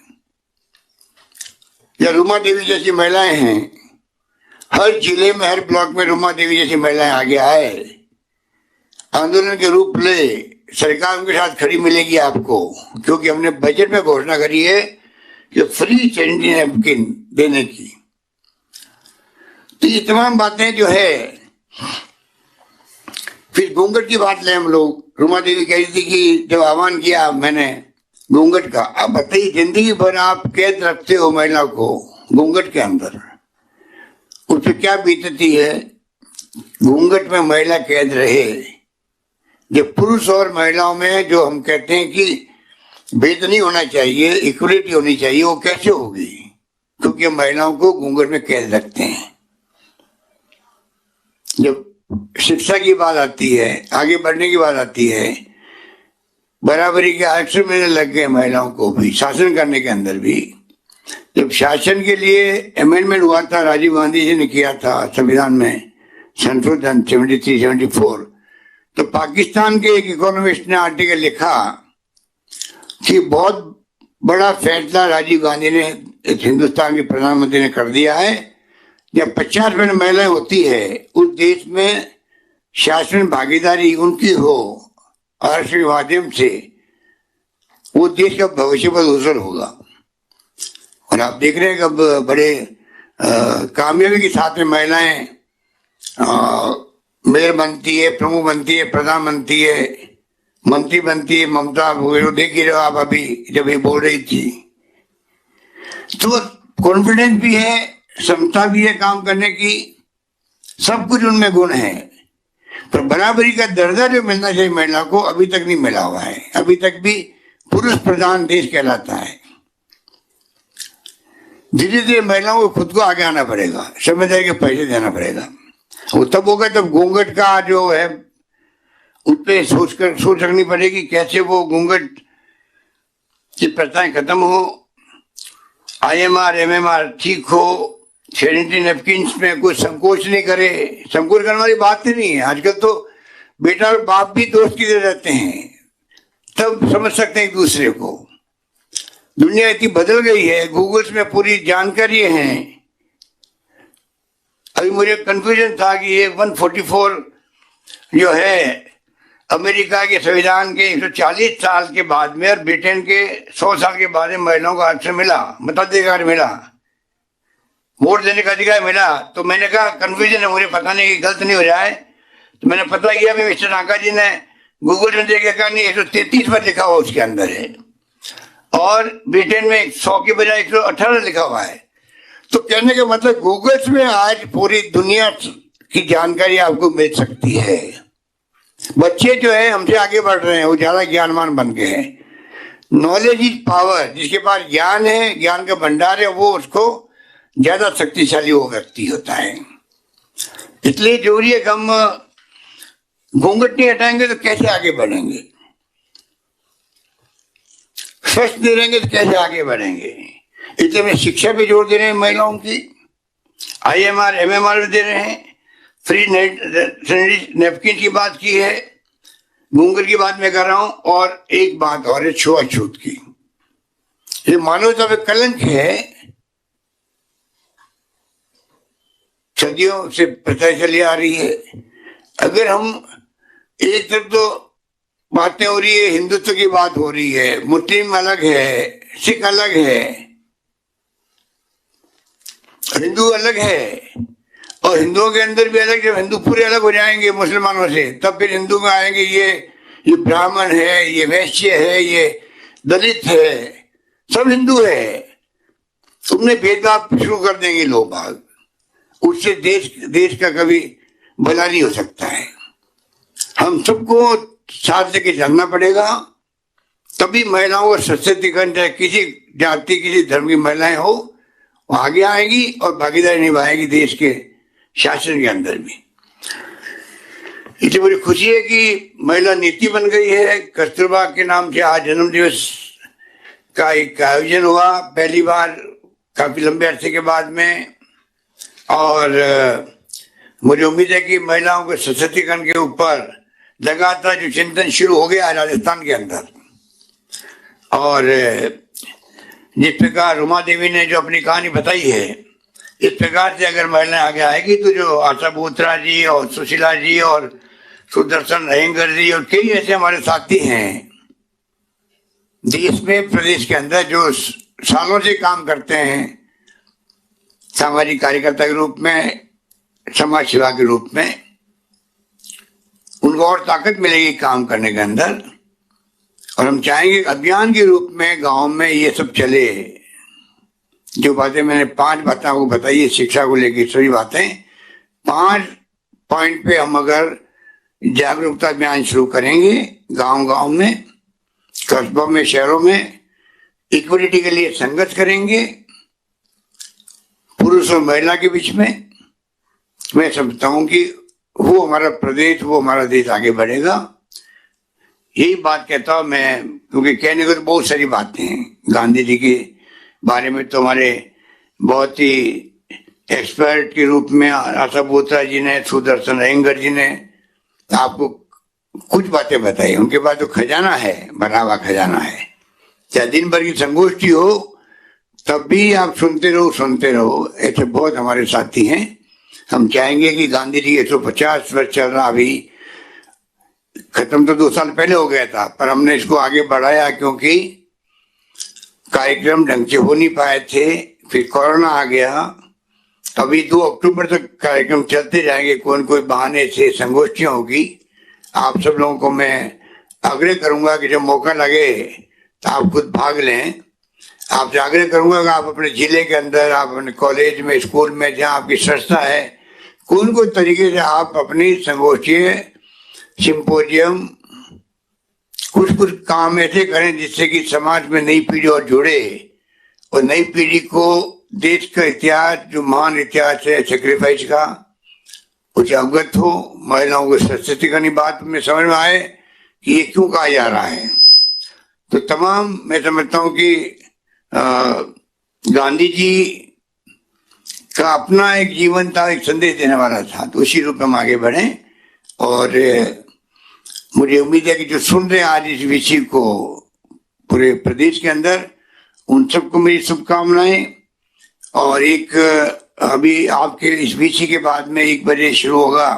I: या रूमा देवी जैसी महिलाएं हैं, हर जिले में, हर ब्लॉक में रूमा देवी जैसी महिलाएं आगे आए, आंदोलन के रूप ले, सरकार उनके साथ खड़ी मिलेगी आपको। क्योंकि हमने बजट में घोषणा करी है कि फ्री सैनिटरी नैपकिन देने की। तो ये तमाम बातें जो है। फिर घूंघट की बात ले हम लोग। रूमा देवी कह रही थी कि जब आह्वान किया मैंने घूंघट का, अब बताइए जिंदगी भर आप कैद रखते हो महिला को घूंघट के अंदर, उस पर क्या बीतती है। घूंघट में महिला कैद रहे, जो पुरुष और महिलाओं में जो हम कहते हैं कि भेद नहीं होना चाहिए, इक्वलिटी होनी चाहिए, वो कैसे होगी? क्योंकि महिलाओं को घूंघट में कैद रखते हैं। जब शिक्षा की बात आती है, आगे बढ़ने की बात आती है, बराबरी के आरक्षण मिलने लग गए महिलाओं को भी, शासन करने के अंदर भी। जब शासन के लिए अमेंडमेंट हुआ था, राजीव गांधी जी ने किया था संविधान में संशोधन 73-74, तो पाकिस्तान के एक इकोनॉमिस्ट ने आर्टिकल लिखा कि बहुत बड़ा फैसला राजीव गांधी ने, हिंदुस्तान के प्रधानमंत्री ने कर दिया है। जब 50% महिलाएं होती है उस देश में, शासन भागीदारी उनकी हो आरक्षण के माध्यम से, वो देश का भविष्य बहुत उज्जवल होगा। और आप देख रहे हैं कब बड़े कामयाबी के साथ में महिलाएं मेयर बनती है, प्रमुख बनती है, प्रधान बनती है, मंत्री बनती है ममता, वो देख ही रहो आप अभी जब ये बोल रही थी। तो कॉन्फिडेंस भी है, क्षमता भी है काम करने की, सब कुछ उनमें गुण है, पर बराबरी का दर्जा जो मिलना चाहिए महिला को अभी तक नहीं मिला हुआ है। अभी तक भी पुरुष प्रधान देश कहलाता है। धीरे धीरे महिलाओं को खुद को आगे आना पड़ेगा, समझदारी के पैसे देना पड़ेगा। वो तब होगा जब घूंघट का जो है उस पर सोच रखनी पड़ेगी, कैसे वो घूंघट की प्रथाएं खत्म हो, IMR MMR ठीक हो, सैनिटरी नैपकिन में कोई संकोच नहीं करे। संकोच करने वाली बात ही नहीं है। आजकल तो बेटा और बाप भी दोस्त की तरह रहते हैं, तब समझ सकते हैं एक दूसरे को। दुनिया इतनी बदल गई है, गूगल्स में पूरी जानकारी है। अभी मुझे कंफ्यूजन था कि ये 144 जो है अमेरिका के संविधान के 140 साल के बाद में और ब्रिटेन के 100 साल के बाद में महिलाओं को आरक्षण मिला, मताधिकार मिला, वोट देने का अधिकार मिला। तो मैंने कहा कंफ्यूजन है, मुझे पता नहीं कि गलत नहीं हो जाए। तो मैंने पता किया, मिस्टर नाका जी ने गूगल में देखा कहा नहीं 133 पर लिखा हुआ उसके अंदर है, और ब्रिटेन में 100 के बजाय 118 लिखा हुआ है। तो कहने का मतलब गूगल्स में आज पूरी दुनिया की जानकारी आपको मिल सकती है। बच्चे जो है हमसे आगे बढ़ रहे हैं, वो ज्यादा ज्ञानवान बन गए हैं। नॉलेज इज पावर, जिसके पास ज्ञान है, ज्ञान का भंडार है, वो उसको ज्यादा शक्तिशाली वो व्यक्ति होता है। इसलिए जरूरी है कि हम घूंघट नहीं हटाएंगे तो कैसे आगे बढ़ेंगे, स्वस्थ नहीं रहेंगे तो कैसे आगे बढ़ेंगे। इसलिए मैं शिक्षा पे जोर दे रहे हैं महिलाओं की, IMR MMR भी दे रहे हैं, फ्री सैनिटरी नैपकिन की बात की है, घूंघट की बात मैं कर रहा हूं, और एक बात और है छुआछूत की। ये मानवता पे कलंक है, सदियों से प्रथा चली आ रही है। अगर हम एक तरफ तो बातें हो रही है, हिंदुत्व की बात हो रही है, मुस्लिम अलग है, सिख अलग है, हिंदू अलग है, और हिंदुओं के अंदर भी अलग। जब हिंदू पूरे अलग हो जाएंगे मुसलमानों से, तब फिर हिंदू में आएंगे ये ब्राह्मण है, ये वैश्य है, ये दलित है, सब हिंदू है। तुमने भेदभाव शुरू कर देंगे लोग बाग, उससे देश का कभी भला नहीं हो सकता है। हम सबको साथ लेके चलना पड़ेगा, तभी महिलाओं को सशक्तिकरण, चाहे किसी जाति किसी धर्म की महिलाएं हो, वो आगे आएगी और भागीदारी निभाएगी देश के शासन के अंदर भी। इसलिए मुझे खुशी है कि महिला नीति बन गई है। कस्तूरबा के नाम से आज जन्म दिवस का एक आयोजन हुआ पहली बार काफी लंबे अरसे के बाद में, और मुझे उम्मीद है कि महिलाओं के सशक्तिकरण के ऊपर लगातार जो चिंतन शुरू हो गया है राजस्थान के अंदर, और जिस प्रकार रुमा देवी ने जो अपनी कहानी बताई है, इस प्रकार से अगर महिलाएं आगे आएगी तो जो आशा बोथरा जी और सुशीला जी और सुदर्शन अयंगर जी और कई ऐसे हमारे साथी हैं देश में, प्रदेश के अंदर, जो सालों से काम करते हैं सामाजिक कार्यकर्ता के रूप में, समाज सेवा के रूप में, उनको और ताकत मिलेगी काम करने के अंदर। और हम चाहेंगे अभियान के रूप में गांव में ये सब चले। जो बातें मैंने 5 बातें आपको बताई है शिक्षा को लेकर, सभी बातें 5 पॉइंट पे हम अगर जागरूकता अभियान शुरू करेंगे गांव-गांव में, कस्बों में, शहरों में, इक्वलिटी के लिए संघर्ष करेंगे पुरुष और महिला के बीच में, मैं समझता हूं कि वो हमारा प्रदेश, वो हमारा देश आगे बढ़ेगा। यही बात कहता हूं मैं, क्योंकि कहने को तो बहुत सारी बातें हैं गांधी जी के बारे में। तो हमारे बहुत ही एक्सपर्ट के रूप में आशा बोथरा जी ने, सुदर्शन अयंगर जी ने आपको कुछ बातें बताई। उनके पास तो खजाना है, भरा हुआ खजाना है। चाहे दिन भर की संगोष्ठी हो तब भी आप सुनते रहो। ऐसे बहुत हमारे साथी हैं। हम चाहेंगे कि गांधी जी 150 वर्ष चल रहा, अभी खत्म तो 2 साल पहले हो गया था, पर हमने इसको आगे बढ़ाया क्योंकि कार्यक्रम ढंग से हो नहीं पाए थे। फिर कोरोना आ गया, अभी 2 अक्टूबर तक कार्यक्रम चलते जाएंगे, कोई बहाने से संगोष्ठियां होगी। आप सब लोगों को मैं आग्रह करूंगा कि जब मौका लगे तो आप खुद भाग लें। आपसे आग्रह करूंगा कि आप अपने जिले के अंदर, आप अपने कॉलेज में, स्कूल में, जहाँ आपकी संस्था है, कोई कोई तरीके से आप अपनी संगोष्ठी, सिंपोजियम, कुछ कुछ काम ऐसे करें जिससे कि समाज में नई पीढ़ी और जुड़े और नई पीढ़ी को देश का इतिहास, जो महान इतिहास है सेक्रीफाइस का, कुछ अवगत हो, महिलाओं को सशक्तिकरण की बात में समझ में आए कि ये क्यों कहा जा रहा है। तो तमाम मैं समझता हूँ कि गांधी जी का अपना एक जीवन था, एक संदेश देने वाला था, तो उसी रूप में हम आगे बढ़े। और मुझे उम्मीद है कि जो सुन रहे हैं आज इस विषय को पूरे प्रदेश के अंदर, उन सबको मेरी शुभकामनाएं। और एक अभी आपके इस विषय के बाद में 1 बजे शुरू होगा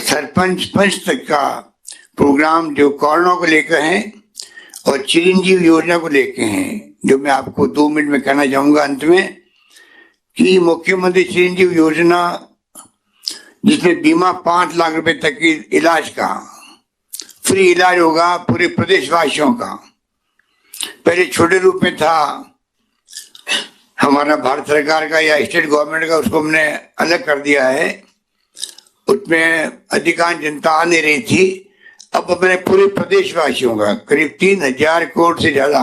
I: सरपंच पंच तक का प्रोग्राम, जो कोरोना को लेकर है और चिरंजीव योजना को लेकर हैं, जो मैं आपको 2 मिनट में कहना चाहूंगा अंत में कि मुख्यमंत्री चिरंजीव योजना, जिसमें बीमा 5 लाख रुपए तक की इलाज का फ्री इलाज होगा पूरे प्रदेशवासियों का। पहले छोटे रूप में था हमारा भारत सरकार का या स्टेट गवर्नमेंट का, उसको हमने अलग कर दिया है। उसमें अधिकांश जनता आ नहीं रही थी। अब अपने पूरे प्रदेशवासियों का करीब 3,000 करोड़ से ज्यादा,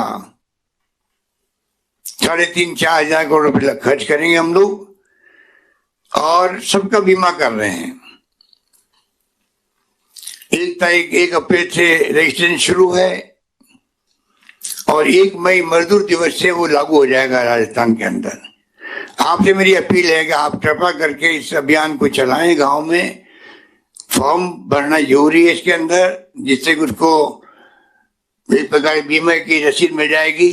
I: 3,500-4 हजार करोड़ रुपए खर्च करेंगे हम लोग, और सबका बीमा कर रहे हैं। 1 अप्रैल से रजिस्ट्रेशन शुरू है और 1 मई मजदूर दिवस से वो लागू हो जाएगा राजस्थान के अंदर। आपसे मेरी अपील है कि आप कृपा करके इस अभियान को चलाएं। गांव में फॉर्म भरना जरूरी है इसके अंदर, जिससे उसको एक प्रकार बीमा की रसीद मिल जाएगी,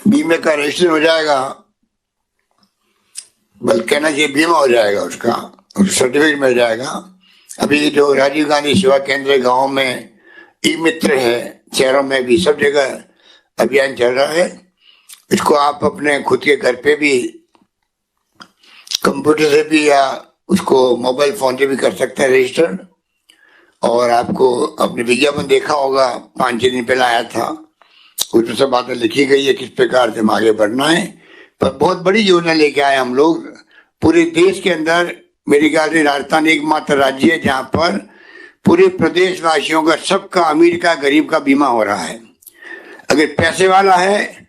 I: बीमे का रजिस्ट्रेशन हो जाएगा, बल्कि कहना चाहिए बीमा हो जाएगा, उसका सर्टिफिकेट मिल जाएगा। अभी जो राजीव गांधी सेवा केंद्र गांव में, ई मित्र है, शहरों में भी सब जगह अभियान चल रहा है। इसको आप अपने खुद के घर पे भी कंप्यूटर से भी या उसको मोबाइल फोन से भी कर सकते हैं रजिस्टर। और आपको अपने विज्ञापन देखा होगा, 5-6 दिन पहले आया था, उसमें सब बातें लिखी गई है किस प्रकार से हम आगे बढ़ना है। पर बहुत बड़ी योजना लेके आए हम लोग पूरे देश के अंदर। मेरे ख्याल से राजस्थान एकमात्र राज्य है जहाँ पर पूरे प्रदेशवासियों का, सबका, अमीर का, गरीब का बीमा हो रहा है। अगर पैसे वाला है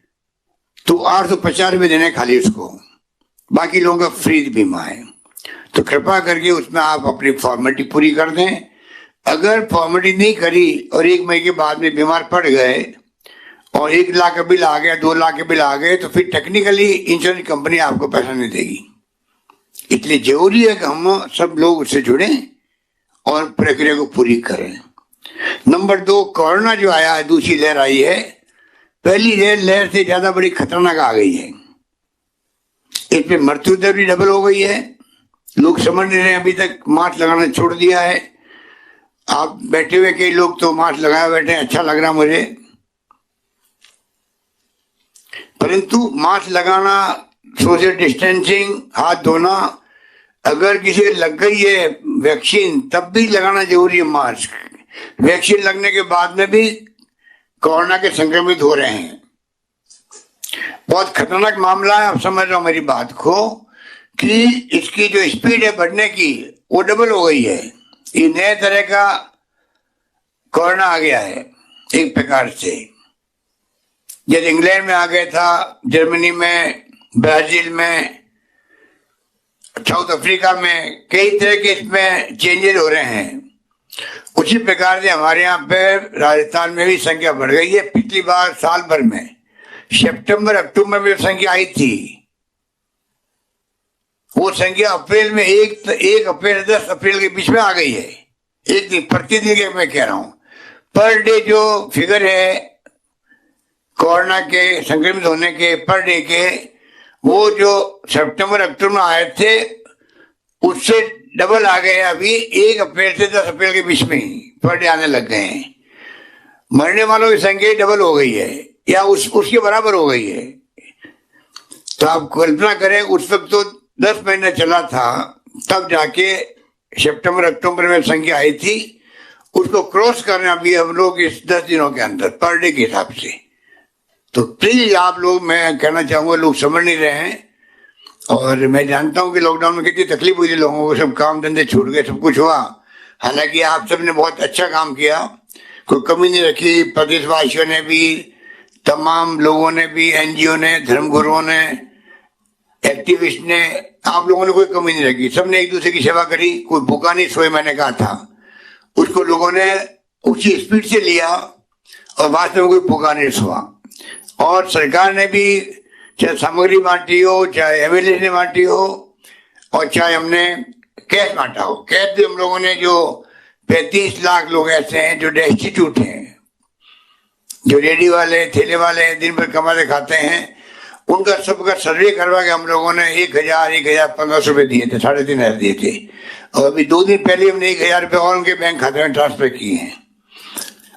I: तो 850 रुपये देने खाली उसको, बाकी लोगों का फ्री बीमा है। तो कृपा करके उसमें आप अपनी फॉर्मेलिटी पूरी कर दें। अगर फॉर्मेलिटी नहीं करी और 1 मई के बाद में बीमार पड़ गए और 1 लाख का बिल आ गया, 2 लाख के बिल आ गए, तो फिर टेक्निकली इंश्योरेंस कंपनी आपको पैसा नहीं देगी। इसलिए जरूरी है कि हम सब लोग उससे जुड़ें और प्रक्रिया को पूरी करें। नंबर 2, कोरोना जो आया है, दूसरी लहर आई है, पहली लहर से ज्यादा बड़ी खतरनाक आ गई है। इसमें मृत्यु दर भी डबल हो गई है। लोग समझ नहीं रहे, अभी तक मास्क लगाना छोड़ दिया है। आप बैठे हुए कई लोग तो मास्क लगाए बैठे, अच्छा लग रहा मुझे, परंतु मास्क लगाना, सोशल डिस्टेंसिंग, हाथ धोना, अगर किसी लग गई है वैक्सीन तब भी लगाना जरूरी है मास्क। वैक्सीन लगने के बाद में भी कोरोना के संक्रमित हो रहे हैं। बहुत खतरनाक मामला है। आप समझ रहे हो मेरी बात को कि इसकी जो स्पीड है बढ़ने की वो डबल हो गई है। ये नए तरह का कोरोना आ गया है एक प्रकार से, जैसे इंग्लैंड में आ गया था, जर्मनी में, ब्राजील में, साउथ अफ्रीका में, कई तरह के इसमें चेंजेस हो रहे हैं। उसी प्रकार से हमारे यहाँ पे राजस्थान में भी संख्या बढ़ गई है। पिछली बार साल भर में सितंबर अक्टूबर में जो संख्या आई थी, वो संख्या अप्रैल में 1 अप्रैल 10 अप्रैल के बीच में आ गई है। एक दिन प्रतिदिन के मैं कह रहा हूं, पर डे जो फिगर है कोरोना के संक्रमित होने के पर डे के, वो जो सितंबर अक्टूबर में आए थे उससे डबल आ गए। अभी 1 अप्रैल से 10 अप्रैल के बीच में ही पर डे आने लग गए हैं। मरने वालों की संख्या डबल हो गई है या उसके बराबर हो गई है। तो आप कल्पना करें, उस वक्त तो 10 महीने चला था, तब जाके सितंबर अक्टूबर में संख्या आई थी, उसको क्रॉस करना भी हम लोग इस 10 दिनों के अंदर पर डे के हिसाब से। तो प्लीज आप लोग, मैं कहना चाहूंगा, लोग समझ नहीं रहे हैं। और मैं जानता हूं कि लॉकडाउन में कितनी तकलीफ हुई थी लोगों को, सब काम धंधे छूट गए, सब कुछ हुआ। हालांकि आप सबने बहुत अच्छा काम किया, कोई कमी नहीं रखी। प्रदेशवासियों ने भी, तमाम लोगों ने भी, एनजीओ ने, धर्मगुरुओं ने, एक्टिविस्ट ने, आप लोगों ने कोई कमी नहीं रखी। सबने एक दूसरे की सेवा करी, कोई भूखा नहीं सोए, मैंने कहा था। उसको लोगों ने उसी स्पीड से लिया और वास्तव में कोई भूखा नहीं सोआ। और सरकार ने भी चाहे सामग्री बांटी हो, चाहे एमएलए ने बांटी हो, और चाहे हमने कैश बांटा हो। कैश भी हम लोगों ने, जो 35 लाख लोग ऐसे हैं जो डेस्टिट्यूट हैं, जो रेडी वाले, ठेले वाले, दिन भर कमाते खाते हैं, उनका सबका सर्वे करवा के हम लोगों ने 1,015 रुपए दिए थे, 3,500 दिए थे। और अभी 2 दिन पहले हमने 1,000 रुपए और उनके बैंक खाते में ट्रांसफर किए हैं,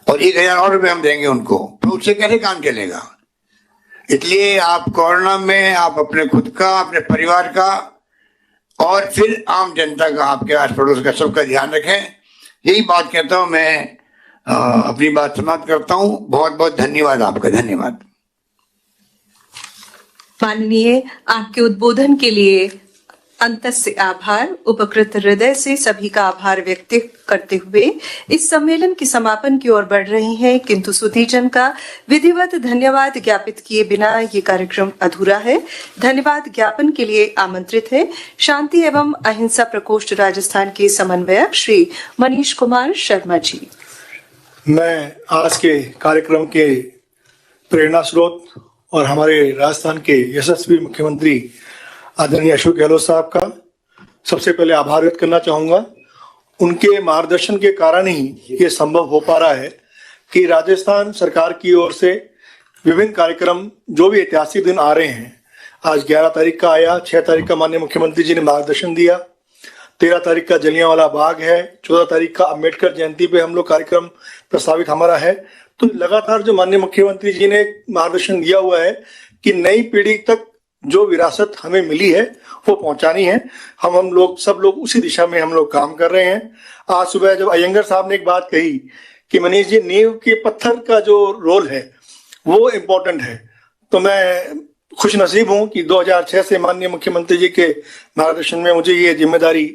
I: और 1,000 और रुपए हम देंगे उनको। तो उससे कैसे काम चलेगा? इसलिए आप कोरोना में आप अपने खुद का, अपने परिवार का, और फिर आम जनता का, आपके आस पड़ोस का, सबका ध्यान रखें। यही बात कहता हूं मैं, अपनी बात समाप्त करता हूं। बहुत बहुत धन्यवाद आपका। धन्यवाद।
B: माननीय, आपके उद्बोधन के लिए अंत से आभार। उपकृत हृदय से सभी का आभार व्यक्त करते हुए इस सम्मेलन के समापन की ओर बढ़ रहे हैं, किंतु सुधीजन का विधिवत धन्यवाद ज्ञापित किए बिना ये कार्यक्रम अधूरा है। धन्यवाद ज्ञापन के लिए आमंत्रित है शांति एवं अहिंसा प्रकोष्ठ राजस्थान के समन्वयक श्री मनीष कुमार शर्मा जी।
J: मैं आज के कार्यक्रम के प्रेरणा स्रोत और हमारे राजस्थान के यशस्वी मुख्यमंत्री आदरणीय अशोक गहलोत साहब का सबसे पहले आभार व्यक्त करना चाहूँगा। उनके मार्गदर्शन के कारण ही ये संभव हो पा रहा है कि राजस्थान सरकार की ओर से विभिन्न कार्यक्रम, जो भी ऐतिहासिक दिन आ रहे हैं, आज 11 तारीख का आया, 6 तारीख का माननीय मुख्यमंत्री जी ने मार्गदर्शन दिया, 13 तारीख का जलियांवाला बाग है, 14 तारीख का अम्बेडकर जयंती पे हम लोग कार्यक्रम प्रस्तावित हमारा है। तो लगातार जो माननीय मुख्यमंत्री जी ने मार्गदर्शन दिया हुआ है कि नई पीढ़ी तक जो विरासत हमें मिली है वो पहुंचानी है। हम लोग सब लोग उसी दिशा में हम लोग काम कर रहे हैं। आज सुबह जब अयंगर साहब ने एक बात कही कि मनीष जी, नींव के पत्थर का जो रोल है वो इम्पोर्टेंट है, तो मैं खुश नसीब हूँ कि 2006 से माननीय मुख्यमंत्री जी के मार्गदर्शन में मुझे ये जिम्मेदारी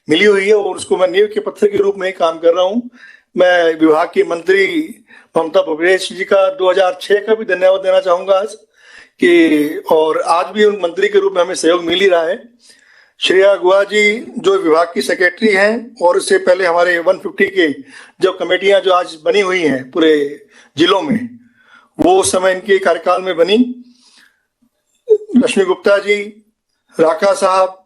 J: मिली हुई है और उसको मैं नींव के पत्थर के रूप में ही काम कर रहा हूँ। मैं विभाग की मंत्री ममता भूपेश जी का 2006 का भी धन्यवाद देना चाहूंगा आज कि, और आज भी उन मंत्री के रूप में हमें सहयोग मिल ही रहा है। श्रेया गुहा जी जो विभाग की सेक्रेटरी हैं, और इससे पहले हमारे 150 के जो कमेटियां जो आज बनी हुई हैं पूरे जिलों में, वो उस समय इनके कार्यकाल में बनी। लक्ष्मी गुप्ता जी, राका साहब,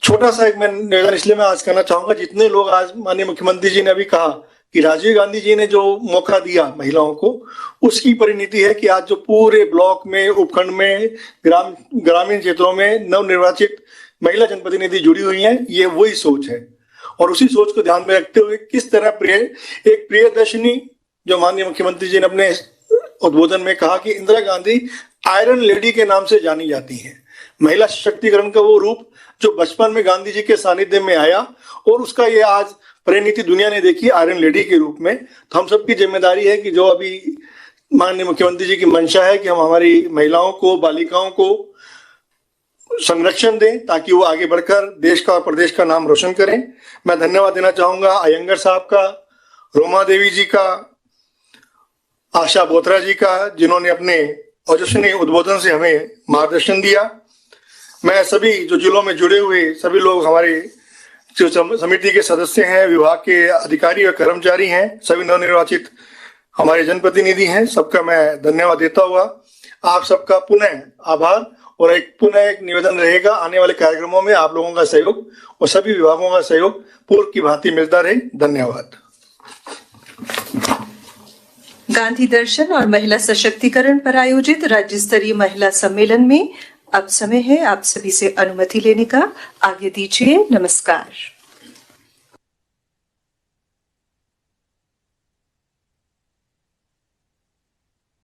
J: छोटा सा एक मैं निवेदन इसलिए मैं आज करना चाहूंगा, जितने लोग आज माननीय मुख्यमंत्री जी ने अभी कहा कि राजीव गांधी जी ने जो मौका दिया महिलाओं को, उसकी परिणति है कि आज जो पूरे ब्लॉक में, उपखंड में, ग्रामीण क्षेत्रों में नवनिर्वाचित महिला जनप्रतिनिधि जुड़ी हुई हैं। ये वही सोच है, और उसी सोच को ध्यान में रखते हुए किस तरह एक प्रियदर्शिनी, जो माननीय मुख्यमंत्री जी ने अपने उद्बोधन में कहा कि इंदिरा गांधी आयरन लेडी के नाम से जानी जाती है। महिला सशक्तिकरण का वो रूप जो बचपन में गांधी जी के सानिध्य में आया, और उसका ये आज परिणति दुनिया ने देखी आयरन लेडी के रूप में। तो हम सबकी जिम्मेदारी है कि जो अभी माननीय मुख्यमंत्री जी की मंशा है कि हम हमारी महिलाओं को, बालिकाओं को संरक्षण दें ताकि वो आगे बढ़कर देश का और प्रदेश का नाम रोशन करें। मैं धन्यवाद देना चाहूंगा अयंगर साहब का, रोमा देवी जी का, आशा बोथरा जी का, जिन्होंने अपने ओजस्वी उद्बोधन से हमें मार्गदर्शन दिया। मैं सभी जो जिलों में जुड़े हुए सभी लोग, हमारे जो समिति के सदस्य हैं, विभाग के अधिकारी और कर्मचारी हैं, सभी नवनिर्वाचित हमारे जनप्रतिनिधि हैं, सबका मैं धन्यवाद देता हुआ आप सबका पुनः आभार। और पुनः एक निवेदन रहेगा, आने वाले कार्यक्रमों में आप लोगों का सहयोग और सभी विभागों का सहयोग पूर्व की भांति मिलता रहे। धन्यवाद।
B: गांधी दर्शन और महिला सशक्तिकरण पर आयोजित राज्य स्तरीय महिला सम्मेलन में अब समय है आप सभी से अनुमति लेने का। आगे दीजिए। नमस्कार।